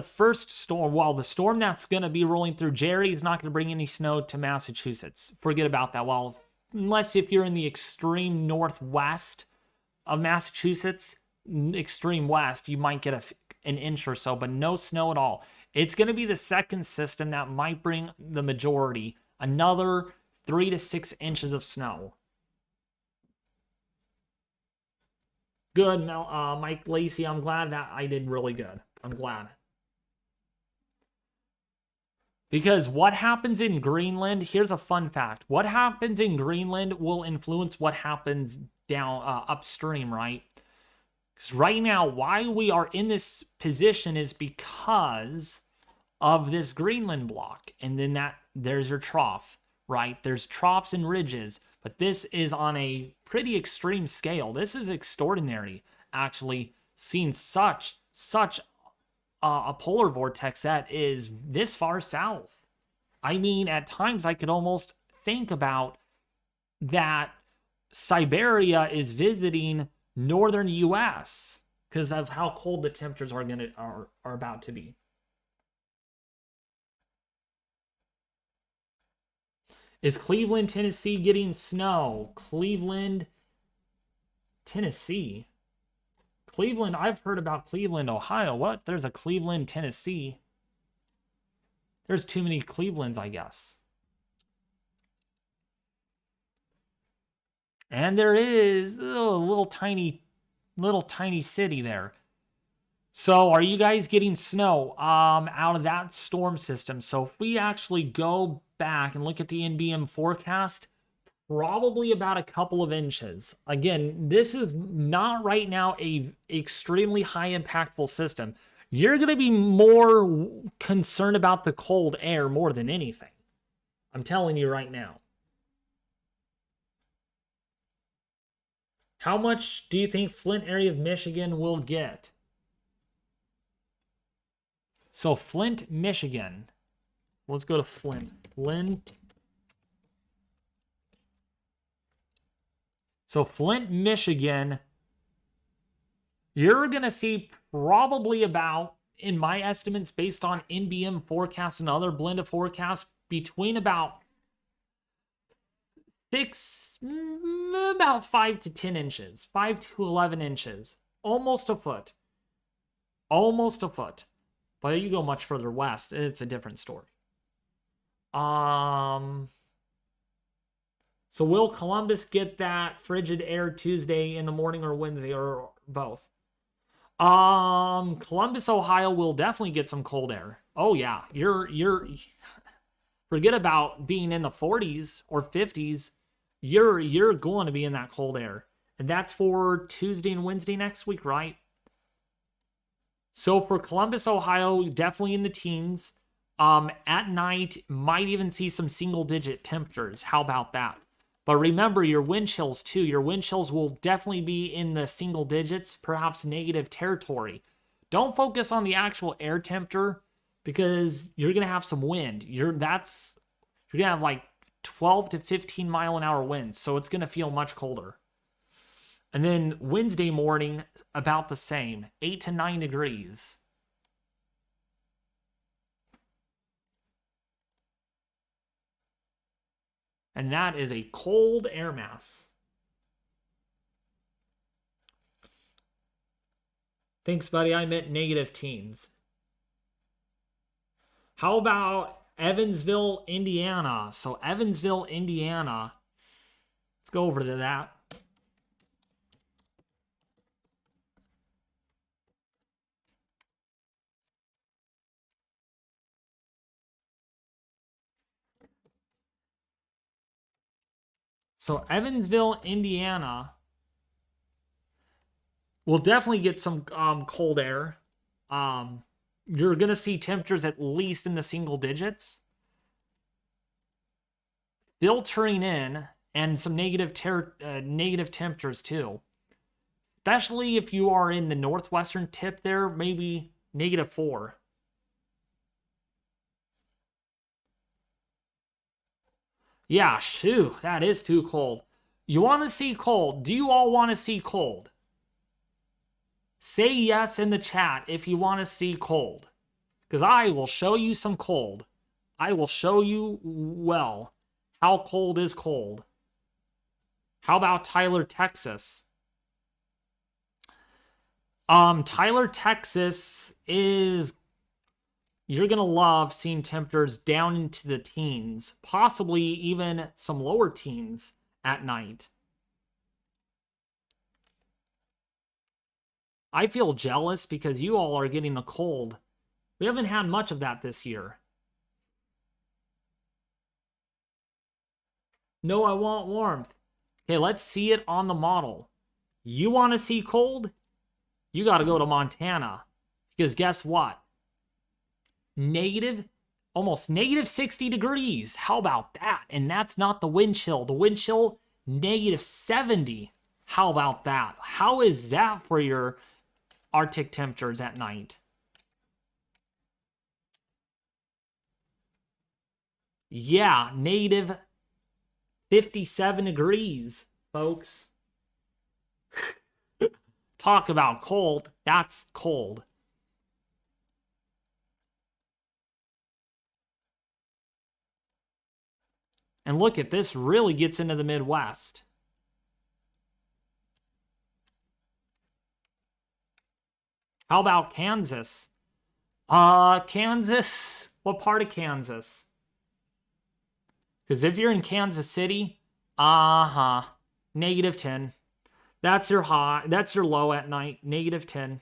A: first storm, well, the storm that's going to be rolling through, Gerri, is not going to bring any snow to Massachusetts. Forget about that. Well, unless if you're in the extreme northwest of Massachusetts, extreme west, you might get an inch or so, but no snow at all. It's going to be the second system that might bring the majority, another 3 to 6 inches of snow. Good, Mike Lacey. I'm glad that I did really good. I'm glad. Because what happens in Greenland, here's a fun fact. What happens in Greenland will influence what happens down upstream, right? Because right now, why we are in this position is because of this Greenland block. And then there's your trough, right? There's troughs and ridges, but this is on a pretty extreme scale. This is extraordinary, actually, seeing such a polar vortex that is this far south. I mean, at times I could almost think about that Siberia is visiting northern US because of how cold the temperatures are about to be. Is Cleveland, Tennessee getting snow? Cleveland, Tennessee. Cleveland, I've heard about Cleveland, Ohio. What? There's a Cleveland, Tennessee. There's too many Clevelands, I guess. And there is a little tiny city there. So are you guys getting snow out of that storm system? So if we actually go back and look at the NBM forecast, probably about a couple of inches. Again, this is not right now a extremely high impactful system. You're going to be more concerned about the cold air more than anything. I'm telling you right now. How much do you think Flint area of Michigan will get? So Flint, Michigan. Let's go to Flint. Flint. So Flint, Michigan, you're going to see probably about, in my estimates, based on NBM forecasts and other blended forecasts, between about 5 to 10 inches, 5 to 11 inches, almost a foot. Almost a foot. But you go much further west, it's a different story. So will Columbus get that frigid air Tuesday in the morning or Wednesday or both? Columbus, Ohio will definitely get some cold air. Oh yeah, you're forget about being in the 40s or 50s. You're going to be in that cold air. And that's for Tuesday and Wednesday next week, right? So for Columbus, Ohio, definitely in the teens. At night, might even see some single-digit temperatures. How about that? But remember your wind chills too. Your wind chills will definitely be in the single digits, perhaps negative territory. Don't focus on the actual air temperature because you're going to have some wind. You're going to have like 12 to 15 mile an hour winds, so it's going to feel much colder. And then Wednesday morning, about the same, 8 to 9 degrees. And that is a cold air mass. Thanks, buddy. I meant negative teens. How about Evansville, Indiana? So Evansville, Indiana. Let's go over to that. So Evansville, Indiana will definitely get some cold air. You're going to see temperatures at least in the single digits. Filtering in and some negative temperatures too. Especially if you are in the northwestern tip there, maybe -4. Yeah, shoo, that is too cold. You want to see cold? Do you all want to see cold? Say yes in the chat if you want to see cold. Because I will show you some cold. I will show you, well, how cold is cold. How about Tyler, Texas? Tyler, Texas is... You're going to love seeing temperatures down into the teens, possibly even some lower teens at night. I feel jealous because you all are getting the cold. We haven't had much of that this year. No, I want warmth. Okay, let's see it on the model. You want to see cold? You got to go to Montana. Because guess what? Almost negative 60 degrees. How about that? And that's not the wind chill. The wind chill, -70. How about that? How is that for your Arctic temperatures at night? Yeah, -57 degrees, folks. Talk about cold. That's cold. And look at this, really gets into the Midwest. How about Kansas? Kansas? What part of Kansas? Because if you're in Kansas City, -10. That's your high. That's your low at night. -10.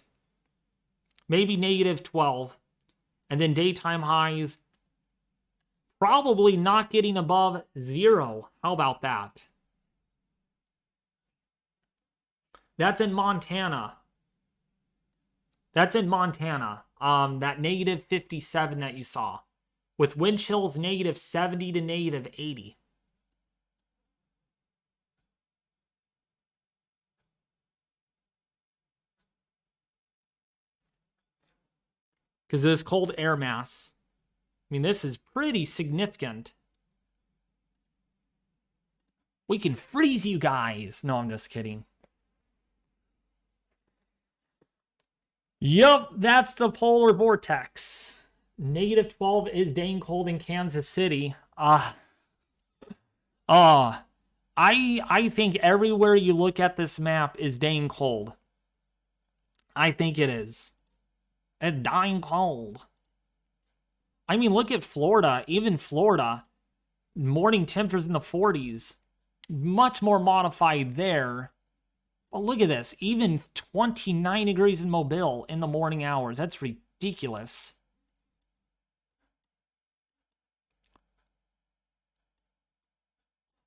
A: Maybe -12. And then daytime highs, probably not getting above 0. How about that? That's in Montana. That's in Montana. That -57 that you saw. With wind chills -70 to -80. Because of this cold air mass. I mean, this is pretty significant. We can freeze you guys. No, I'm just kidding. Yup, that's the polar vortex. -12 is dang cold in Kansas City. I think everywhere you look at this map is dang cold. I think it is. It's dying cold. I mean, look at Florida. Even Florida, morning temperatures in the 40s. Much more modified there. But look at this. Even 29 degrees in Mobile in the morning hours. That's ridiculous.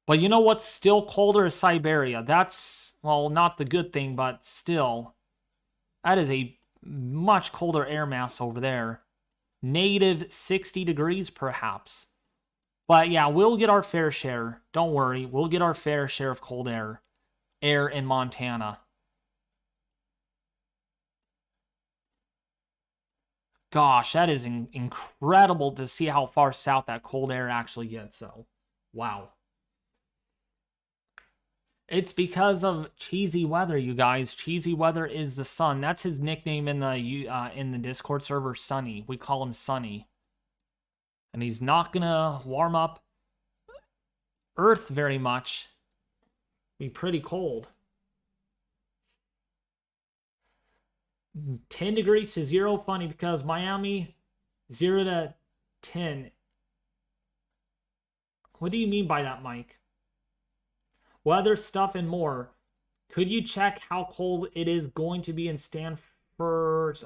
A: But you know what's still colder is Siberia. That's, well, not the good thing, but still. That is a much colder air mass over there. -60 degrees, perhaps. But yeah, we'll get our fair share. Don't worry. We'll get our fair share of cold air in Montana. Gosh, that is incredible to see how far south that cold air actually gets. So, wow. It's because of cheesy weather, you guys. Cheesy weather is the sun. That's his nickname in the Discord server, Sunny. We call him Sunny. And he's not gonna warm up Earth very much. Be pretty cold. 10 degrees to 0, funny because Miami 0 to 10. What do you mean by that, Mike? Weather stuff and more. Could you check how cold it is going to be in Stamford,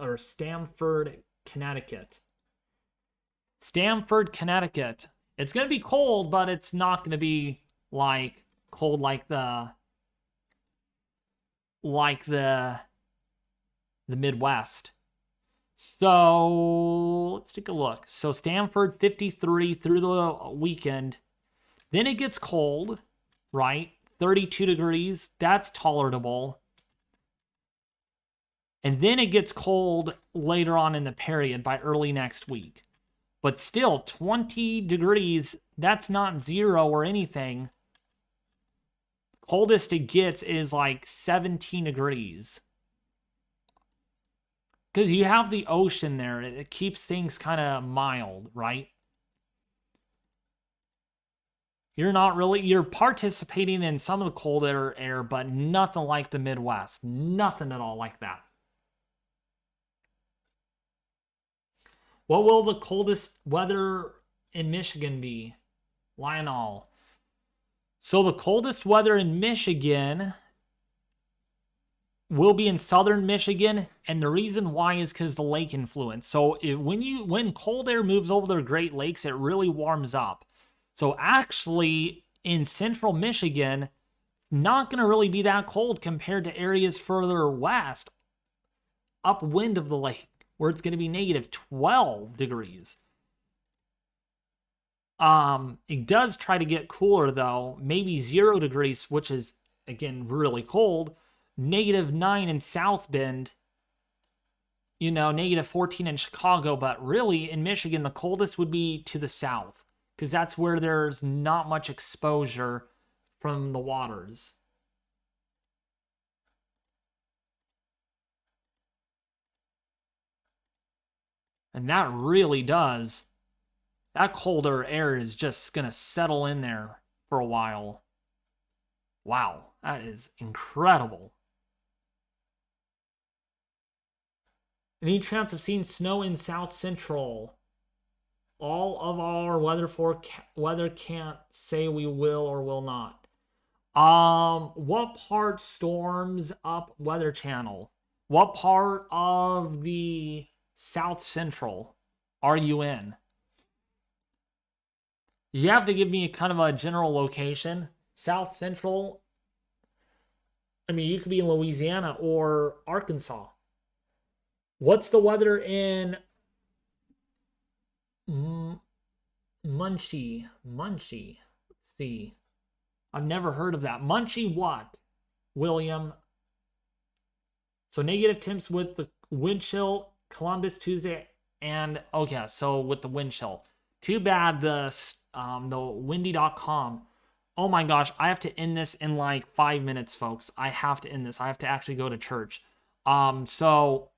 A: Connecticut? Stamford, Connecticut. It's going to be cold, but it's not going to be like cold like the Midwest. So let's take a look. So Stamford 53 through the weekend. Then it gets cold, right? 32 degrees. That's tolerable. And then it gets cold later on in the period by early next week. But still, 20 degrees, that's not 0 or anything. Coldest it gets is like 17 degrees. Because you have the ocean there. It keeps things kind of mild, right? You're participating in some of the colder air, but nothing like the Midwest. Nothing at all like that. What will the coldest weather in Michigan be? Lionel. So the coldest weather in Michigan will be in southern Michigan, and the reason why is because the lake influence. So when cold air moves over the Great Lakes, it really warms up. So actually, in central Michigan, it's not going to really be that cold compared to areas further west, upwind of the lake, where it's going to be -12 degrees. It does try to get cooler, though. Maybe 0 degrees, which is, again, really cold. -9 in South Bend. You know, -14 in Chicago. But really, in Michigan, the coldest would be to the south, because that's where there's not much exposure from the waters. And that really does That colder air is just going to settle in there for a while. Wow, that is incredible. Any chance of seeing snow in South Central? All of our weather can't say we will or will not. What part storms up Weather Channel? What part of the South Central are you in? You have to give me kind of a general location. South Central, I mean, you could be in Louisiana or Arkansas. What's the weather in Munchie? Let's see. I've never heard of that. Munchie what, William? So negative temps with the wind chill, Columbus Tuesday, and okay, so with the wind chill. Too bad the windy.com. Oh my gosh, I have to end this in like 5 minutes, folks. I have to end this. I have to actually go to church. So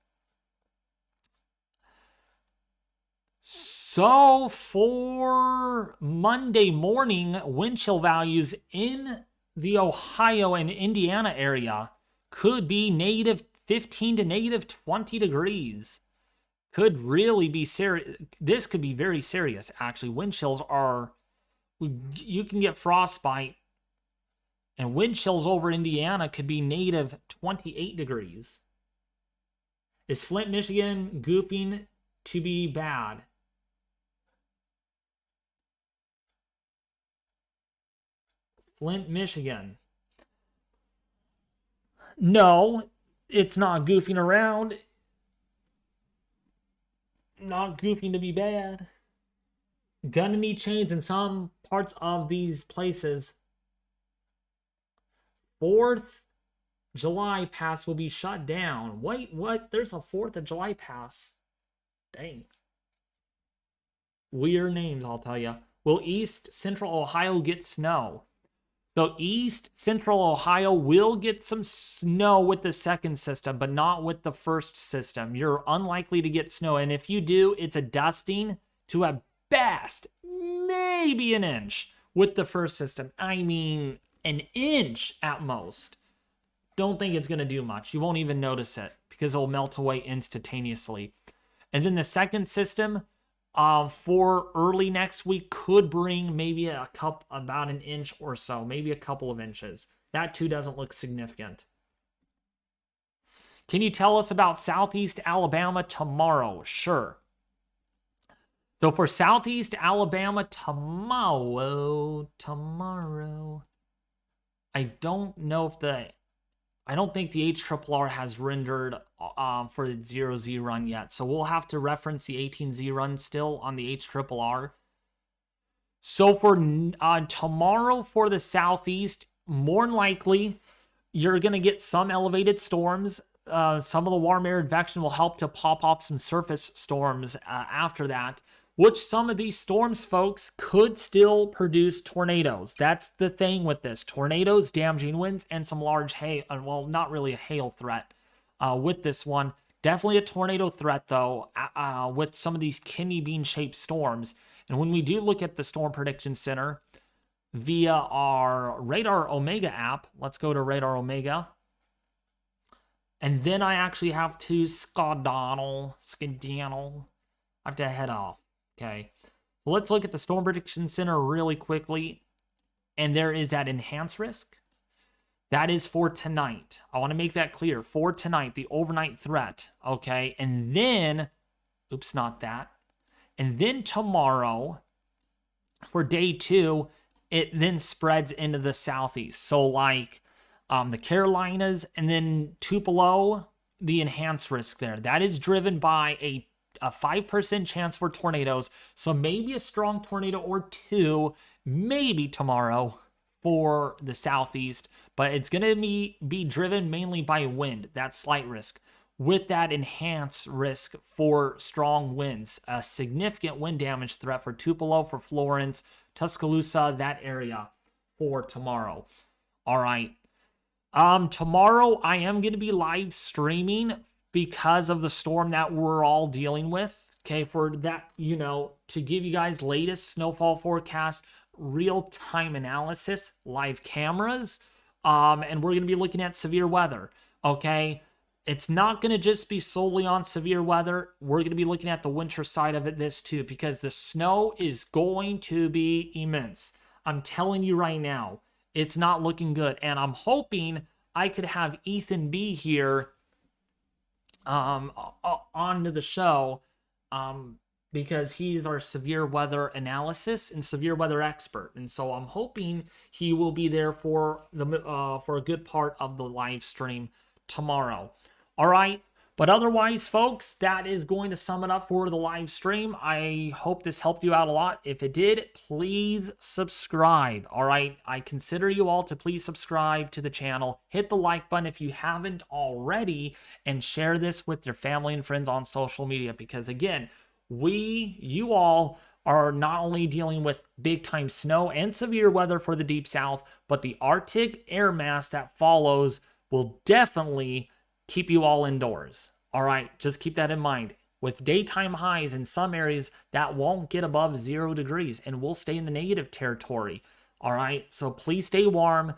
A: for Monday morning, wind chill values in the Ohio and Indiana area could be negative 15 to negative 20 degrees. Could really be serious. This could be very serious, actually. Wind chills are, you can get frostbite. And wind chills over Indiana could be negative 28 degrees. Is Flint, Michigan goofing to be bad? Flint, Michigan. No, it's not goofing around. Not goofing to be bad. Gonna need chains in some parts of these places. 4th July pass will be shut down. Wait, what? There's a 4th of July pass. Dang. Weird names, I'll tell you. Will East Central Ohio get snow? So East Central Ohio will get some snow with the second system, but not with the first system. You're unlikely to get snow, and if you do, it's a dusting to at best maybe an inch with the first system. I mean, an inch at most. Don't think it's going to do much. You won't even notice it because it'll melt away instantaneously. And then the second system for early next week could bring maybe about an inch or so, maybe a couple of inches. That too doesn't look significant. Can you tell us about Southeast Alabama tomorrow? Sure. So for Southeast Alabama tomorrow, I don't know if I don't think the HRRR has rendered for the 0Z run yet. So we'll have to reference the 18Z run still on the HRRR. So for tomorrow for the Southeast, more than likely, you're going to get some elevated storms. Some of the warm air advection will help to pop off some surface storms after that. Which some of these storms, folks, could still produce tornadoes. That's the thing with this. Tornadoes, damaging winds, and some large hail. Well, not really a hail threat with this one. Definitely a tornado threat, though, with some of these kidney bean-shaped storms. And when we do look at the Storm Prediction Center via our Radar Omega app, let's go to Radar Omega. And then I actually have to skedaddle. I have to head off. Okay, so let's look at the Storm Prediction Center really quickly. And there is that enhanced risk. That is for tonight. I want to make that clear. For tonight, the overnight threat. Okay, and then, oops, not that. And then tomorrow, for day 2, it then spreads into the southeast. So like the Carolinas and then Tupelo, the enhanced risk there. That is driven by a 5% chance for tornadoes. So maybe a strong tornado or two, maybe tomorrow for the southeast. But it's going to be driven mainly by wind, that slight risk. With that enhanced risk for strong winds. A significant wind damage threat for Tupelo, for Florence, Tuscaloosa, that area for tomorrow. All right. Tomorrow I am going to be live streaming because of the storm that we're all dealing with. okay, for that, to give you guys latest snowfall forecast, real-time analysis, live cameras, and we're going to be looking at severe weather, okay? It's not going to just be solely on severe weather. We're going to be looking at the winter side of this too, because the snow is going to be immense. I'm telling you right now, it's not looking good. And I'm hoping I could have Ethan B here onto the show, because he's our severe weather analysis and severe weather expert. And so I'm hoping he will be there for a good part of the live stream tomorrow. All right. But otherwise, folks, that is going to sum it up for the live stream. I hope this helped you out a lot. If it did, please subscribe. All right. I consider you all to please subscribe to the channel. Hit the like button if you haven't already, and share this with your family and friends on social media, because again, you all are not only dealing with big time snow and severe weather for the deep south, but the Arctic air mass that follows will definitely keep you all indoors. All right, just keep that in mind. With daytime highs in some areas that won't get above 0 degrees and will stay in the negative territory. All right, so please stay warm.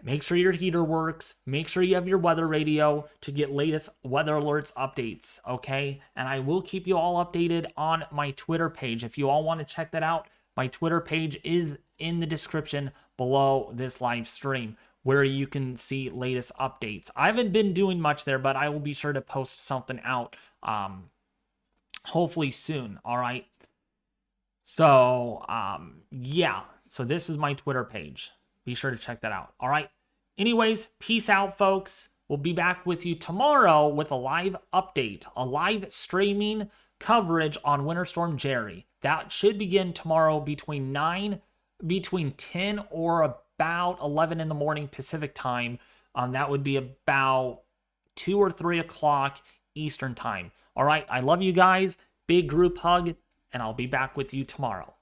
A: Make sure your heater works. Make sure you have your weather radio to get latest weather alerts updates, okay? And I will keep you all updated on my Twitter page. If you all want to check that out, my Twitter page is in the description below this live stream, where you can see latest updates. I haven't been doing much there, but I will be sure to post something out hopefully soon, all right? So, yeah. So this is my Twitter page. Be sure to check that out, all right? Anyways, peace out, folks. We'll be back with you tomorrow with a live update, a live streaming coverage on Winter Storm Gerri. That should begin tomorrow between 10 or about 11 in the morning Pacific time. That would be about 2 or 3 o'clock Eastern time. All right, I love you guys. Big group hug, and I'll be back with you tomorrow.